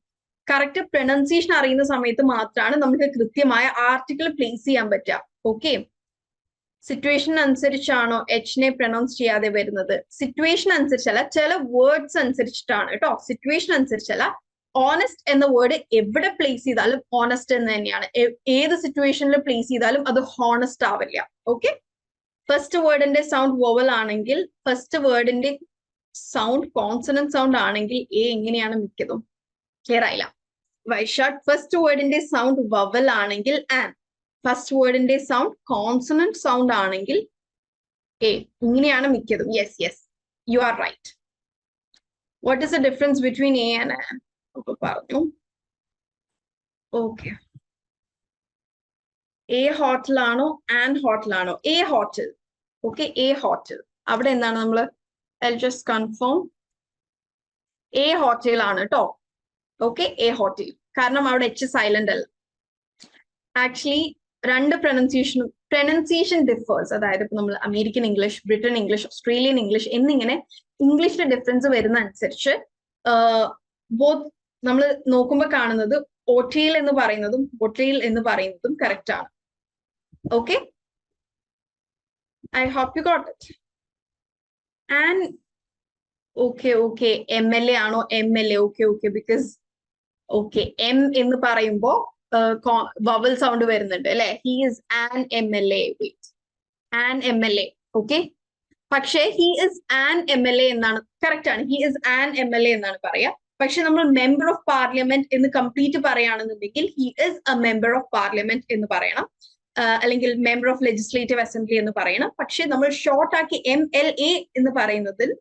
കറക്റ്റ് പ്രൊനൗൺസിയേഷൻ അറിയുന്ന സമയത്ത് മാത്രമാണ് നമുക്ക് കൃത്യമായ ആർട്ടിക്കിൾ പ്ലേസ് ചെയ്യാൻ പറ്റുക. ഓക്കെ, സിറ്റുവേഷൻ അനുസരിച്ചാണോ എച്ചിനെ പ്രൊനൗൺസ് ചെയ്യാതെ വരുന്നത്? സിറ്റുവേഷൻ അനുസരിച്ചല്ല, ചില വേർഡ്സ് അനുസരിച്ചിട്ടാണ് കേട്ടോ. സിറ്റുവേഷൻ അനുസരിച്ചല്ല. ഓണസ്റ്റ് എന്ന വേർഡ് എവിടെ പ്ലേസ് ചെയ്താലും ഓണസ്റ്റ് എന്ന് തന്നെയാണ്. ഏത് സിറ്റുവേഷനിൽ പ്ലേസ് ചെയ്താലും അത് ഹോണസ്റ്റ് ആവില്ല. ഓക്കെ, ഫസ്റ്റ് വേർഡിന്റെ സൗണ്ട് വോവൽ ആണെങ്കിൽ, ഫസ്റ്റ് വേർഡിന്റെ സൗണ്ട് കോൺസണന്റ് സൗണ്ട് ആണെങ്കിൽ എ എങ്ങനെയാണ് മിക്കതും? ക്ലിയർ ആയില്ല. വൈശാഖ്, ഫസ്റ്റ് വേർഡിന്റെ സൗണ്ട് വവൽ ആണെങ്കിൽ ആൻ, ഫസ്റ്റ് വേർഡിന്റെ സൗണ്ട് കോൺസണന്റ് സൗണ്ട് ആണെങ്കിൽ A. ഇങ്ങനെയാണ് മിക്കതും. Yes, yes. You are right. What is the difference between A and an? പറഞ്ഞു. Okay. A ഹോട്ടലാണോ ആൻഡ് ഹോട്ടലാണോ? A hotel. Okay, A hotel. അവിടെ എന്താണ് നമ്മൾ I'll just confirm. A hotel ആണ് കേട്ടോ. Okay, A hotel. കാരണം അവിടെ H സൈലന്റ് അല്ല. ആക്ച്വലി രണ്ട് പ്രൊനൗൺസിയേഷൻ ഡിഫേഴ്സ്. അതായത് ഇപ്പൊ നമ്മൾ American English, Britain English, Australian English എന്നിങ്ങനെ ഇംഗ്ലീഷിന്റെ ഡിഫറൻസ് വരുന്ന അനുസരിച്ച് ബോത്ത് നമ്മൾ നോക്കുമ്പോൾ കാണുന്നത് ഓട്ടയിൽ എന്ന് പറയുന്നതും ഒട്ടയിൽ എന്ന് പറയുന്നതും കറക്റ്റ് ആണ്. Okay, I hope you got it. And okay MLA ആണോ? MLA. ഓക്കെ ബിക്കോസ് എം എന്ന് പറയുമ്പോ വവൽ സൗണ്ട് വരുന്നുണ്ട് അല്ലെ. He is an MLA. Wait, an MLA. Okay, പക്ഷേ ഹി ഇസ് ആൻ MLA എന്നാണ് കറക്റ്റ് ആണ്. ഹി ഇസ് ആൻ MLA എന്നാണ് പറയാ. പക്ഷെ നമ്മൾ മെമ്പർ ഓഫ് പാർലമെന്റ് എന്ന് കംപ്ലീറ്റ് പറയുകയാണെന്നുണ്ടെങ്കിൽ he is a member of parliament എന്ന് പറയണം, അല്ലെങ്കിൽ മെമ്പർ ഓഫ് ലെജിസ്ലേറ്റീവ് അസംബ്ലി എന്ന് പറയണം. പക്ഷെ നമ്മൾ ഷോർട്ട് ആക്കി MLA എന്ന് പറയുന്നതിൽ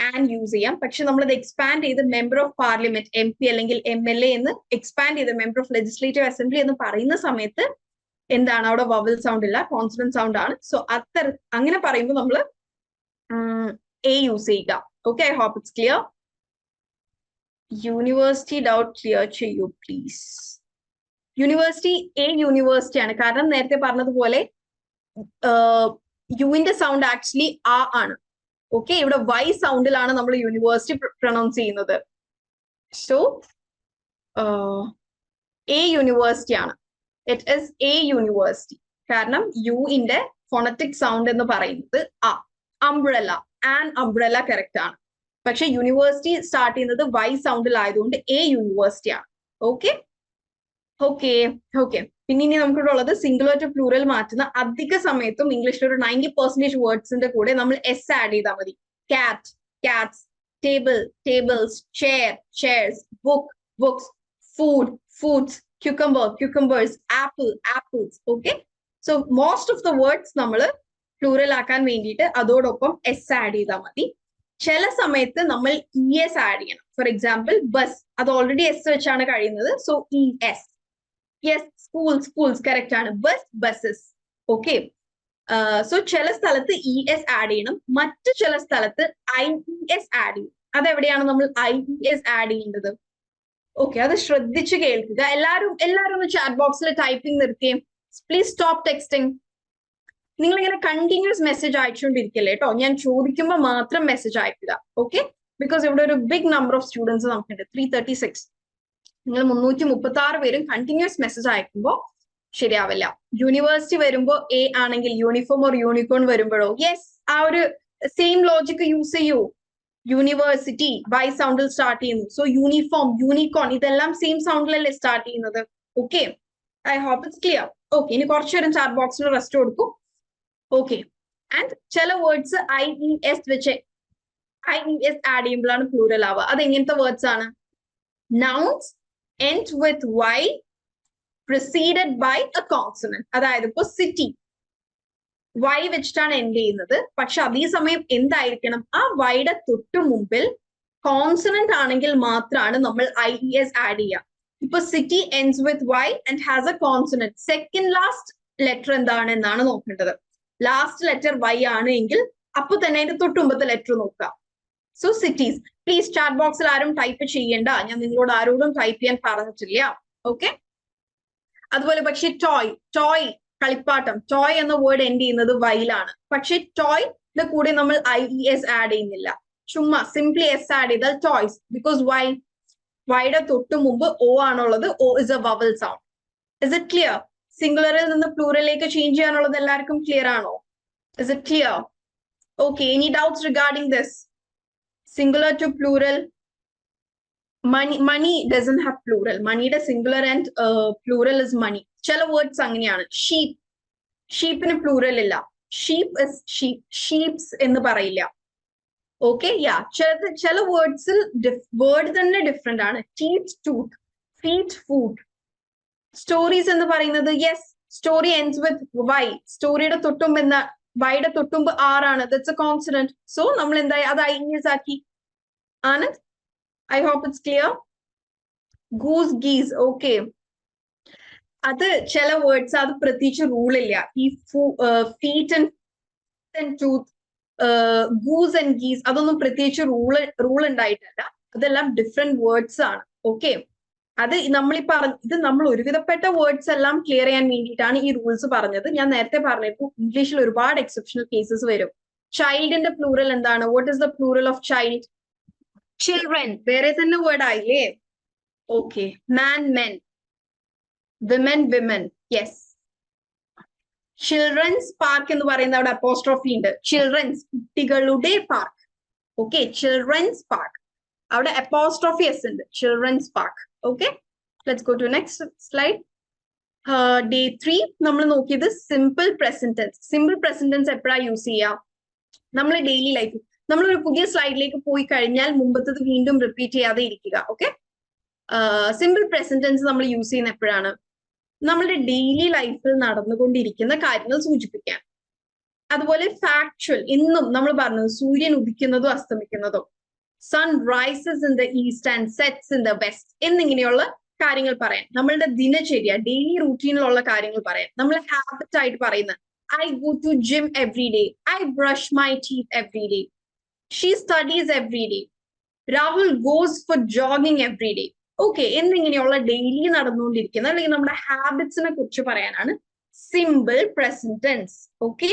ആൻ യൂസ് ചെയ്യാം. പക്ഷെ നമ്മളത് എക്സ്പാൻഡ് ചെയ്ത് മെമ്പർ ഓഫ് പാർലമെന്റ് MP അല്ലെങ്കിൽ MLA എന്ന് എക്സ്പാൻഡ് ചെയ്ത് മെമ്പർ ഓഫ് ലെജിസ്ലേറ്റീവ് അസംബ്ലി എന്ന് പറയുന്ന സമയത്ത് എന്താണ് അവിടെ വവൽ സൗണ്ട് ഇല്ല, കോൺസണന്റ് സൗണ്ട് ആണ്. സോ അങ്ങനെ പറയുമ്പോൾ നമ്മൾ A യൂസ് ചെയ്യുക. Okay, I hope it's clear. University doubt clear ചെയ്യൂ പ്ലീസ്. യൂണിവേഴ്സിറ്റി A യൂണിവേഴ്സിറ്റി ആണ്. കാരണം നേരത്തെ പറഞ്ഞതുപോലെ യുവിന്റെ സൗണ്ട് ആക്ച്വലി ആ ആണ്. ഓക്കെ, ഇവിടെ Y സൗണ്ടിലാണ് നമ്മൾ യൂണിവേഴ്സിറ്റി പ്രൊനൗൺസ് ചെയ്യുന്നത്. സോ A യൂണിവേഴ്സിറ്റി ആണ്. It is A university. കാരണം യുവിന്റെ ഫോണറ്റിക് സൗണ്ട് എന്ന് പറയുന്നത് ആ. അംബ്രല്ല, ആൻ അംബ്രല്ല കറക്റ്റ് ആണ്. പക്ഷെ യൂണിവേഴ്സിറ്റി സ്റ്റാർട്ട് ചെയ്യുന്നത് Y സൗണ്ടിലായതുകൊണ്ട് A യൂണിവേഴ്സിറ്റി ആണ്. ഓക്കെ. പിന്നെ ഇനി നമുക്കിവിടെ ഉള്ളത് സിംഗുലർ ടു പ്ലൂറൽ മാറ്റുന്ന അധിക സമയത്തും ഇംഗ്ലീഷിൽ ഒരു 90% വേർഡ്സിന്റെ കൂടെ നമ്മൾ S ആഡ് ചെയ്താൽ മതി. Cat, cats, table, tables, chair, chairs, book, books, food, foods, cucumber, cucumbers, apple, apples. Okay, so most of the words നമ്മൾ പ്ലൂറൽ ആക്കാൻ വേണ്ടിയിട്ട് അതോടൊപ്പം S ആഡ് ചെയ്താൽ മതി. ചില സമയത്ത് നമ്മൾ ES ആഡ് ചെയ്യണം. ഫോർ എക്സാമ്പിൾ ബസ്, അത് ഓൾറെഡി S വെച്ചാണ് കഴിയുന്നത്. So ES. Yes, schools correct ആണ്. Bus, buses. ഓക്കെ, സോ ചില സ്ഥലത്ത് ES ആഡ് ചെയ്യണം, മറ്റു ചില സ്ഥലത്ത് IES ആഡ് ചെയ്യും. അതെവിടെയാണ് നമ്മൾ IES ആഡ് ചെയ്യേണ്ടത്? ഓക്കെ, അത് ശ്രദ്ധിച്ച് കേൾക്കുക. എല്ലാവരും ഒന്ന് ചാറ്റ് ബോക്സിൽ ടൈപ്പിംഗ് നിർത്തിയേ. Please stop texting. നിങ്ങൾ ഇങ്ങനെ കണ്ടിന്യൂസ് മെസ്സേജ് അയച്ചുകൊണ്ടിരിക്കല്ലേ കേട്ടോ. ഞാൻ ചോദിക്കുമ്പോൾ മാത്രം മെസ്സേജ് അയക്കുക. ഓക്കെ, ബിക്കോസ് ഇവിടെ ഒരു ബിഗ് നമ്പർ ഓഫ് സ്റ്റുഡൻസ് നമുക്കുണ്ട്, 336. നിങ്ങൾ 336 പേരും കണ്ടിന്യൂസ് മെസ്സേജ് അയക്കുമ്പോൾ ശരിയാവില്ല. യൂണിവേഴ്സിറ്റി വരുമ്പോൾ A ആണെങ്കിൽ യൂണിഫോം ഓർ യൂണിക്കോൺ വരുമ്പോഴോ യെസ്, ആ ഒരു സെയിം ലോജിക് യൂസ് ചെയ്യൂ. യൂണിവേഴ്സിറ്റി Y സൗണ്ടിൽ സ്റ്റാർട്ട് ചെയ്യുന്നു. സോ യൂണിഫോം, യൂണിക്കോൺ ഇതെല്ലാം സെയിം സൗണ്ടിലല്ലേ സ്റ്റാർട്ട് ചെയ്യുന്നത്. Okay, I hope it's clear. Okay, ഇനി കുറച്ചു നേരം ചാറ്റ് ബോക്സിൽ റെസ്റ്റ് കൊടുക്കും. ഓക്കെ, ആൻഡ് ചില വേർഡ്സ് IES വെച്ച് IES ആഡ് ചെയ്യുമ്പോഴാണ് പ്ലൂറൽ ആവുക. അത് എങ്ങനത്തെ വേർഡ്സ് ആണ്? Nouns end with Y preceded by a consonant. അതായത് ഇപ്പൊ സിറ്റി Y വെച്ചിട്ടാണ് എൻഡ് ചെയ്യുന്നത്. പക്ഷെ അതേസമയം എന്തായിരിക്കണം? ആ Yയുടെ തൊട്ടു മുമ്പിൽ കോൺസണന്റ് ആണെങ്കിൽ മാത്രമാണ് നമ്മൾ IES ആഡ് ചെയ്യുക. ഇപ്പൊ city ends with Y and has a consonant. Second last letter എന്താണ് എന്നാണ് നോക്കേണ്ടത്. ലാസ്റ്റ് ലെറ്റർ Y ആണ് എങ്കിൽ അപ്പൊ തന്നെ അതിന്റെ തൊട്ടുമ്പത്തെ ലെറ്റർ നോക്കുക. So cities. പ്ലീസ് ചാറ്റ് ബോക്സിൽ ആരും ടൈപ്പ് ചെയ്യേണ്ട, ഞാൻ നിങ്ങളോട് ആരോടും ടൈപ്പ് ചെയ്യാൻ പറഞ്ഞിട്ടില്ല. ഓക്കെ, അതുപോലെ പക്ഷെ ടോയ് കളിപ്പാട്ടം, ടോയ് എന്ന വേർഡ് എൻഡ് ചെയ്യുന്നത് വൈലാണ്. പക്ഷെ ടോയ്ന്റെ കൂടെ നമ്മൾ IES ആഡ് ചെയ്യുന്നില്ല, ചുമ്മാ സിംപ്ലി S ആഡ് ചെയ്താൽ ടോയ്സ്. ബിക്കോസ് വൈയുടെ തൊട്ട് മുമ്പ് O ആണുള്ളത്. O is a vowel sound. Is it clear? സിംഗുലറിൽ നിന്ന് പ്ലൂറലിലേക്ക് ചേഞ്ച് ചെയ്യാനുള്ളത് എല്ലാവർക്കും ക്ലിയർ ആണോ? Is it clear? Okay, any doubts regarding this? Singular to plural. Money doesn't have plural. Moneyയുടെ singular and plural is money. ചില വേർഡ്സ് അങ്ങനെയാണ്. ഷീപ്പിന് പ്ലൂറൽ ഇല്ല. Sheep is sheep. ഷീപ്സ് എന്ന് പറയില്ല. ഓക്കെ, ചില വേർഡ്സിൽ വേർഡ് തന്നെ ഡിഫറെന്റ് ആണ്. Teeth, tooth, feet, food. Stories എന്ന് പറയുന്നത് yes, story ends with Y. സ്റ്റോറിയുടെ തൊട്ടും വൈയുടെ തൊട്ടുമ്പ് ആർ ആണ്. That's a consonant. സോ നമ്മൾ എന്തായി അത് ഐസ് ആക്കി. Anand, I hope it's clear. Goose, geese. Okay, അത് ചില വേർഡ്സ് അത് പ്രത്യേകിച്ച് റൂൾ ഇല്ല. ഈ feet and tooth, goose and geese അതൊന്നും പ്രത്യേകിച്ച് റൂൾ ഉണ്ടായിട്ടല്ല. അതെല്ലാം ഡിഫറെന്റ് വേർഡ്സ് ആണ്. ഓക്കെ, അത് ഇത് നമ്മൾ ഒരുവിധപ്പെട്ട വേർഡ്സ് എല്ലാം ക്ലിയർ ചെയ്യാൻ വേണ്ടിയിട്ടാണ് ഈ റൂൾസ് പറഞ്ഞത്. ഞാൻ നേരത്തെ പറഞ്ഞിരുന്നു ഇംഗ്ലീഷിൽ ഒരുപാട് എക്സെപ്ഷണൽ കേസസ് വരും. ചൈൽഡിന്റെ പ്ലൂറൽ എന്താണ്? What is the plural of child? Children. വേറെ തന്നെ വേർഡ് ആയില്ലേ? Okay, man, men, women, women. Yes, children's park എന്ന് പറയുന്ന അവിടെ അപ്പോസ്ട്രോഫി ഉണ്ട്. ചിൽഡ്രൻസ്, കുട്ടികളുടെ പാർക്ക്. ഓക്കെ, ചിൽഡ്രൻസ് പാർക്ക്, അവിടെ അപ്പോസ്ട്രോഫി എസ് ഉണ്ട്. Children's park. Okay, let's go to next slide. Day 3 നമ്മൾ നോക്കിയത് simple present tense. Simple present tense എപ്പോഴാണ് യൂസ് ചെയ്യാം? നമ്മൾ ഡെയിലി ലൈഫ്, നമ്മളൊരു പുതിയ സ്ലൈഡിലേക്ക് പോയി കഴിഞ്ഞാൽ മുമ്പത്തത് വീണ്ടും റിപ്പീറ്റ് ചെയ്യാതെ ഇരിക്കുക. ഓക്കെ, സിമ്പിൾ പ്രസന്റ് ടെൻസ് നമ്മൾ യൂസ് ചെയ്യുന്ന എപ്പോഴാണ്? നമ്മളുടെ ഡെയിലി ലൈഫിൽ നടന്നുകൊണ്ടിരിക്കുന്ന കാര്യങ്ങൾ സൂചിപ്പിക്കാൻ. അതുപോലെ ഫാക്ച്വൽ, ഇന്നും നമ്മൾ പറഞ്ഞത് സൂര്യൻ ഉദിക്കുന്നതും അസ്തമിക്കുന്നതും, sun rises in the east and sets in the west എന്നിങ്ങനെയുള്ള കാര്യങ്ങൾ പറയാൻ. നമ്മളുടെ ദിനചര്യ, ഡെയിലി റൂട്ടീനിലുള്ള കാര്യങ്ങൾ പറയാൻ. നമ്മൾ ഹാബിറ്റ് ആയിട്ട് പറയുന്നത് I go to gym every day, I brush my teeth every day, she studies every day, Rahul goes for jogging every day. Okay, എന്നിങ്ങനെയുള്ള ഡെയിലി നടന്നുകൊണ്ടിരിക്കുന്ന അല്ലെങ്കിൽ നമ്മുടെ ഹാബിറ്റ്സിനെ കുറിച്ച് പറയാനാണ് സിമ്പിൾ പ്രസന്റ് ടെൻസ്. ഓക്കെ,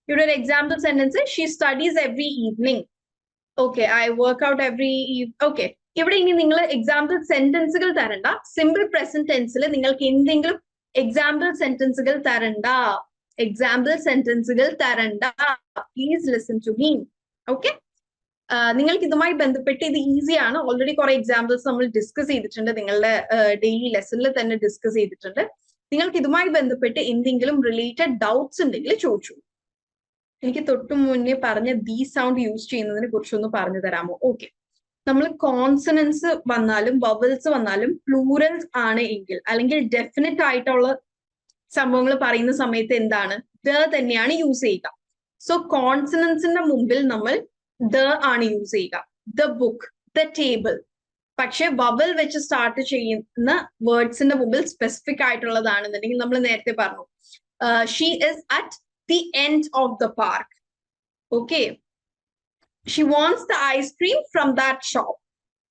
ഇവിടെ ഒരു example sentence, she studies every evening. Okay, I work out every. Okay, ഇവിടെ ഇനി നിങ്ങൾ എക്സാമ്പിൾ സെന്റൻസുകൾ തരണ്ട. സിമ്പിൾ പ്രസന്റ് ടെൻസിൽ നിങ്ങൾക്ക് എന്തെങ്കിലും എക്സാമ്പിൾ സെന്റൻസുകൾ തരണ്ട. എക്സാമ്പിൾ സെന്റൻസുകൾ തരണ്ട. Please listen to me. Okay, നിങ്ങൾക്ക് ഇതുമായി ബന്ധപ്പെട്ട് ഇത് ഈസിയാണ്. ഓൾറെഡി കുറെ എക്സാമ്പിൾസ് നമ്മൾ ഡിസ്കസ് ചെയ്തിട്ടുണ്ട്, നിങ്ങളുടെ ഡെയിലി ലെസണിൽ തന്നെ ഡിസ്കസ് ചെയ്തിട്ടുണ്ട്. നിങ്ങൾക്ക് ഇതുമായി ബന്ധപ്പെട്ട് എന്തെങ്കിലും റിലേറ്റഡ് ഡൗട്ട്സ് ഉണ്ടെങ്കിൽ ചോദിച്ചു. എനിക്ക് തൊട്ടു മുന്നേ പറഞ്ഞ ദി സൗണ്ട് യൂസ് ചെയ്യുന്നതിനെ കുറിച്ചൊന്ന് പറഞ്ഞു തരാമോ? ഓക്കെ, നമ്മൾ കോൺസണൻസ് വന്നാലും വവൽസ് വന്നാലും പ്ലൂറൽസ് ആണ് എങ്കിൽ, അല്ലെങ്കിൽ ഡെഫിനറ്റ് ആയിട്ടുള്ള സംഭവങ്ങൾ പറയുന്ന സമയത്ത് എന്താണ്? ദ തന്നെയാണ് യൂസ് ചെയ്യുക. സോ കോൺസണൻസിന്റെ മുമ്പിൽ നമ്മൾ ദ ആണ് യൂസ് ചെയ്യുക. The book, the table. പക്ഷെ വവൽ വെച്ച് സ്റ്റാർട്ട് ചെയ്യുന്ന വേർഡ്സിന്റെ മുമ്പിൽ സ്പെസിഫിക് ആയിട്ടുള്ളതാണെന്നുണ്ടെങ്കിൽ നമ്മൾ നേരത്തെ പറഞ്ഞു she is at the end of the park. Okay, she wants the ice cream from that shop.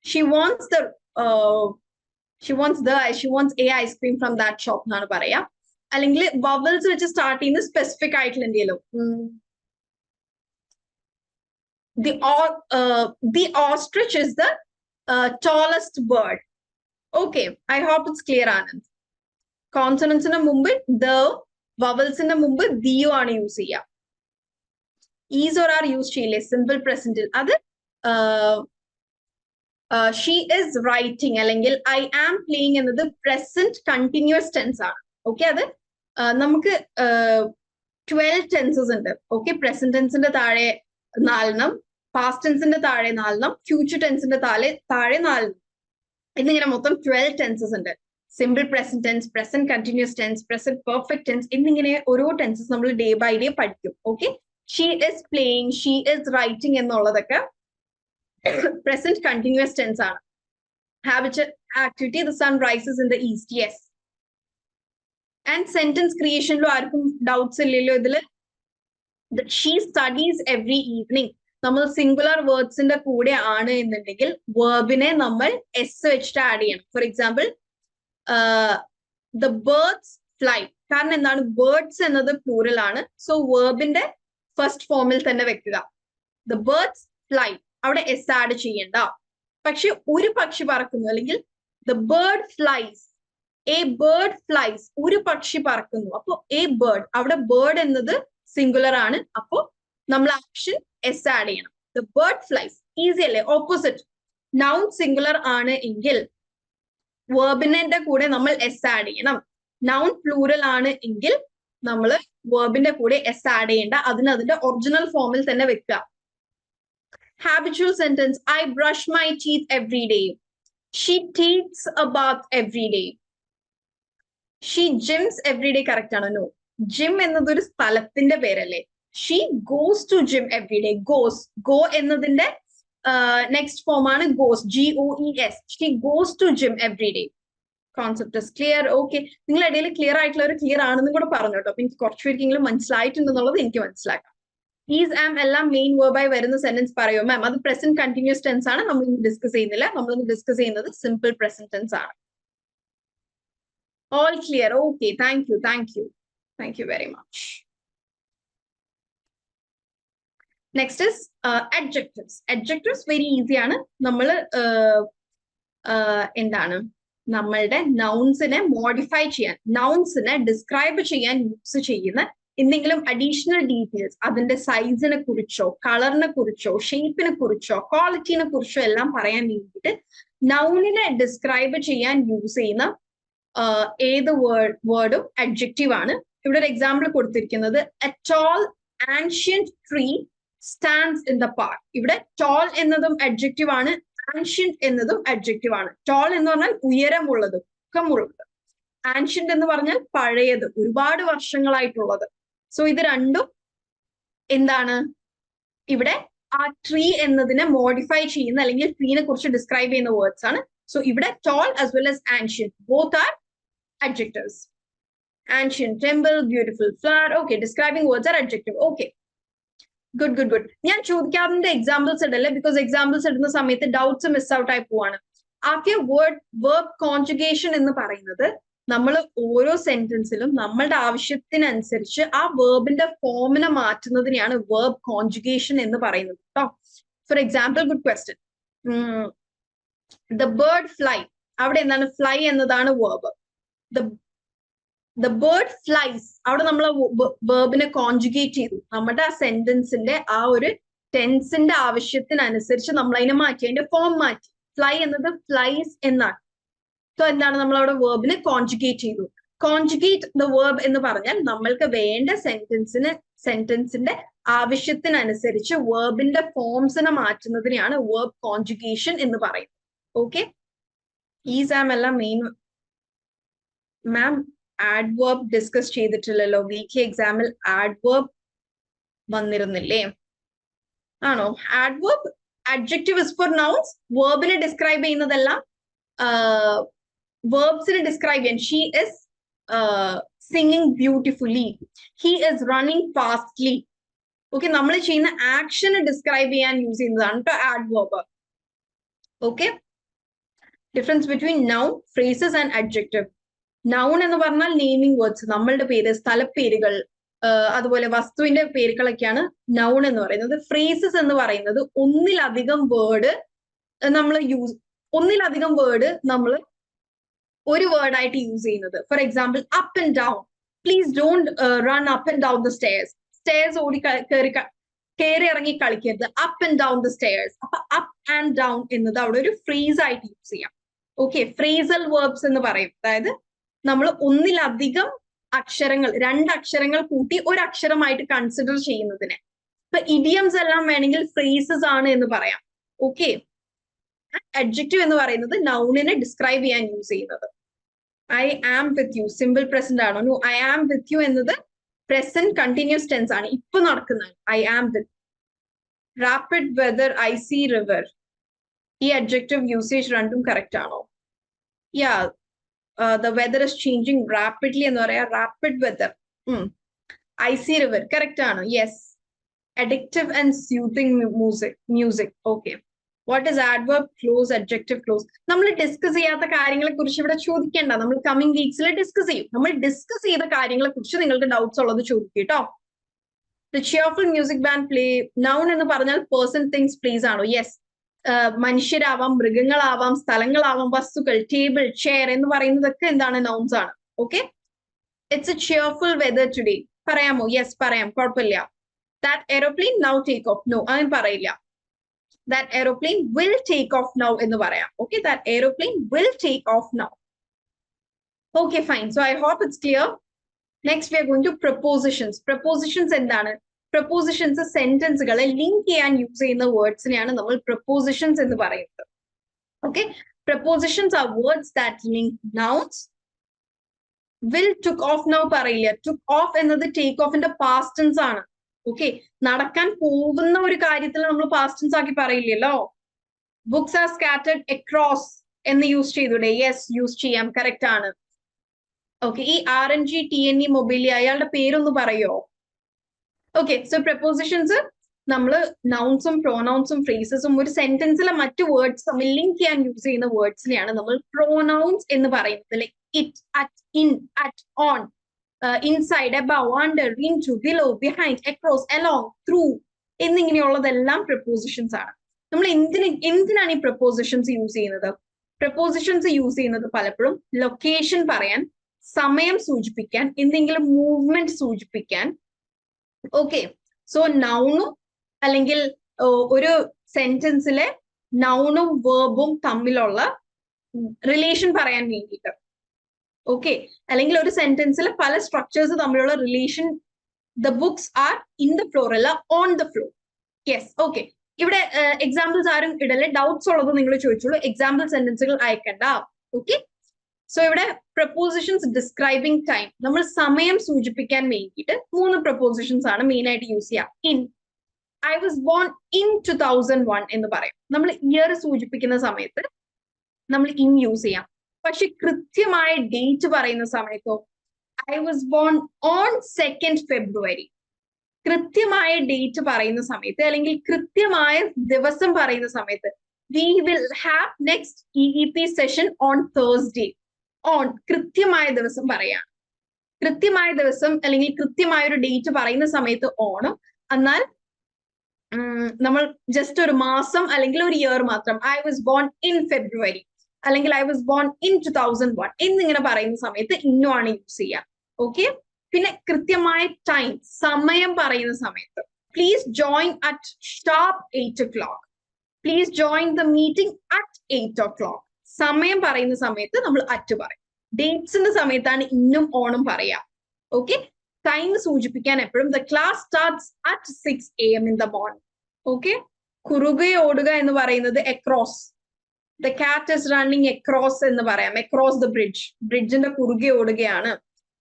She wants a ice cream from that shop എന്നാണ് പറയാ. അല്ലെങ്കിൽ വവൽസ് വെച്ച് സ്റ്റാർട്ട് ചെയ്യുന്ന സ്പെസിഫിക് ആയിട്ടുള്ള എന്തെങ്കിലും the ostrich is the tallest bird. Okay, I hope it's clear, Anand. Consonants ന്റെ മുമ്പ് the, vowels ന്റെ മുമ്പ് the ആണ് യൂസ് ചെയ്യുക. is or are യൂസ് ചെയ്യില്ലേ സിമ്പിൾ പ്രസന്റിൽ? അത് she is writing അല്ലെങ്കിൽ I am playing എന്നത് പ്രസന്റ് കണ്ടിന്യൂസ് ടെൻസ് ആണ്. ഓക്കെ, അത് നമുക്ക് 12 ടെൻസസ് ഉണ്ട്. ഓക്കെ, പ്രസന്റ് ടെൻസിന്റെ താഴെ 4 പാസ്റ്റ് ടെൻസിന്റെ താഴെ 4 ഫ്യൂച്ചർ ടെൻസിന്റെ താഴെ 4 എന്നിങ്ങനെ മൊത്തം 12 ടെൻസസ് ഉണ്ട്. Simple present tense, present continuous tense, present perfect tense എന്നിങ്ങനെ ഓരോ ടെൻസസ് നമ്മൾ ഡേ ബൈ ഡേ പഠിക്കും. Okay, she is playing, she is writing എന്നുള്ളതൊക്കെ പ്രസന്റ് കണ്ടിന്യൂസ് ടെൻസ് ആണ്. Habitual activity, the sun rises in the east. Yes. And sentence ക്രിയേഷനിലും ആർക്കും ഡൗട്ട്സ് ഇല്ലല്ലോ ഇതില്? She studies every evening. നമ്മൾ സിംഗുലർ വേർഡ്സിന്റെ കൂടെ ആണ് എന്നുണ്ടെങ്കിൽ വേർബിനെ നമ്മൾ എസ് വെച്ചിട്ട് ആഡ് ചെയ്യണം. For example the birds fly. കാരണം എന്താണ്? ബേർഡ്സ് എന്നത് പ്ലൂറൽ ആണ്. സോ വേർബിന്റെ ഫസ്റ്റ് ഫോമിൽ തന്നെ വെക്കുക. ദ ബേർഡ്സ് ഫ്ലൈ, അവിടെ എസ് ആഡ് ചെയ്യണ്ട. പക്ഷെ ഒരു പക്ഷി പറക്കുന്നു, അല്ലെങ്കിൽ the bird flies, A bird flies, ഒരു പക്ഷി പറക്കുന്നു. അപ്പോ എ ബേർഡ്, അവിടെ ബേർഡ് എന്നത് സിംഗുലർ ആണ്. അപ്പോ നമ്മൾ ആക്ഷൻ എസ് ആഡ് ചെയ്യണം. The bird flies. ഈസി അല്ലേ? ഓപ്പോസിറ്റ്, നൗൺ സിംഗുലർ ആണ് എങ്കിൽ വേർബിന്റെ കൂടെ നമ്മൾ എസ് ആഡ് ചെയ്യണം. നൗൺ പ്ലൂറൽ ആണ് എങ്കിൽ നമ്മൾ വേർബിന്റെ കൂടെ എസ് ആഡ് ചെയ്യേണ്ട. അതിന്റെ ഒറിജിനൽ ഫോമിൽ തന്നെ വെക്കുക. Habitual sentence, I brush my teeth every day. She takes a bath every day. She Jims every day correct ആണോ? നോ. ജിം എന്നതൊരു സ്ഥലത്തിന്റെ പേരല്ലേ. She goes to gym every day. Goes. Go എന്നതിന്റെ next form ആണ് goes. GOES. She goes to gym every day. Concept is clear. Okay. നിങ്ങൾ ഇടയിൽ ക്ലിയർ ആയിട്ടുള്ള ഒരു ക്ലിയർ ആണെന്നും കൂടെ പറഞ്ഞു കേട്ടോ. അപ്പൊ എനിക്ക് കുറച്ചുപേർക്കെങ്കിലും മനസ്സിലായിട്ടുണ്ടെന്നുള്ളത് എനിക്ക് മനസ്സിലാക്കാം. ഈസ് ആം എല്ലാം മെയിൻ വേർബായി വരുന്ന സെന്റൻസ് പറയോ മാം? അത് പ്രസന്റ് കണ്ടിന്യൂസ് ടെൻസ് ആണ്. നമ്മൾ ഡിസ്കസ് ചെയ്യുന്നില്ല. നമ്മൾ ഡിസ്കസ് ചെയ്യുന്നത് സിമ്പിൾ പ്രസന്റ് ടെൻസ് ആണ്. All clear. Okay. Thank you. Thank you. Thank you very much. Next is adjectives. Adjectives very easy ആണ്. നമ്മൾ എന്താണ് നമ്മളുടെ നൗൺസിനെ മോഡിഫൈ ചെയ്യാൻ, നൗൺസിനെ ഡിസ്ക്രൈബ് ചെയ്യാൻ യൂസ് ചെയ്യുന്ന എന്തെങ്കിലും അഡീഷണൽ ഡീറ്റെയിൽസ്, അതിന്റെ സൈസിനെ കുറിച്ചോ കളറിനെ കുറിച്ചോ ഷേപ്പിനെ കുറിച്ചോ ക്വാളിറ്റിനെ കുറിച്ചോ എല്ലാം പറയാൻ വേണ്ടിയിട്ട് നൗണിനെ ഡിസ്ക്രൈബ് ചെയ്യാൻ യൂസ് ചെയ്യുന്ന ഏത് വേർഡും അഡ്ജക്റ്റീവ് ആണ്. ഇവിടെ ഒരു എക്സാമ്പിൾ കൊടുത്തിരിക്കുന്നത് a tall ancient tree stands in the park. ഇവിടെ ടോൾ എന്നതും അഡ്ജക്റ്റീവ് ആണ്, ആൻഷ്യന്റ് എന്നതും അഡ്ജക്റ്റീവ് ആണ്. ടോൾ എന്ന് പറഞ്ഞാൽ ഉയരമുള്ളത്, പൊക്കമുള്ളത്. ആൻഷ്യന്റ് എന്ന് പറഞ്ഞാൽ പഴയത്, ഒരുപാട് വർഷങ്ങളായിട്ടുള്ളത്. സോ ഇത് രണ്ടും എന്താണ് ഇവിടെ ആ ട്രീ എന്നതിനെ മോഡിഫൈ ചെയ്യുന്ന അല്ലെങ്കിൽ ട്രീനെ കുറിച്ച് ഡിസ്ക്രൈബ് ചെയ്യുന്ന വേർഡ്സ് ആണ്. സോ ഇവിടെ toll as well as ancient both are adjectives. Ancient temple, beautiful flower. Okay, describing words are adjective. Okay. Good, good, good. ഞാൻ ചോദിക്കാതിന്റെ എക്സാമ്പിൾസ് ഇടല്ലേ, ബിക്കോസ് എക്സാമ്പിൾസ് ഇടുന്ന സമയത്ത് ഡൗട്ട്സ് മിസ് ഔട്ട് ആയി പോവാണ്. ആക്കിയ വേർബ് കോൺജുഗേഷൻ എന്ന് പറയുന്നത് നമ്മൾ ഓരോ സെന്റൻസിലും നമ്മളുടെ ആവശ്യത്തിനനുസരിച്ച് ആ വേർബിന്റെ ഫോമിനെ മാറ്റുന്നതിനെയാണ് വേർബ് കോൺജുഗേഷൻ എന്ന് പറയുന്നത് കേട്ടോ. For example, good question. The bird fly, അവിടെ എന്താണ്? ഫ്ലൈ എന്നതാണ് വേർബ്. The bird flies, അവിടെ നമ്മൾ വേർബിനെ കോൺജുഗേറ്റ് ചെയ്തു. നമ്മുടെ ആ സെന്റൻസിന്റെ ആ ഒരു ടെൻസിന്റെ ആവശ്യത്തിനനുസരിച്ച് നമ്മൾ അതിനെ മാറ്റി, അതിന്റെ ഫോം മാറ്റി. ഫ്ലൈ എന്നത് ഫ്ലൈസ് എന്നാണ്. സോ എന്താണ്, നമ്മൾ അവിടെ വേർബിനെ കോൺജുഗേറ്റ് ചെയ്തു. കോൺജുഗേറ്റ് ദ വേർബ് എന്ന് പറഞ്ഞാൽ നമ്മൾക്ക് വേണ്ട സെന്റൻസിന്റെ ആവശ്യത്തിനനുസരിച്ച് വേർബിന്റെ ഫോംസിനെ മാറ്റുന്നതിനെയാണ് വേർബ് കോൺജുഗേഷൻ എന്ന് പറയുന്നത്. ഓക്കെ, ഈ സാം എല്ലാം മെയിൻ. മാം adverb ഡിസ്കസ് ചെയ്തിട്ടില്ലല്ലോ, വീക്ക്ലി എക്സാമിൽ adverb വന്നിരുന്നില്ലേ? ആണോ? adverb adjective is for nouns. വേർബിനെ ഡിസ്ക്രൈബ് ചെയ്യുന്നതെല്ലാം വേർബ്സിനെ ഡിസ്ക്രൈബ് ചെയ്യാൻ. She is singing beautifully, he is running fastly. Okay, നമ്മൾ ചെയ്യുന്ന ആക്ഷനെ ഡിസ്ക്രൈബ് ചെയ്യാൻ യൂസ് ചെയ്യുന്നതാണ് കേട്ടോ adverb. ഓക്കെ, difference between noun, phrases and adjective. Noun എന്ന് പറഞ്ഞാൽ നെയിമിംഗ് വേർഡ്സ്, നമ്മളുടെ പേര്, സ്ഥലപ്പേരുകൾ, അതുപോലെ വസ്തുവിന്റെ പേരുകളൊക്കെയാണ് നൗൺ എന്ന് പറയുന്നത്. ഫ്രേസസ് എന്ന് പറയുന്നത് ഒന്നിലധികം വേർഡ് നമ്മൾ ഒരു വേർഡായിട്ട് യൂസ് ചെയ്യുന്നത്. For example, up and down. Please don't run up and down the stairs. Stairs ഓടി കയറി ഇറങ്ങി കളിക്കരുത്. Up and down the stairs. അപ്പൊ അപ്പ് ആൻഡ് ഡൗൺ എന്നത് അവിടെ ഒരു ഫ്രേസ് ആയിട്ട് യൂസ് ചെയ്യാം. ഓക്കെ, ഫ്രേസൽ വേർബ്സ് എന്ന് പറയും. അതായത് നമ്മൾ ഒന്നിലധികം അക്ഷരങ്ങൾ, 2 അക്ഷരങ്ങൾ കൂട്ടി ഒരു അക്ഷരമായിട്ട് കൺസിഡർ ചെയ്യുന്നതിനെ. ഇപ്പൊ ഇഡിയംസ് എല്ലാം വേണമെങ്കിൽ ഫ്രേസസ് ആണ് എന്ന് പറയാം. ഓക്കെ, അഡ്ജക്റ്റീവ് എന്ന് പറയുന്നത് നൗണിനെ ഡിസ്ക്രൈബ് ചെയ്യാൻ യൂസ് ചെയ്യുന്നത്. I am with you simple present ആണോ? No, I am with you എന്നത് പ്രസന്റ് കണ്ടിന്യൂസ് ടെൻസ് ആണ്, ഇപ്പൊ നടക്കുന്നത്. I am with. Rapid weather, I see river. ഈ അഡ്ജക്റ്റീവ് യൂസേജ് രണ്ടും കറക്റ്റ് ആണോ? Yeah, the weather is changing rapidly എന്ന് പറയാ. rapid weather. I see river correct ആണ്. yes. addictive and soothing music. okay. what is adverb clause, adjective clause? നമ്മൾ ഡിസ്കസ് ചെയ്യാത്ത കാര്യങ്ങളെ കുറിച്ച് ഇവിടെ ചോദിക്കേണ്ട, നമ്മൾ കമ്മിങ് വീക്സിൽ ഡിസ്കസ് ചെയ്യും. നമ്മൾ ഡിസ്കസ് ചെയ്ത കാര്യങ്ങളെ കുറിച്ച് നിങ്ങൾക്ക് ഡൗട്ട്സ് ഉള്ളത് ചോദിക്കും കേട്ടോ. the cheerful music band play. noun എന്ന് പറഞ്ഞാൽ person, things, place ആണോ? yes. മനുഷ്യരാവാം, മൃഗങ്ങളാവാം, സ്ഥലങ്ങളാവാം, വസ്തുക്കൾ, ടേബിൾ, ചെയർ എന്ന് പറയുന്നതൊക്കെ എന്താണ്? നൗൺസ് ആണ്. Okay, it's A cheerful weather today. പറയാമോ? യെസ് പറയാം, കുഴപ്പമില്ല. that aeroplane now take off. no, അങ്ങനെ പറയില്ല. that aeroplane will take off now എന്ന് പറയാം. okay, that aeroplane will take off now. okay, fine. so I hope it's clear. next we are going to prepositions. prepositions എന്താണ്? പ്രപ്പോസിഷൻസ് സെന്റൻസുകളെ ലിങ്ക് ചെയ്യാൻ യൂസ് ചെയ്യുന്ന വേർഡ്സിനെയാണ് നമ്മൾ പ്രപ്പോസിഷൻസ് എന്ന് പറയുന്നത്. Okay, prepositions R words that link nouns. will, took off now പറയില്ല. took off എന്നത് ടേക്ക് ഓഫിന്റെ പാസ്റ്റ് ടെൻസ് ആണ്. ഓക്കെ, നടക്കാൻ പോകുന്ന ഒരു കാര്യത്തിൽ നമ്മൾ പാസ്റ്റ് ടെൻസ് ആക്കി പറയില്ലല്ലോ. ബുക്സ് ആർ സ്കാറ്റേർഡ് അക്രോസ് എന്ന് യൂസ് ചെയ്തൂടെ? യെസ്, യൂസ് ചെയ്യാം, കറക്റ്റ് ആണ്. ഓക്കെ, ഈ RNG-TNE മൊബൈലി അയാളുടെ പേരൊന്ന് പറയോ? ഓക്കെ, സോ പ്രപ്പോസിഷൻസ് നമ്മൾ നൗൺസും പ്രോനൗൺസും ഫ്രേസസും ഒരു സെന്റൻസിലെ മറ്റു വേർഡ്സ് തമ്മിൽ ലിങ്ക് ചെയ്യാൻ യൂസ് ചെയ്യുന്ന വേർഡ്സിനെയാണ് നമ്മൾ പ്രോനൗൺസ് എന്ന് പറയുന്നത്. Like it, at, in, at, on, inside, above, under, into, below, behind, across, along, through എന്നിങ്ങനെയുള്ളതെല്ലാം പ്രപ്പോസിഷൻസ് ആണ്. നമ്മൾ എന്തിനാണ് ഈ പ്രപ്പോസിഷൻസ് യൂസ് ചെയ്യുന്നത്? പ്രപ്പോസിഷൻസ് യൂസ് ചെയ്യുന്നത് പലപ്പോഴും ലൊക്കേഷൻ പറയാൻ, സമയം സൂചിപ്പിക്കാൻ, എന്തെങ്കിലും മൂവ്മെന്റ് സൂചിപ്പിക്കാൻ. ഓക്കെ, സോ നൗണും അല്ലെങ്കിൽ ഒരു സെന്റൻസിലെ നൗണും വേർബും തമ്മിലുള്ള റിലേഷൻ പറയാൻ വേണ്ടിയിട്ട്. ഓക്കെ, അല്ലെങ്കിൽ ഒരു സെന്റൻസിലെ പല സ്ട്രക്ചേഴ്സ് തമ്മിലുള്ള relation. The books are in the floor അല്ല on the floor. Yes, okay. ഇവിടെ എക്സാമ്പിൾസ് ആരും ഇടല്ലേ, ഡൗട്ട്സ് ഉള്ളത് നിങ്ങൾ ചോദിച്ചോളൂ, എക്സാമ്പിൾ സെന്റൻസുകൾ അയക്കണ്ട. ഓക്കെ, സോ ഇവിടെ പ്രപ്പോസിഷൻസ് ഡിസ്ക്രൈബിംഗ് ടൈം, നമ്മൾ സമയം സൂചിപ്പിക്കാൻ വേണ്ടിയിട്ട് 3 പ്രപ്പോസിഷൻസ് ആണ് മെയിൻ ആയിട്ട് യൂസ് ചെയ്യുക. In, I was born in 2001 എന്ന് പറയും. നമ്മൾ ഇയർ സൂചിപ്പിക്കുന്ന സമയത്ത് നമ്മൾ ഇൻ യൂസ് ചെയ്യാം. പക്ഷെ കൃത്യമായ ഡേറ്റ് പറയുന്ന സമയത്തോ I was born on 2nd February. കൃത്യമായ ഡേറ്റ് പറയുന്ന സമയത്ത് അല്ലെങ്കിൽ കൃത്യമായ ദിവസം പറയുന്ന സമയത്ത് we will have next EEP session on Thursday. On കൃത്യമായ ദിവസം പറയാം. കൃത്യമായ ദിവസം അല്ലെങ്കിൽ കൃത്യമായ ഒരു ഡേറ്റ് പറയുന്ന സമയത്ത് ഓണം. എന്നാൽ നമ്മൾ ജസ്റ്റ് ഒരു മാസം അല്ലെങ്കിൽ ഒരു ഇയർ മാത്രം I was born in February അല്ലെങ്കിൽ ഐ വാസ് ബോൺ ഇൻ 2001 എന്നിങ്ങനെ പറയുന്ന സമയത്ത് ഇന്നു ആണ് യൂസ് ചെയ്യുക. ഓക്കെ, പിന്നെ കൃത്യമായ ടൈം, സമയം പറയുന്ന സമയത്ത് please join at sharp 8 o'clock. Please join the meeting at 8 o'clock. സമയം പറയുന്ന സമയത്ത് നമ്മൾ അറ്റ് പറയും. ഡേറ്റ്സിന്റെ സമയത്താണ് ഇന്നും ഓണം പറയാ. ഓക്കെ, ടൈം സൂചിപ്പിക്കാൻ എപ്പോഴും the class starts at 6 AM in the morning. Okay, കുറുകെ ഓടുക എന്ന് പറയുന്നത് across. The cat is running across എന്ന് പറയാം. അക്രോസ് ദ ബ്രിഡ്ജ്, ബ്രിഡ്ജിന്റെ കുറുകെ ഓടുകയാണ്.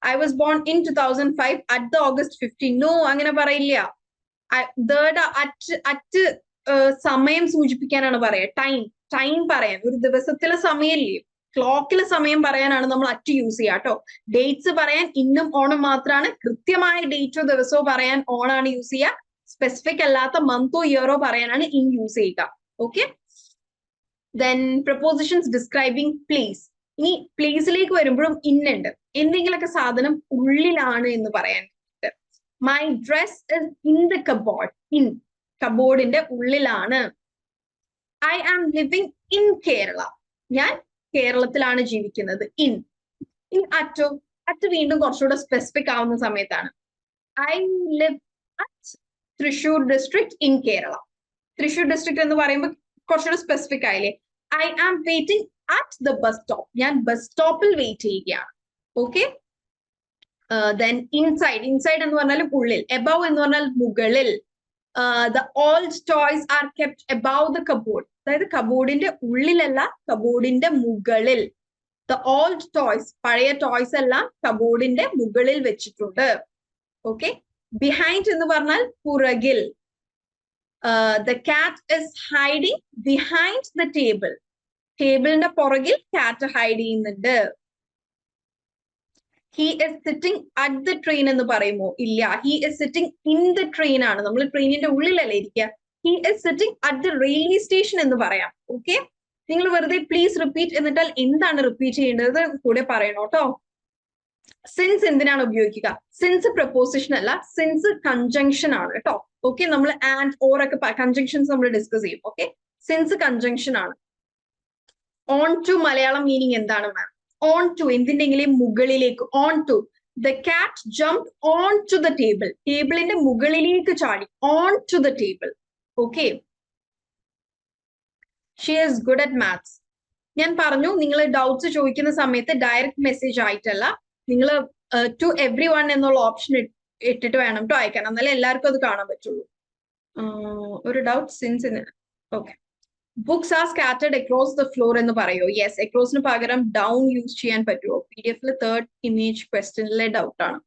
I was born in 2005 at the August 15. No, അങ്ങനെ പറയില്ല. അറ്റ് സമയം സൂചിപ്പിക്കാനാണ് പറയാ. ടൈം പറയാൻ, ഒരു ദിവസത്തിലെ സമയമില്ലേ, ക്ലോക്കിലെ സമയം പറയാനാണ് നമ്മൾ അറ്റ് യൂസ് ചെയ്യുക കേട്ടോ. ഡേറ്റ്സ് പറയാൻ ഇന്നും ഓണം മാത്രമാണ്. കൃത്യമായ ഡേറ്റോ ദിവസമോ പറയാൻ ഓണാണ് യൂസ് ചെയ്യുക. സ്പെസിഫിക് അല്ലാത്ത മന്തോ ഇയറോ പറയാനാണ് ഇൻ യൂസ് ചെയ്യുക. Okay, then prepositions describing place. ഇനി പ്ലേസിലേക്ക് വരുമ്പോഴും ഇന്നുണ്ട്. എന്തെങ്കിലുമൊക്കെ സാധനം ഉള്ളിലാണ് എന്ന് പറയാൻ. My dress is in the cupboard. In, കബോർഡിന്റെ ഉള്ളിലാണ്. I am living in Kerala. ഞാൻ കേരളത്തിലാണ് ജീവിക്കുന്നത്. ഇൻ അറ്റോ, അറ്റ് വീണ്ടും കുറച്ചുകൂടെ സ്പെസിഫിക് ആവുന്ന സമയത്താണ്. I live at Thrissur district in Kerala. Thrissur district എന്ന് പറയുമ്പോൾ കുറച്ചുകൂടെ സ്പെസിഫിക് ആയില്ലേ. I am waiting at the bus stop. ഞാൻ ബസ് സ്റ്റോപ്പിൽ വെയിറ്റ് ചെയ്യുകയാണ്. ഓക്കെ, ദെൻ ഇൻസൈഡ് എന്ന് പറഞ്ഞാൽ ഉള്ളിൽ. എബവ് എന്ന് പറഞ്ഞാൽ മുകളിൽ. The old toys are kept above the cupboard. അതായത് കബോർഡിന്റെ ഉള്ളിലല്ല, കബോർഡിന്റെ മുകളിൽ. ദ ഓൾഡ് ടോയ്സ്, പഴയ ടോയ്സ് എല്ലാം കബോർഡിന്റെ മുകളിൽ വെച്ചിട്ടുണ്ട്. ഓക്കെ, ബിഹൈൻഡ് എന്ന് പറഞ്ഞാൽ പുറകിൽ. The cat is hiding behind the table. ടേബിളിന്റെ പുറകിൽ കാറ്റ് ഹൈഡ് ചെയ്യുന്നുണ്ട്. He is sitting at the train എന്ന് പറയുമോ? ഇല്ല, he is sitting in the train ആണ്. നമ്മൾ ട്രെയിനിന്റെ ഉള്ളിലല്ലേ ഇരിക്കുക. He is sitting at the railway station എന്ന് പറയാം. ഓക്കെ, നിങ്ങൾ വെറുതെ പ്ലീസ് റിപ്പീറ്റ് എന്നിട്ടാൽ എന്താണ് റിപ്പീറ്റ് ചെയ്യേണ്ടത് കൂടെ പറയണോ കേട്ടോ. സിൻസ് എന്തിനാണ് ഉപയോഗിക്കുക? സിൻസ് പ്രപ്പോസിഷൻ അല്ല, സിൻസ് കൺജങ്ഷൻ ആണ് കേട്ടോ. ഓക്കെ, നമ്മൾ ആൻഡ് ഓർ ഒക്കെ കൺജങ്ഷൻസ് നമ്മൾ ഡിസ്കസ് ചെയ്യും. ഓക്കെ, സിൻസ് കൺജങ്ഷൻ ആണ്. ഓൺ ടു മലയാളം മീനിങ് എന്താണ് മാം? ഓൺ ടു എന്തിന്റെങ്കിലും മുകളിലേക്ക്. On to, the cat jump on to the table. ടേബിളിന്റെ മുകളിലേക്ക് ചാടി. On to the table. Okay, she is good at maths. ഞാൻ പറഞ്ഞു, നിങ്ങൾ ഡൗട്ട്സ് ചോദിക്കുന്ന സമയത്ത് ഡയറക്റ്റ് മെസ്സേജ് ആയിട്ടല്ല, നിങ്ങൾ ടു എവ്രി വൺ എന്നുള്ള ഓപ്ഷൻ ഇട്ടിട്ട് വേണം കേട്ടോ അയക്കാൻ. എന്നാലേ എല്ലാവർക്കും അത് കാണാൻ പറ്റുള്ളൂ. ഒരു doubt since. Okay, books are scattered across the floor എന്ന് പറയോ? യെസ്, അക്രോസിന് പകരം ഡൗൺ യൂസ് ചെയ്യാൻ പറ്റുമോ? PDF 3rd ഇമേജ് ക്വസ്റ്റ്യനിലെ ഡൗട്ട് ആണ്.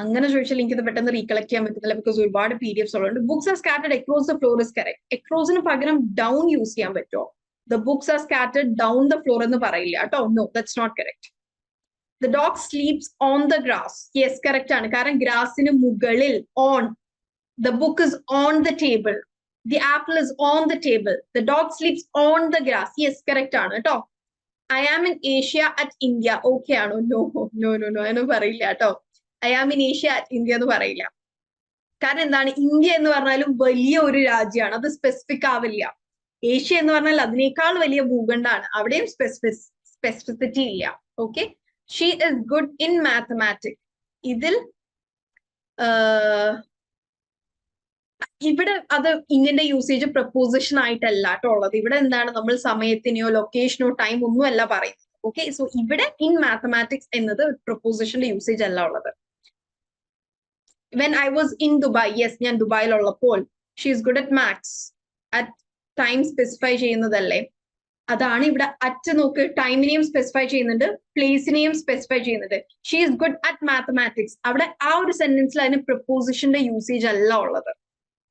അങ്ങനെ ചോദിച്ചാൽ എനിക്കത് പെട്ടെന്ന് റീകളക്ട് ചെയ്യാൻ പറ്റുന്നില്ല ബിക്കോസ് ഒരുപാട് PDF ഉള്ളതുകൊണ്ട്. Books are scattered across the floor is correct. അക്രോസിന് പകരം ഡൗൺ യൂസ് ചെയ്യാൻ പറ്റുമോ? The books are scattered down the floor എന്ന് പറയില്ല കേട്ടോ. No, that's not correct. The dog sleeps on the grass. Yes, correct ആണ്. കാരണം ഗ്രാസിന് മുകളിൽ, on. The book is on the table. The apple is on the table. The dog sleeps on the grass. Yes, correct ആണ് കേട്ടോ. I am in Asia at India. Okay ആണോ? നോ നോ നോ നോ, അതിനൊന്നും പറയില്ല കേട്ടോ. I am in Asia at India എന്ന് പറയില്ല. കാരണം എന്താണ്, ഇന്ത്യ എന്ന് പറഞ്ഞാലും വലിയ ഒരു രാജ്യമാണ്, അത് സ്പെസിഫിക് ആവില്ല. ഏഷ്യ എന്ന് പറഞ്ഞാൽ അതിനേക്കാൾ വലിയ ഭൂഖണ്ഡാണ്, അവിടെയും സ്പെസിഫിസിറ്റി ഇല്ല. Okay. She is good in mathematics. ഇതിൽ ഇവിടെ അത് ഇന്ത്യന്റെ യൂസേജ് പ്രപ്പോസിഷൻ ആയിട്ടല്ല കേട്ടോ ഉള്ളത്. ഇവിടെ എന്താണ്, നമ്മൾ സമയത്തിനെയോ ലൊക്കേഷനോ ടൈം ഒന്നും അല്ല പറയുന്നത്. ഓക്കെ. സോ ഇവിടെ ഇൻ മാത്തമാറ്റിക്സ് എന്നത് പ്രപ്പോസിഷന്റെ യൂസേജ് അല്ല ഉള്ളത്. When I was in Dubai. Yes, ഞാൻ ദുബായിലുള്ളപ്പോൾ. She is good at maths. At time specify ചെയ്യുന്നതല്ലേ, അതാണ് ഇവിടെ. അറ്റ് നോക്ക്, ടൈമിനെയും സ്പെസിഫൈ ചെയ്യുന്നുണ്ട്, പ്ലേസിനെയും സ്പെസിഫൈ ചെയ്യുന്നുണ്ട്. She is good at mathematics. അവിടെ ആ ഒരു സെന്റൻസിൽ അതിന് പ്രപ്പോസിഷന്റെ യൂസേജ് അല്ല ഉള്ളത്.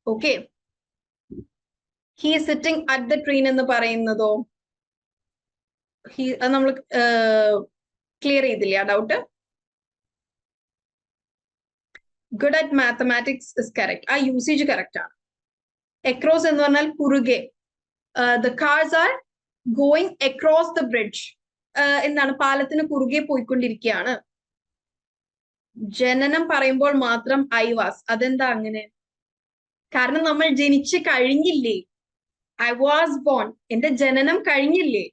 Okay. He is sitting at the train എന്ന് പറയുന്നതോ, നമ്മൾ ക്ലിയർ ചെയ്തില്ല ആ doubt. Good at mathematics is correct. ആ യൂസേജ് കറക്റ്റ് ആണ്. അക്രോസ് എന്ന് പറഞ്ഞാൽ കുറുകെ. The cars are going across the bridge. എന്താണ്, പാലത്തിന് കുറുകെ പോയിക്കൊണ്ടിരിക്കുകയാണ്. ജനനം പറയുമ്പോൾ മാത്രം ഐ വാസ്. അതെന്താ അങ്ങനെ? കാരണം നമ്മൾ ജനിച്ച് കഴിഞ്ഞില്ലേ. ഐ വാസ് ബോൺ, എന്റെ ജനനം കഴിഞ്ഞില്ലേ.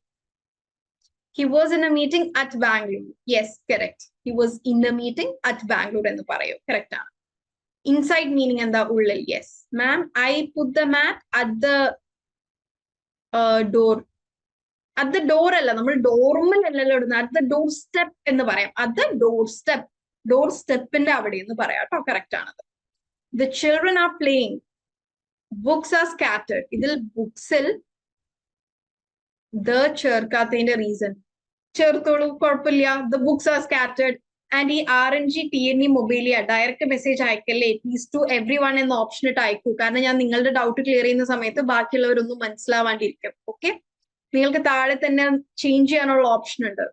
He was in a meeting at Bangalore. Yes, correct. He was in a meeting at Bangalore എന്ന് പറയൂ, കറക്റ്റ് ആണ്. ഇൻസൈഡ് മീനിങ് എന്താ, ഉള്ളിൽ. Yes ma'am. I put the mat at the door. At the door അല്ല, നമ്മൾ ഡോർമൽ അല്ലല്ലോ ഇടുന്നത്. അറ്റ് ദ ഡോർ സ്റ്റെപ്പ് എന്ന് പറയാം. At the door step, door സ്റ്റെപ്പിന്റെ അവിടെ എന്ന് പറയാം കേട്ടോ, കറക്റ്റ് ആണത്. The children are playing. Books are scattered. ഇതിൽ ബുക്സിൽ ദ ചേർക്കാത്തതിന്റെ റീസൺ ചേർത്തോളൂ, കുഴപ്പമില്ല. The books are scattered. And ഈ RNG TNE മൊബൈലിയ ഡയറക്റ്റ് മെസ്സേജ് അയക്കല്ലേ, പ്ലീസ് ടു എവ്രി വൺ എന്ന ഓപ്ഷൻ ഇട്ട് അയക്കൂ. കാരണം ഞാൻ നിങ്ങളുടെ ഡൗട്ട് ക്ലിയർ ചെയ്യുന്ന സമയത്ത് ബാക്കിയുള്ളവരൊന്നും മനസ്സിലാവാണ്ടിരിക്കും. ഓക്കെ. നിങ്ങൾക്ക് താഴെ തന്നെ ചേഞ്ച് ചെയ്യാനുള്ള ഓപ്ഷൻ ഉണ്ട്.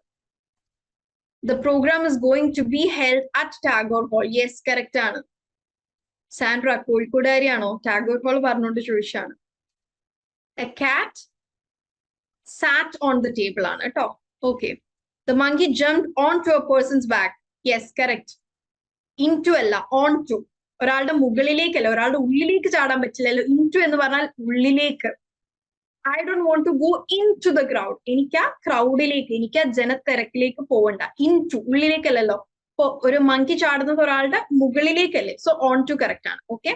The program is going to be held at Tagore hall. Yes, correct ആണ്. സാൻഡ്ര കോഴിക്കോടുകാരിയാണോ? ടാഗോർ ഹാൾ പറഞ്ഞുകൊണ്ട് ചോദിച്ചാണ്. എ കാറ്റ് സാറ്റ് ഓൺ ദ ടേബിൾ ആണ് കേട്ടോ. Okay. The monkey jump on to a person's back. Yes, correct. In to അല്ല, ഓൺ ടു. ഒരാളുടെ മുകളിലേക്കല്ല, ഒരാളുടെ ഉള്ളിലേക്ക് ചാടാൻ പറ്റില്ലല്ലോ. ഇൻ ടു എന്ന് പറഞ്ഞാൽ ഉള്ളിലേക്ക്. I don't want to go in to the crowd. എനിക്ക് ആ ക്രൗഡിലേക്ക്, എനിക്ക് ആ ജനത്തിരക്കിലേക്ക് പോവണ്ട. ഇൻ ടു, ഉള്ളിലേക്കല്ലല്ലോ. ഇപ്പൊ ഒരു മങ്കി ചാടുന്നത് ഒരാളുടെ മുകളിലേക്കല്ലേ. സോ ഓൺ ടു കറക്റ്റ് ആണ്. Okay.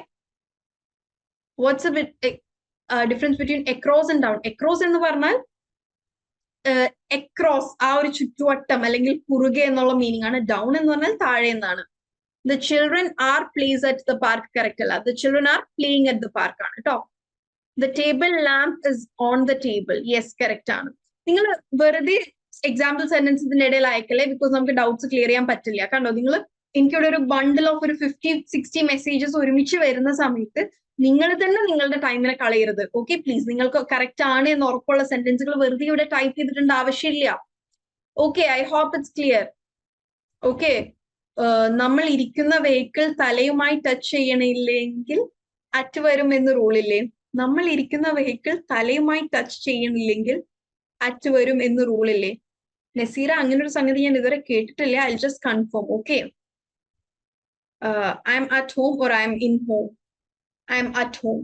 What's a difference between across and down? Across എന്ന് പറഞ്ഞാൽ അക്രോസ്, ആ ഒരു ചുറ്റുവട്ടം അല്ലെങ്കിൽ കുറുകെ എന്നുള്ള മീനിങ് ആണ്. ഡൗൺ എന്ന് പറഞ്ഞാൽ താഴെ എന്നാണ്. The children are plays at the park. Correct അല്ല. The children are playing at the park ആണ് കേട്ടോ. The table lamp is on the table. Yes, correct ആണ്. നിങ്ങൾ വെറുതെ എക്സാമ്പിൾ സെന്റൻസ് ഇതിന്റെ ഇടയിൽ അയക്കല്ലേ, ബിക്കോസ് നമുക്ക് ഡൗട്ട്സ് ക്ലിയർ ചെയ്യാൻ പറ്റില്ല. കണ്ടോ, നിങ്ങൾ എനിക്കിവിടെ ഒരു ബണ്ടിൽ ഓഫ് ഒരു 50-60 മെസ്സേജസ് ഒരുമിച്ച് വരുന്ന സമയത്ത് നിങ്ങൾ തന്നെ നിങ്ങളുടെ ടൈമിനെ കളയരുത്. Okay, please. നിങ്ങൾക്ക് കറക്റ്റ് ആണ് എന്ന് ഉറപ്പുള്ള സെന്റൻസുകൾ വെറുതെ ഇവിടെ ടൈപ്പ് ചെയ്തിട്ടുണ്ട് ആവശ്യമില്ല. Okay, I hope it's clear. Okay. നമ്മൾ ഇരിക്കുന്ന വെഹിക്കിൾ തലയുമായി ടച്ച് ചെയ്യണില്ലെങ്കിൽ അറ്റ് വരും എന്ന് റൂളില്ലേ? നമ്മൾ ഇരിക്കുന്ന വെഹിക്കിൾ തലയുമായി ടച്ച് ചെയ്യണില്ലെങ്കിൽ അറ്റ് വരും എന്ന് റൂളില്ലേ? നസീറ, അങ്ങനെ ഒരു സംഗതി ഞാൻ ഇതുവരെ കേട്ടിട്ടില്ല. I just confirm. Okay. I M at home or I M in home. I M at home.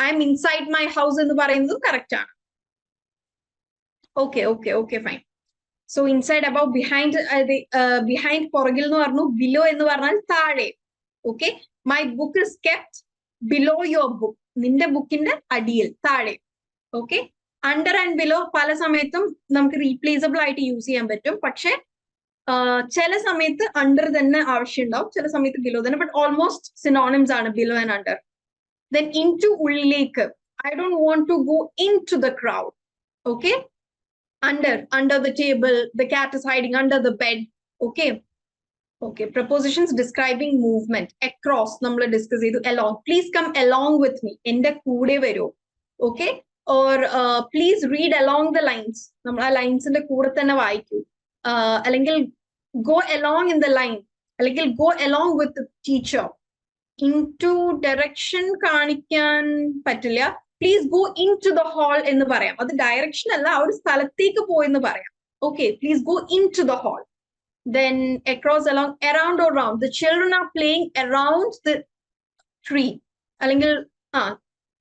I M inside my house എന്ന് പറയുന്നത് കറക്റ്റ് ആണ്. Okay okay okay, fine. So inside, about, behind. Behind പുറകിൽ എന്ന് പറഞ്ഞു. ബിലോ എന്ന് പറഞ്ഞാൽ താഴെ. Okay. My book is kept below your book. നിന്റെ ബുക്കിന്റെ അടിയിൽ, താഴെ. ഓക്കെ. അണ്ടർ ആൻഡ് ബിലോ പല സമയത്തും നമുക്ക് റീപ്ലേസബിൾ ആയിട്ട് യൂസ് ചെയ്യാൻ പറ്റും. പക്ഷെ ചില സമയത്ത് അണ്ടർ തന്നെ ആവശ്യം ഉണ്ടാവും, ചില സമയത്ത് ബിലോ തന്നെ. ബട്ട് ഓൾമോസ്റ്റ് സിനോണിംസ് ആണ് below and under. Then into, ഉള്ളിലേക്ക്. I don't want to go in to the crowd. Okay. under the table. The cat is hiding under the bed. Okay. Okay, prepositions describing movement. Across, നമ്മൾ ഡിസ്കസ് ചെയ്തു. Along. Please come along with me. എൻ്റെ കൂടെ വരൂ. Okay? Or please read along the lines. നമ്മൾ ആ ലൈൻസിന്റെ കൂടെ തന്നെ വായിക്കൂ. അല്ലെങ്കിൽ go along in the line. അല്ലെങ്കിൽ go along with the teacher. Into direction കാണിക്കാൻ പറ്റില്ല. Please go into the hall എന്ന് പറയാം. അത് ഡയറക്ഷൻ അല്ല, ആ ഒരു സ്ഥലത്തേക്ക് പോയെന്ന് പറയാം. Okay, please go into the hall. Then across, along, around or round. The children are playing around the tree. അല്ലെങ്കിൽ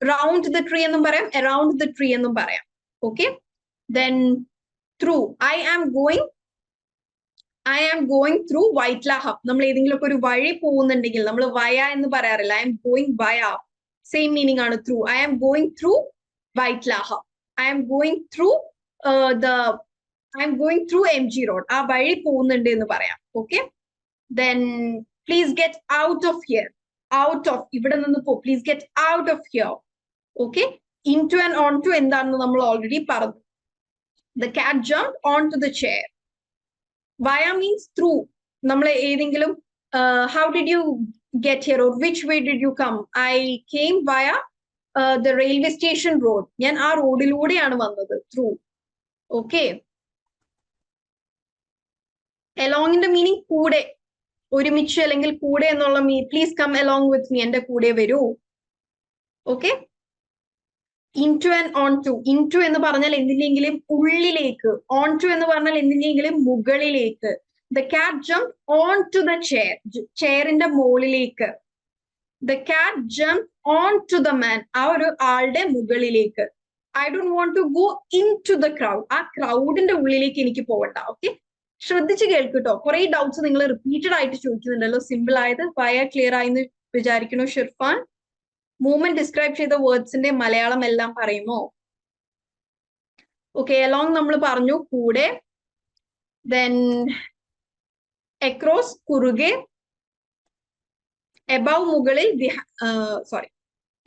round the tree എന്നും പറയാം, around the tree എന്നും പറയാം. Okay? Then through. I am going through Vaitlaham. നമ്മൾ ഏതെങ്കിലും ഒരു വഴി പോകുന്നുണ്ടെങ്കിൽ നമ്മൾ via എന്ന് പറയാറില്ല. I am going via. Same meaning ആണ് through. I am going through Vaitlaham. I am going through I'm going through MG Road. ആ വഴി പോകുന്നുണ്ട് എന്ന് പറയാം. Okay? Then please get out of here. Out of. ഇവിടെ നിന്ന് പോ. Please get out of here. Okay? Into and onto എന്താണെന്ന് നമ്മൾ already പറഞ്ഞു. The cat jumped onto the chair. Via means through. നമ്മൾ ഏതെങ്കിലും how did you get here or which way did you come? I came via the railway station road. ഞാൻ ആ റോഡിലൂടെയാണ് വന്നത്. Through. Okay? Along in the meaning കൂടെ, ഒരുമിച്ച് അല്ലെങ്കിൽ കൂടെ എന്നുള്ള please come along with me, എൻ്റെ കൂടെ വരൂ. Okay? Into and onto. Into എന്ന് പറഞ്ഞാൽ എന്തിനെങ്കിലും ഉള്ളിലേക്ക്, onto എന്ന് പറഞ്ഞാൽ എന്തിനെങ്കിലും മുകളിലേക്ക്. The cat jumped onto the chair. ചെയറിന്റെ മുകളിലേക്ക്. The cat jumped onto the man. ആ ഒരു ആളുടെ മുകളിലേക്ക്. I don't want to go into the crowd. ആ ക്രൗഡിന്റെ ഉള്ളിലേക്ക് എനിക്ക് പോകണ്ട. Okay? ശ്രദ്ധിച്ച് കേൾക്കൂട്ടോ. കുറെ ഡൗട്ട്സ് നിങ്ങൾ റിപ്പീറ്റഡ് ആയിട്ട് ചോദിക്കുന്നുണ്ടല്ലോ. സിമ്പിൾ ആയത് വയ ക്ലിയർ ആയെന്ന് വിചാരിക്കണോ ഷിർഫാൻ? മൂവ്മെന്റ് ഡിസ്ക്രൈബ് ചെയ്ത വേർഡ്സിന്റെ മലയാളം എല്ലാം പറയുമോ? ഓക്കെ, അലോങ് നമ്മൾ പറഞ്ഞു കൂടെ. ദെൻ അക്രോസ് കുറുകെ, എബവ് മുകളിൽ, സോറി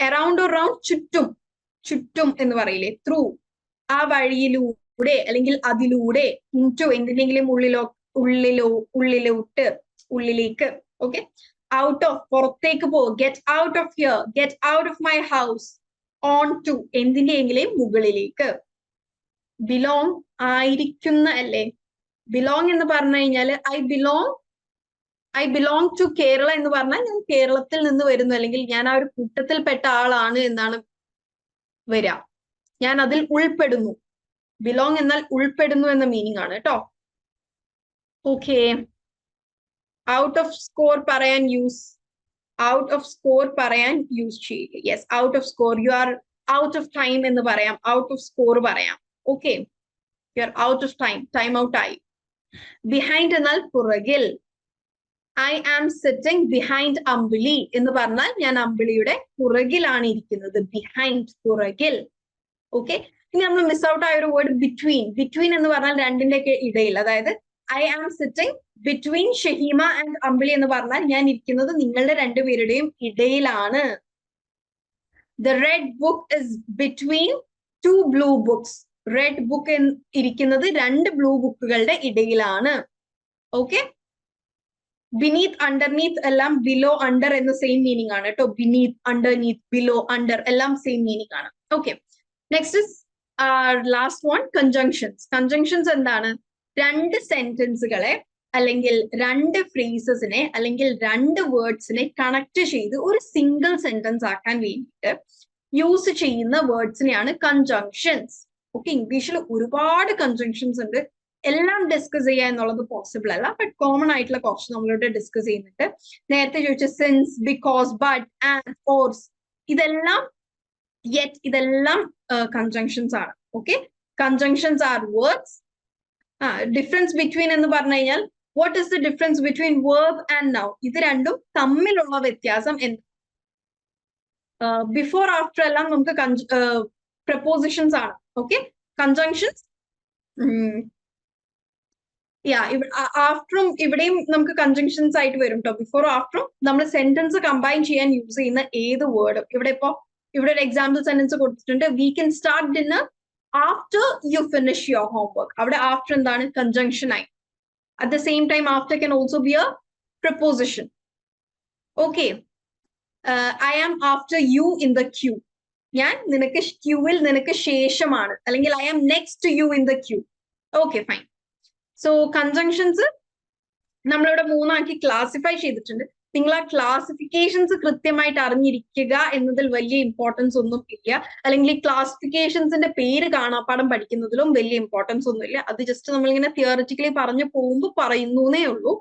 അറൗണ്ട് ഓർ റൗണ്ട് ചുറ്റും, ചുറ്റും എന്ന് പറയില്ലേ, ത്രൂ ആ വഴിയിലൂടെ അല്ലെങ്കിൽ അതിലൂടെ, ഇൻറ്റു എന്തിനെങ്കിലും ഉള്ളിലോട്ട്, ഉള്ളിലേക്ക്. ഓക്കെ, ഔട്ട് ഓഫ് പുറത്തേക്ക് പോ, get out of here, get out of my house, onto എന്തിന്റെയെങ്കിലും മുകളിലേക്ക്. ബിലോങ് ആയിരിക്കുന്ന അല്ലേ, ബിലോങ് എന്ന് പറഞ്ഞു കഴിഞ്ഞാല് ഐ ബിലോങ് ടു കേരള എന്ന് പറഞ്ഞാൽ ഞാൻ കേരളത്തിൽ നിന്ന് വരുന്നു, അല്ലെങ്കിൽ ഞാൻ ആ ഒരു കൂട്ടത്തിൽപ്പെട്ട ആളാണ് എന്നാണ് വരിക, ഞാൻ അതിൽ ഉൾപ്പെടുന്നു. ബിലോങ് എന്നാൽ ഉൾപ്പെടുന്നു എന്ന മീനിങ് ആണ് കേട്ടോ. ഓക്കെ, ഔട്ട് ഓഫ് സ്കോർ പറയാൻ യൂസ്, ഔട്ട് ഓഫ് സ്കോർ പറയാൻ യൂസ് ചെയ്യില്ല. Yes, out of score, you are out of time എന്ന് പറയാം, ഔട്ട് ഓഫ് സ്കോർ പറയാം. Okay, you are out of time, time out ആയി. ബിഹൈൻഡ് എന്നാൽ പുറകിൽ. ഐ ആം സിറ്റിംഗ് ബിഹൈൻഡ് അമ്പിളി എന്ന് പറഞ്ഞാൽ ഞാൻ അമ്പിളിയുടെ പുറകിലാണ് ഇരിക്കുന്നത്. ബിഹൈൻഡ്, പുറകിൽ. ഓക്കെ, ഇനി നമ്മൾ മിസ് ഔട്ട് ആയ ഒരു വേർഡ് ബിറ്റ്വീൻ. ബിറ്റ്വീൻ എന്ന് പറഞ്ഞാൽ രണ്ടിന്റെ ഒക്കെ ഇടയിൽ, അതായത് I am sitting between Shahima and Ambili എന്ന് പറഞ്ഞാൽ ഞാൻ ഇരിക്കുന്നത് നിങ്ങളുടെ രണ്ടുപേരുടെയും ഇടയിലാണ്. The red book is between two blue books. Red book ഇരിക്കുന്നത് രണ്ട് ബ്ലൂ ബുക്കുകളുടെ ഇടയിലാണ്. ഓക്കെ, ബിനീത്, അണ്ടർനീത്ത് എല്ലാം ബിലോ അണ്ടർ എന്ന സെയിം മീനിങ് ആണ് കേട്ടോ. ബിനീത്, അണ്ടർനീത്ത്, ബിലോ, അണ്ടർ എല്ലാം സെയിം മീനിങ് ആണ്. Okay, next is last one, conjunctions. Conjunctions എന്താണ്? രണ്ട് സെന്റൻസുകളെ അല്ലെങ്കിൽ രണ്ട് ഫ്രേസസിനെ അല്ലെങ്കിൽ രണ്ട് വേർഡ്സിനെ കണക്ട് ചെയ്ത് ഒരു സിംഗിൾ സെന്റൻസ് ആക്കാൻ വേണ്ടിയിട്ട് യൂസ് ചെയ്യുന്ന വേർഡ്സിനെയാണ് കൺജങ്ഷൻസ്. ഓക്കെ, ഇംഗ്ലീഷിൽ ഒരുപാട് കൺജങ്ഷൻസ് ഉണ്ട്, എല്ലാം ഡിസ്കസ് ചെയ്യുക എന്നുള്ളത് പോസിബിൾ അല്ല, ബട്ട് കോമൺ ആയിട്ടുള്ള കുറച്ച് നമ്മളിവിടെ ഡിസ്കസ് ചെയ്യുന്നുണ്ട്. നേരത്തെ ചോദിച്ച since, because, but, and, fours, ഇതെല്ലാം യെറ്റ്, ഇതെല്ലാം കൺജങ്ഷൻസ് ആണ്. Okay, conjunctions R words. Difference between എന്ന് പറഞ്ഞു കഴിഞ്ഞാൽ what is the difference between verb and noun? ഇത് രണ്ടും തമ്മിലുള്ള വ്യത്യാസം എന്ത്? ബിഫോർ ആഫ്റ്റർ എല്ലാം നമുക്ക് പ്രപ്പോസിഷൻസ് ആണ്. ഓക്കെ, കൺജങ്ഷൻസ് ആഫ്റ്ററും ഇവിടെയും നമുക്ക് കൺജങ്ഷൻസ് ആയിട്ട് വരും കേട്ടോ. ബിഫോർ ആഫ്റ്ററും നമ്മൾ സെന്റൻസ് കമ്പൈൻ ചെയ്യാൻ യൂസ് ചെയ്യുന്ന ഏത് വേർഡും, ഇവിടെ ഒരു എക്സാമ്പിൾ സെന്റൻസ് കൊടുത്തിട്ടുണ്ട്. We can start dinner after you finish your homework. അവിടെ ആഫ്റ്റർ എന്താണ്? കൺജങ്ഷൻ ആയി. At the same time after can also be A preposition. Okay. I am after you in the queue. ഞാൻ നിനക്ക് ക്യൂവിൽ നിനക്ക് ശേഷമാണ്, അല്ലെങ്കിൽ I am next to you in the queue. Okay, fine. So conjunctions നമ്മളിവിടെ 3 ആക്കി ക്ലാസിഫൈ ചെയ്തിട്ടുണ്ട്. നിങ്ങൾ ആ ക്ലാസിഫിക്കേഷൻസ് കൃത്യമായിട്ട് അറിഞ്ഞിരിക്കുക എന്നതിൽ വലിയ ഇമ്പോർട്ടൻസ് ഒന്നും ഇല്ല, അല്ലെങ്കിൽ ഈ ക്ലാസിഫിക്കേഷൻസിന്റെ പേര് കാണാപ്പാടം പഠിക്കുന്നതിലും വലിയ ഇമ്പോർട്ടൻസ് ഒന്നും ഇല്ല. അത് ജസ്റ്റ് നമ്മളിങ്ങനെ തിയറിറ്റിക്കലി പറഞ്ഞു പോകുമ്പോൾ പറയുന്നേ ഉള്ളൂ.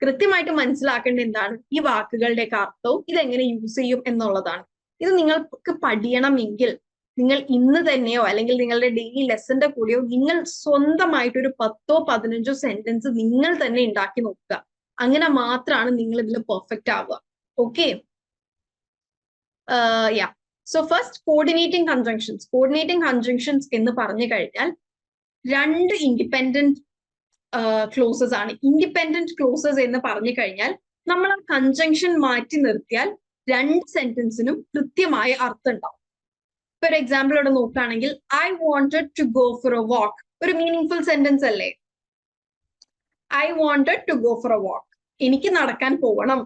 കൃത്യമായിട്ട് മനസ്സിലാക്കേണ്ട എന്താണ് ഈ വാക്കുകളുടെയൊക്കെ അർത്ഥവും ഇതെങ്ങനെ യൂസ് ചെയ്യും എന്നുള്ളതാണ്. ഇത് നിങ്ങൾക്ക് പഠിയണമെങ്കിൽ നിങ്ങൾ ഇന്ന് തന്നെയോ അല്ലെങ്കിൽ നിങ്ങളുടെ ഡെയിലി ലെസന്റെ കൂടെയോ നിങ്ങൾ സ്വന്തമായിട്ടൊരു 10ഓ 15ഓ സെന്റൻസ് നിങ്ങൾ തന്നെ ഉണ്ടാക്കി നോക്കുക. അങ്ങനെ മാത്രമാണ് നിങ്ങൾ ഇതിൽ പെർഫെക്റ്റ് ആവുക. ഓക്കെ, യാ. So first coordinating conjunctions. Coordinating conjunctions എന്ന് പറഞ്ഞു കഴിഞ്ഞാൽ 2 ഇൻഡിപെൻഡന്റ് ക്ലോസസ് ആണ്. ഇൻഡിപെൻഡന്റ് ക്ലോസസ് എന്ന് പറഞ്ഞു കഴിഞ്ഞാൽ നമ്മൾ ആ കൺജങ്ഷൻ മാറ്റി നിർത്തിയാൽ 2 സെന്റൻസിനും കൃത്യമായ അർത്ഥം ഉണ്ടാവും. ഫോർ എക്സാമ്പിൾ ഇവിടെ നോക്കുകയാണെങ്കിൽ I wanted to go for a walk ഒരു മീനിങ് സെന്റൻസ് അല്ലേ? I wanted to go for a walk, എനിക്ക് നടക്കാൻ പോകണം.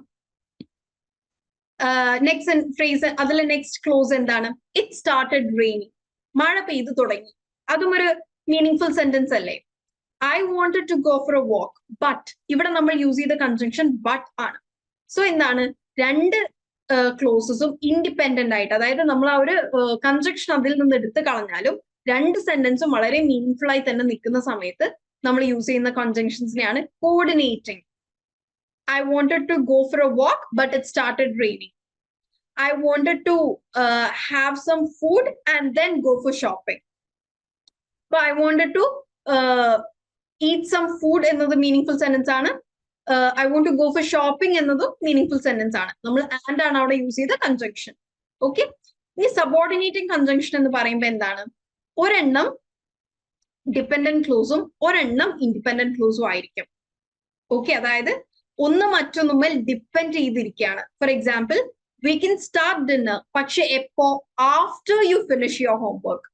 നെക്സ്റ്റ് ഫ്രേസ്, അതിലെ നെക്സ്റ്റ് ക്ലോസ് എന്താണ്? ഇറ്റ് സ്റ്റാർട്ടഡ് റെയിനിങ്, മഴ പെയ്തു തുടങ്ങി. അതും ഒരു മീനിങ് സെന്റൻസ് അല്ലേ? I wanted to go for a walk but, ഇവിടെ നമ്മൾ യൂസ് ചെയ്ത കൺജങ്ഷൻ ബട്ട് ആണ്. സോ എന്താണ്, 2 ക്ലോസസും ഇൻഡിപെൻഡന്റ് ആയിട്ട്, അതായത് നമ്മൾ ആ ഒരു കൺജങ്ഷൻ അതിൽ നിന്ന് എടുത്തു കളഞ്ഞാലും 2 സെന്റൻസും വളരെ മീനിങ് ആയി തന്നെ നിൽക്കുന്ന സമയത്ത് നമ്മൾ യൂസ് ചെയ്യുന്ന കൺജങ്ഷൻസിനെയാണ് coordinating. I wanted to go for a walk, but it started raining. I wanted to have some food and then go for shopping. So I wanted to eat some food another meaningful sentence ആണ്. I want to go for shopping എന്നതും meaningful sentence ആണ്. നമ്മൾ and ആണ് അവിടെ യൂസ് ചെയ്ത കൺജങ്ഷൻ. ഓക്കെ, ഇനി സബോർഡിനേറ്റിംഗ് കൺജങ്ഷൻ എന്ന് പറയുമ്പോൾ എന്താണ്? ഒരെണ്ണം ഡിപെൻഡന്റ് ക്ലോസും ഒരെണ്ണം ഇൻഡിപെൻഡന്റ് ക്ലോസും ആയിരിക്കും. ഓക്കെ, അതായത് ഒന്ന് മറ്റൊന്നുമേൽ ഡിപ്പെൻഡ് ചെയ്തിരിക്കുകയാണ്. For example, we can start dinner, പക്ഷെ എപ്പോ? After you finish your homework.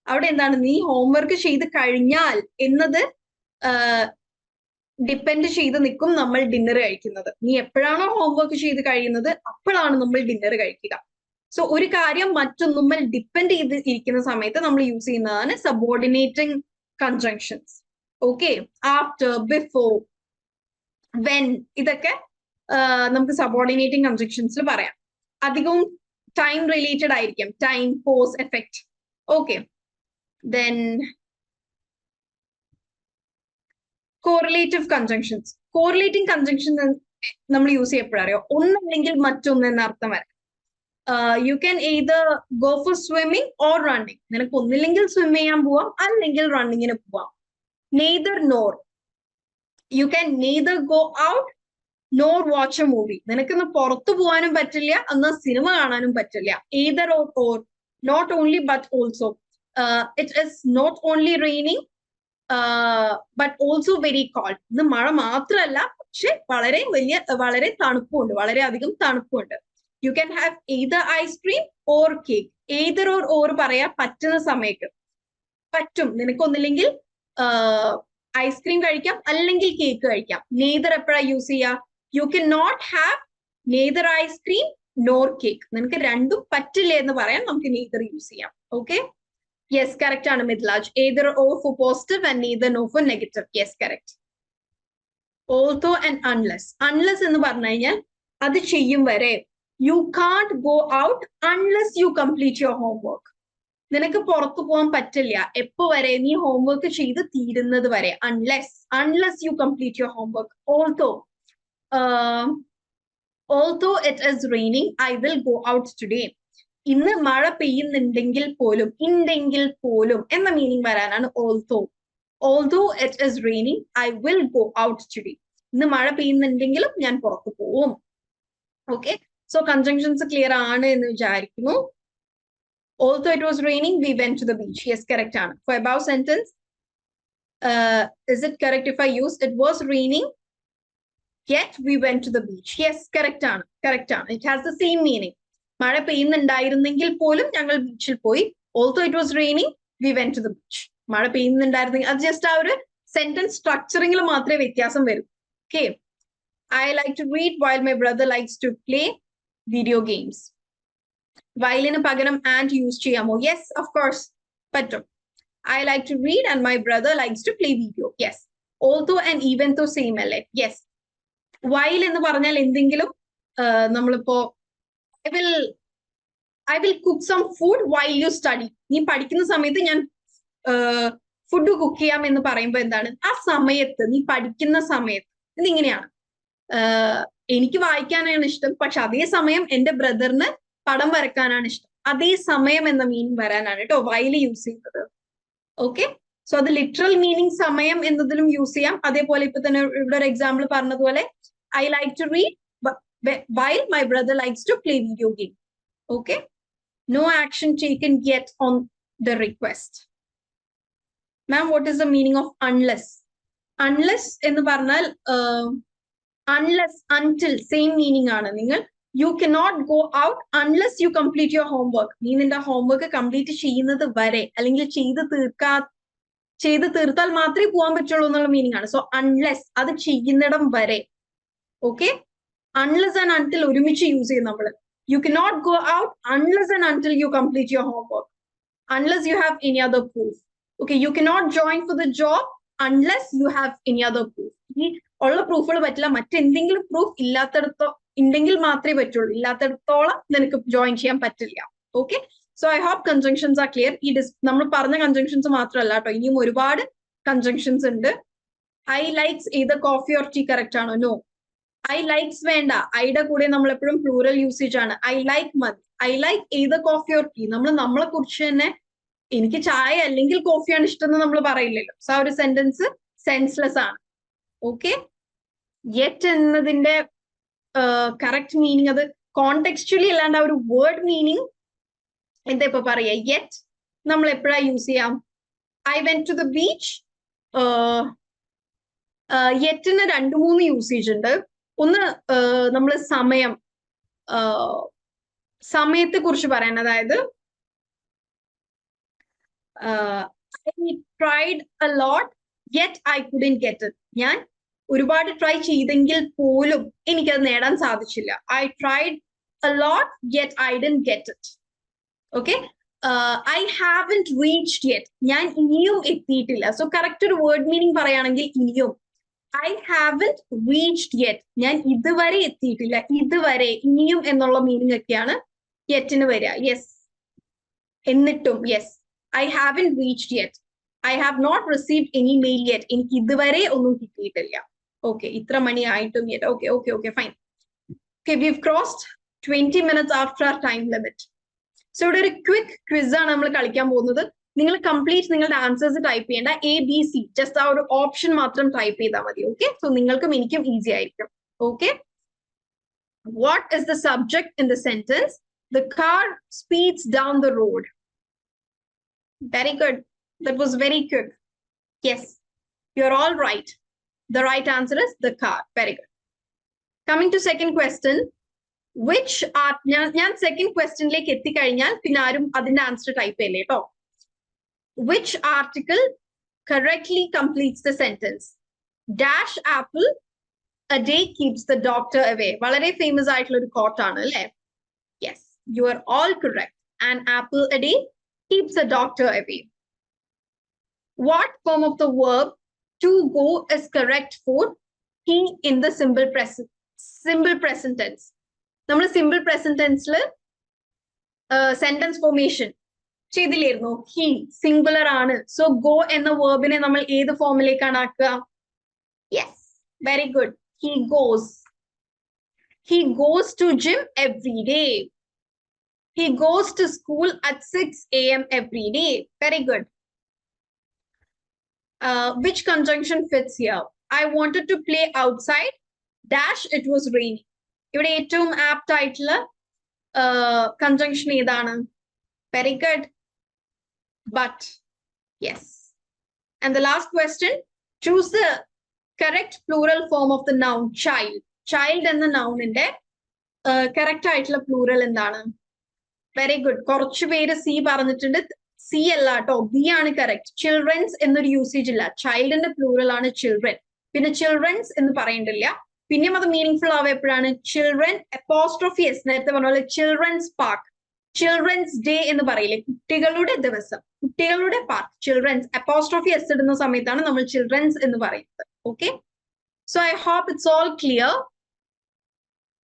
അവിടെ എന്താണ്, നീ ഹോംവർക്ക് ചെയ്ത് കഴിഞ്ഞാൽ എന്നത് ഡിപ്പെൻഡ് ചെയ്ത് നിൽക്കും നമ്മൾ ഡിന്നർ കഴിക്കുന്നത്. നീ എപ്പോഴാണോ ഹോംവർക്ക് ചെയ്ത് കഴിയുന്നത് അപ്പോഴാണ് നമ്മൾ ഡിന്നർ കഴിക്കുക. സോ ഒരു കാര്യം മറ്റൊന്നുമേൽ ഡിപ്പെൻഡ് ചെയ്ത് ഇരിക്കുന്ന സമയത്ത് നമ്മൾ യൂസ് ചെയ്യുന്നതാണ് subordinating conjunctions. Okay, after, before, when, ഇതൊക്കെ നമുക്ക് സബോർഡിനേറ്റിംഗ് കൺജങ്ഷൻസിൽ പറയാം. അധികവും ടൈം റിലേറ്റഡ് ആയിരിക്കും, time, pause, effect. Okay, then correlative conjunctions. Correlating conjunction നമ്മൾ യൂസ് ചെയ്യപ്പോഴറിയോ, ഒന്നല്ലെങ്കിൽ മറ്റൊന്ന് എന്ന അർത്ഥം വരാം. You can either go for swimming or running. നിനക്ക് ഒന്നില്ലെങ്കിൽ സ്വിം ചെയ്യാൻ പോവാം, അല്ലെങ്കിൽ റണ്ണിങ്ങിന് പോവാം. Neither nor, you can neither go out nor watch a movie. നിനക്കൊന്ന് പുറത്തു പോകാനും പറ്റില്ല, എന്നാൽ സിനിമ കാണാനും പറ്റില്ല. Either or, not only but also. It is not only raining but also very cold. ഇത് മഴ മാത്രമല്ല, പക്ഷെ വളരെ തണുപ്പുണ്ട്, വളരെ അധികം തണുപ്പുണ്ട്. You can have either ice cream or cake. Either or പറയാ പറ്റുന്ന സമയത്ത് പറ്റും. നിനക്കൊന്നില്ലെങ്കിൽ ഐസ്ക്രീം കഴിക്കാം, അല്ലെങ്കിൽ കേക്ക് കഴിക്കാം. നെയ്തർ എപ്പോഴാ യൂസ് ചെയ്യാ? You can not have neither ice cream nor cake. നിനക്ക് രണ്ടും പറ്റില്ല എന്ന് പറയാൻ നമുക്ക് നെയ്തർ യൂസ് ചെയ്യാം. ഓക്കെ, യെസ്, കറക്റ്റ് ആണ് Mithilaj. Either or for positive and neither nor for negative. Yes, correct. Also and unless. Unless എന്ന് പറഞ്ഞു കഴിഞ്ഞാൽ അത് ചെയ്യും വരെ. You can't go out unless you complete your homework. നിനക്ക് പുറത്തു പോകാൻ പറ്റില്ല എപ്പോ വരെ? നീ ഹോംവർക്ക് ചെയ്ത് തീരുന്നത് വരെ. Unless you complete your homework. Also it is raining I will go out today. ഇന്ന് മഴ പെയ്യുന്നുണ്ടെങ്കിൽ പോലും, ഉണ്ടെങ്കിൽ പോലും എന്ന മീനിങ് വരാനാണ് also. Also it is raining I will go out today. ഇന്ന് മഴ പെയ്യുന്നുണ്ടെങ്കിലും ഞാൻ പുറത്തു പോവും. ഓക്കെ, സോ കൺജങ്ഷൻസ് ക്ലിയർ ആണ് എന്ന് വിചാരിക്കുന്നു. Although it was raining, we went to the beach. Yes, correct ആണ്. For above sentence, is it correct if I use it was raining, yet we went to the beach? Yes, correct ആണ്. Correct ആണ്. It has the same meaning. മഴ പെയ്യുന്നുണ്ടായിരുന്നെങ്കിൽ പോലും ഞങ്ങൾ ബീച്ചിൽ പോയി. Although it was raining, we went to the beach. മഴ പെയ്യുന്നുണ്ടായിരുന്നെങ്കിൽ, അത് ജസ്റ്റ് ആ ഒരു സെന്റൻസ് സ്ട്രക്ചറിങ്ങിൽ മാത്രമേ വ്യത്യാസം വരൂ. Okay, I like to read while my brother likes to play video games. Whileന് പകരം and use ചെയ്യാമോ? Yes, of course. പറ്റും. I like to read and my brother likes to play video. Yes. Although and even though same അല്ലേ? Yes. While എന്ന് പറഞ്ഞാൽ എന്തെങ്കിലും നമ്മളിപ്പോ I will cook some food while you study. നീ പഠിക്കുന്ന സമയത്ത് ഞാൻ ഫുഡ് കുക്ക് ചെയ്യാം എന്ന് പറയുമ്പോൾ എന്താണ്? ആ സമയത്ത് നീ പഠിക്കുന്ന സമയത്ത് ഇതിങ്ങനെയാണ്. എനിക്ക് വായിക്കാനാണ് ഇഷ്ടം, പക്ഷെ അതേ സമയം എന്റെ ബ്രദറിന് പടം വരക്കാനാണ് ഇഷ്ടം. അതേ സമയം എന്ന മീനിങ് വരാനാണ് കേട്ടോ വൈൽ യൂസ് ചെയ്യുന്നത്. ഓക്കെ, സോ അത് ലിറ്ററൽ മീനിങ് സമയം എന്നതിലും യൂസ് ചെയ്യാം. അതേപോലെ ഇപ്പൊ തന്നെ ഇവിടെ ഒരു എക്സാമ്പിൾ പറഞ്ഞതുപോലെ I like to read while my brother likes to play video game. Okay, no action taken yet on the request. Ma'am, what is the meaning of unless? Unless എന്ന് പറഞ്ഞാൽ unless, until same meaning ആണ്. നിങ്ങൾ you cannot go out unless you complete your homework. നീ നിന്റെ ഹോംവർക്ക് കംപ്ലീറ്റ് ചെയ്യുന്നത് വരെ, അല്ലെങ്കിൽ ചെയ്ത് തീർത്താൽ മാത്രമേ പോകാൻ പറ്റുള്ളൂ എന്നുള്ള മീനിങ് ആണ്. സോ unless, അത് ചെയ്യുന്നിടം വരെ. ഓക്കെ, unless and until ഒരുമിച്ച് യൂസ് ചെയ്യും നമ്മൾ. You cannot go out unless and until you complete your homework, unless you have any other proof. Okay, you cannot join for the job unless you have any other proof. ഈ ഉള്ള പ്രൂഫുകൾ പറ്റില്ല, മറ്റെന്തെങ്കിലും പ്രൂഫ് ഉണ്ടെങ്കിൽ മാത്രമേ പറ്റുള്ളൂ. ഇല്ലാത്തടത്തോളം നിനക്ക് ജോയിൻ ചെയ്യാൻ പറ്റില്ല. Okay, so I hope conjunctions are clear. നമ്മൾ പറഞ്ഞ കൺജങ്ഷൻസ് മാത്രമല്ല കേട്ടോ, ഇനിയും ഒരുപാട് കൺജങ്ഷൻസ് ഉണ്ട്. I likes either coffee or tea correct ആണോ? നോ, ഐ ലൈക്സ് വേണ്ട. ഐയുടെ കൂടെ നമ്മൾ എപ്പോഴും പ്ലൂറൽ യൂസേജ് ആണ്. ഐ ലൈക്ക് മതി. I like either coffee or tea. നമ്മളെ കുറിച്ച് തന്നെ എനിക്ക് ചായ അല്ലെങ്കിൽ കോഫിയാണ് ഇഷ്ടം എന്ന് നമ്മൾ പറയില്ലല്ലോ. സോ ആ ഒരു സെന്റൻസ് സെൻസ്ലെസ് ആണ്. ഓക്കെ, യെറ്റ് എന്നതിന്റെ കറക്റ്റ് മീനിങ് അത് കോണ്ടെക്സ്ച്വലി അല്ലാണ്ട് ആ ഒരു വേർഡ് മീനിങ് എന്താ ഇപ്പൊ പറയാ? യെറ്റ് നമ്മൾ എപ്പോഴാ യൂസ് ചെയ്യാം? I went to the beach. യെറ്റിന് 2-3 യൂസേജ് ഉണ്ട്. ഒന്ന് നമ്മൾ സമയത്തെ കുറിച്ച് പറയാൻ, അതായത് I tried a lot yet I couldn't get it. ഞാൻ ഒരുപാട് ട്രൈ ചെയ്തെങ്കിൽ പോലും എനിക്കത് നേടാൻ സാധിച്ചില്ല. I tried a lot yet I didn't get it. Okay, I haven't reached yet. ഞാൻ ഇനിയും എത്തിയിട്ടില്ല. സോ കറക്റ്റ് ഒരു വേർഡ് മീനിങ് പറയുകയാണെങ്കിൽ ഇനിയും. I haven't reached yet. ഞാൻ ഇതുവരെ എത്തിയിട്ടില്ല. ഇതുവരെ, ഇനിയും എന്നുള്ള മീനിങ് ഒക്കെയാണ് യെറ്റിന് വരിക. യെസ്, എന്നിട്ടും. Yes, I haven't reached yet. I have not received any mail yet. എനിക്ക് ഇതുവരെ ഒന്നും കിട്ടിയിട്ടില്ല. ഓക്കെ, ഇത്ര മണി ആയിട്ടും yet. Okay, fine. Okay, we've crossed 20 minutes after our time limit. So ഇവിടെ ഒരു ക്വിക്ക് ക്വിസ് ആണ് നമ്മൾ കളിക്കാൻ പോകുന്നത്. നിങ്ങൾ കംപ്ലീറ്റ് നിങ്ങളുടെ ആൻസേഴ്സ് ടൈപ്പ് ചെയ്യേണ്ട. ABC, ജസ്റ്റ് ആ ഒരു ഓപ്ഷൻ മാത്രം ടൈപ്പ് ചെയ്താൽ മതി. ഓക്കെ, സോ നിങ്ങൾക്കും എനിക്കും ഈസി ആയിരിക്കും. Okay, what is the subject in the sentence? The car speeds down the road. Very good. That was very quick. Yes, you're all right. The right answer is the car. Very good. Coming to second question. Which art? ഞാൻ second question ലേക്ക് എത്തിക്കഴിഞ്ഞാൽ പിന്നെ ആരും അതിന്റെ ആൻസർ ടൈപ്പ് ചെയ്യല്ലേ കേട്ടോ. Which article correctly completes the sentence? Dash apple a day keeps the doctor away. വളരെ ഫേമസ് ആയിട്ടുള്ള ഒരു കോട്ട് ആണ് അല്ലേ? Yes, you are all correct. An apple a day keeps the doctor away. What form of the verb to go is correct for he in the simple present tense? നമ്മൾ simple present tenseൽ sentence formation ചെയ്തില്ലായിരുന്നു. he singular ആണ്. so go എന്ന verbനെ നമ്മൾ ഏത് ഫോമിലേക്കാണ് ആക്കുക? yes, very good. he goes to gym every day. He goes to school at 6 a.m. every day. Very good. Which conjunction fits here? I wanted to play outside. Dash, it was raining. ഇവിടെ ഏറ്റവും ആപ്റ്റ് ആയിട്ടുള്ള കൺജങ്ഷൻ ഏതാണ്? Very good. But, yes. And the last question, choose the correct plural form of the noun child. Child എന്ന noun-ന്റെ correct ആയിട്ടുള്ള plural എന്താണ്? Very good. കുറച്ചു പേര് സി പറഞ്ഞിട്ടുണ്ട്. സി അല്ല കേട്ടോ, ബി ആണ് കറക്റ്റ്. ചിൽഡ്രൻസ് എന്നൊരു യൂസേജ് ഇല്ല. ചൈൽഡിന്റെ പ്ലൂറൽ ആണ് ചിൽഡ്രൻ. പിന്നെ ചിൽഡ്രൻസ് എന്ന് പറയണ്ടില്ല. പിന്നെയും അത് മീനിങ് ആവുക എപ്പോഴാണ്? ചിൽഡ്രൻ അപ്പോസ്ട്രോഫി എസ്, നേരത്തെ പറഞ്ഞ പോലെ ചിൽഡ്രൻസ് പാർക്ക്, ചിൽഡ്രൻസ് ഡേ എന്ന് പറയില്ലേ, കുട്ടികളുടെ ദിവസം, കുട്ടികളുടെ പാർക്ക്, ചിൽഡ്രൻസ് അപ്പോസ്ട്രോഫി എസ് ഇടുന്ന സമയത്താണ് നമ്മൾ ചിൽഡ്രൻസ് എന്ന് പറയുന്നത്. Okay, so I hope it's all clear.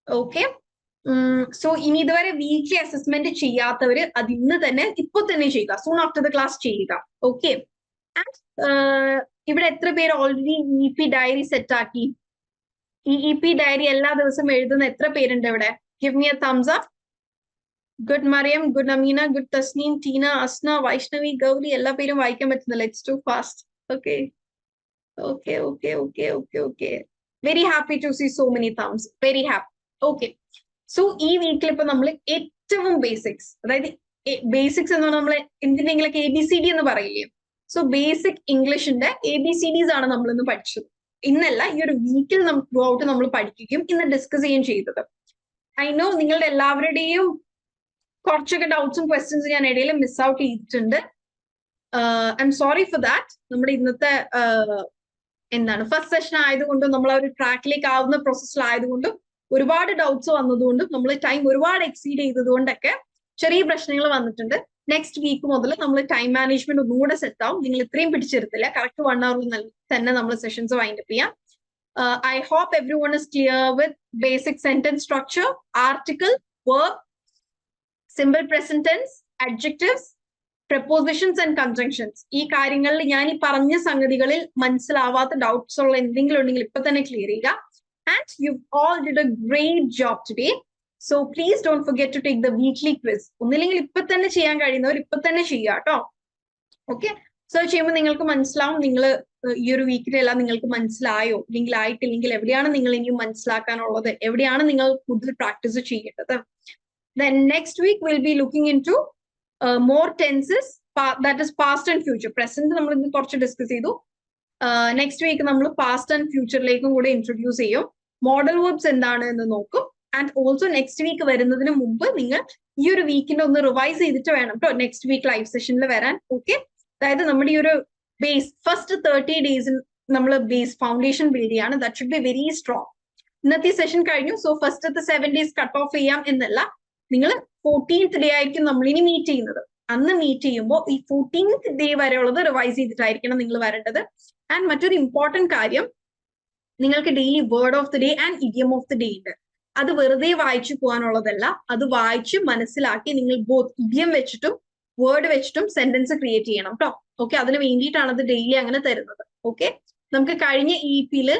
Okay, so ഇനി ഇതുവരെ വീക്ക്ലി അസസ്മെന്റ് ചെയ്യാത്തവര് അത് ഇന്ന് തന്നെ ഇപ്പൊ തന്നെ ചെയ്യുക, സൂൺ ആഫ്റ്റർ ദ ക്ലാസ് ചെയ്യുക. ഓക്കെ, ഇവിടെ എത്ര പേര് ഓൾറെഡി EP ഡയറി സെറ്റ് ആക്കി? ഈ EP ഡയറി എല്ലാ ദിവസവും എഴുതുന്ന എത്ര പേരുണ്ട് ഇവിടെ? Give me a thumbs up. Good Mariyam, good Ameena, good Tasneem, Teena, Asna, Vaishnavi, Gauri, എല്ലാ പേരും വായിക്കാൻ പറ്റുന്നില്ല. It's too fast. Okay okay okay okay okay okay, very happy to see so many thumbs, very happy. Okay, so ഈ വീക്കിൽ ഇപ്പൊ നമ്മൾ ഏറ്റവും ബേസിക്സ്, അതായത് ബേസിക്സ് എന്ന് പറഞ്ഞാൽ നമ്മൾ എന്തിനെങ്കിലൊക്കെ ABCD എന്ന് പറയില്ലേ, സോ ബേസിക് ഇംഗ്ലീഷിന്റെ ABCDs ആണ് നമ്മൾ ഇന്ന് പഠിച്ചത്. ഇന്നല്ല, ഈ ഒരു വീക്കിൽ ത്രൂ ഔട്ട് നമ്മൾ പഠിക്കുകയും ഇന്ന് ഡിസ്കസ് ചെയ്യുകയും ചെയ്തത്. ഐ നോ നിങ്ങളുടെ എല്ലാവരുടെയും കുറച്ചൊക്കെ ഡൗട്ട്സും ക്വസ്റ്റ്യൻസും ഞാൻ ഇടയിൽ മിസ് ഔട്ട് ചെയ്തിട്ടുണ്ട്. I am sorry for that. നമ്മുടെ ഇന്നത്തെ എന്താണ് ഫസ്റ്റ് സെഷൻ ആയതുകൊണ്ടും നമ്മൾ ആ ഒരു ട്രാക്കിലേക്ക് ആവുന്ന പ്രോസസ്സിലായതുകൊണ്ടും ഒരുപാട് ഡൗട്ട്സ് വന്നതുകൊണ്ടും നമ്മൾ ടൈം ഒരുപാട് എക്സീഡ് ചെയ്തതുകൊണ്ടൊക്കെ ചെറിയ പ്രശ്നങ്ങൾ വന്നിട്ടുണ്ട്. നെക്സ്റ്റ് വീക്ക് മുതൽ നമ്മൾ ടൈം മാനേജ്മെന്റ് ഒന്നുകൂടെ സെറ്റ് ആവും. നിങ്ങൾ ഇത്രയും പിടിച്ചെടുത്തില്ല, കറക്റ്റ് 1 hour തന്നെ നമ്മൾ സെഷൻസ് വൈൻഡ് അപ്പ് ചെയ്യാം. I hope everyone is clear with basic sentence structure, article, verb, simple present tense, adjectives, prepositions and conjunctions. ഈ കാര്യങ്ങളിൽ ഞാൻ ഈ പറഞ്ഞ സംഗതികളിൽ മനസ്സിലാവാത്ത ഡൗട്ട്സ് ഉള്ള എന്തെങ്കിലും ഉണ്ടെങ്കിൽ ഇപ്പൊ തന്നെ ക്ലിയർ ചെയ്യുക. And you all did a great job today. So please don't forget to take the weekly quiz. ഒന്നില്ലെങ്കിൽ ഇപ്പൊ തന്നെ ചെയ്യാൻ കഴിയുന്നവർ ഇപ്പൊ തന്നെ ചെയ്യുക കേട്ടോ. ഓക്കെ, സോ ചെയ്യുമ്പോൾ നിങ്ങൾക്ക് മനസ്സിലാവും നിങ്ങൾ ഈ ഒരു വീക്കിലെല്ലാം നിങ്ങൾക്ക് മനസ്സിലായോ, അല്ലെങ്കിൽ ആയിട്ടില്ലെങ്കിൽ എവിടെയാണ് നിങ്ങൾ ഇനിയും മനസ്സിലാക്കാനുള്ളത്, എവിടെയാണ് നിങ്ങൾ കൂടുതൽ പ്രാക്ടീസ് ചെയ്യേണ്ടത്. Then next week we'll be looking into more tenses, that is past and future. Present നമ്മൾ ഇന്ന് കുറച്ച് ഡിസ്കസ് ചെയ്തു. നെക്സ്റ്റ് വീക്ക് നമ്മൾ പാസ്റ്റ് ആൻഡ് ഫ്യൂച്ചറിലേക്കും കൂടെ ഇൻട്രൊഡ്യൂസ് ചെയ്യും. മോഡൽ വേർബ്സ് എന്താണ് എന്ന് നോക്കും. ആൻഡ് ഓൾസോ നെക്സ്റ്റ് വീക്ക് വരുന്നതിന് മുമ്പ് നിങ്ങൾ ഈ ഒരു വീക്കിന്റെ ഒന്ന് റിവൈസ് ചെയ്തിട്ട് വേണം കേട്ടോ നെക്സ്റ്റ് വീക്ക് ലൈവ് സെഷനിൽ വരാൻ. ഓക്കെ, അതായത് നമ്മുടെ ഈ ഒരു ബേസ് ഫസ്റ്റ് 30 days നമ്മൾ ബേസ് ഫൗണ്ടേഷൻ ബിൽഡ് ചെയ്യാണ്. That should be very strong. ഇന്നത്തെ സെഷൻ കഴിഞ്ഞു. സോ ഫസ്റ്റത്തെ 7 days കട്ട് ഓഫ് ചെയ്യാം എന്നല്ല, നിങ്ങൾ 14th day ആയിരിക്കും നമ്മൾ ഇനി മീറ്റ് ചെയ്യുന്നത്. അന്ന് മീറ്റ് ചെയ്യുമ്പോൾ ഈ 14th day വരെയുള്ളത് റിവൈസ് ചെയ്തിട്ടായിരിക്കണം നിങ്ങൾ വരേണ്ടത്. ആൻഡ് മറ്റൊരു ഇമ്പോർട്ടന്റ് കാര്യം, നിങ്ങൾക്ക് daily word of the day and idiom of the day ഉണ്ട്. അത് വെറുതെ വായിച്ചു പോകാനുള്ളതല്ല, അത് വായിച്ച് മനസ്സിലാക്കി നിങ്ങൾ ബോത്ത് ഇഡിയം വെച്ചിട്ടും വേർഡ് വെച്ചിട്ടും സെന്റൻസ് ക്രിയേറ്റ് ചെയ്യണം കേട്ടോ. ഓക്കെ, അതിന് വേണ്ടിയിട്ടാണ് അത് ഡെയിലി അങ്ങനെ തരുന്നത്. ഓക്കെ, നമുക്ക് കഴിഞ്ഞ EP-ൽ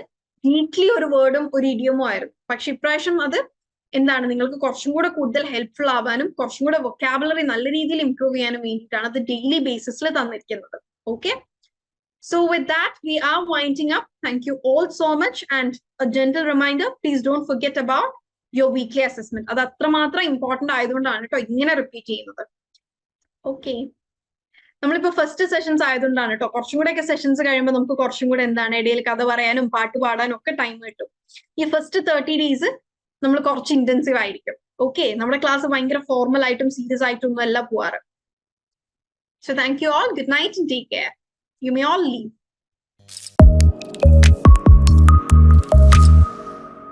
വീക്ക്ലി ഒരു വേർഡും ഒരു ഇഡിയമോ ആയിരുന്നു. പക്ഷെ ഇപ്രാവശ്യം അത് എന്താണ് നിങ്ങൾക്ക് കുറച്ചും കൂടെ കൂടുതൽ ഹെൽപ്ഫുൾ ആവാനും കുറച്ചും കൂടെ വൊക്കാബുലറി നല്ല രീതിയിൽ ഇംപ്രൂവ് ചെയ്യാനും വേണ്ടിയിട്ടാണ് അത് ഡെയിലി ബേസിസിൽ തന്നിരിക്കുന്നത്. Okay, so with that we are winding up. Thank you all so much, and a gentle reminder, please don't forget about your weekly assessment. അത് അത്രമാത്രം ഇമ്പോർട്ടന്റ് ആയതുകൊണ്ടാണ് കേട്ടോ ഇങ്ങനെ റിപ്പീറ്റ് ചെയ്യുന്നത്. ഓക്കെ, നമ്മളിപ്പോ ഫസ്റ്റ് സെഷൻസ് ആയതുകൊണ്ടാണ് കേട്ടോ. കുറച്ചും കൂടെ ഒക്കെ സെഷൻസ് കഴിയുമ്പോൾ നമുക്ക് കുറച്ചും കൂടെ എന്താണ് ഇടയിൽ കഥ പറയാനും പാട്ട് പാടാനും ഒക്കെ ടൈം കിട്ടും. ഈ ഫസ്റ്റ് 30 days നമ്മൾ കുറച്ച് ഇന്റൻസീവ് ആയിരിക്കും. ഓക്കെ, നമ്മുടെ ക്ലാസ് ഭയങ്കര ഫോർമൽ ആയിട്ടും സീരിയസ് ആയിട്ടും ഒന്നും അല്ല പോവാറ്. So thank you all. Good night and take care. You may all leave.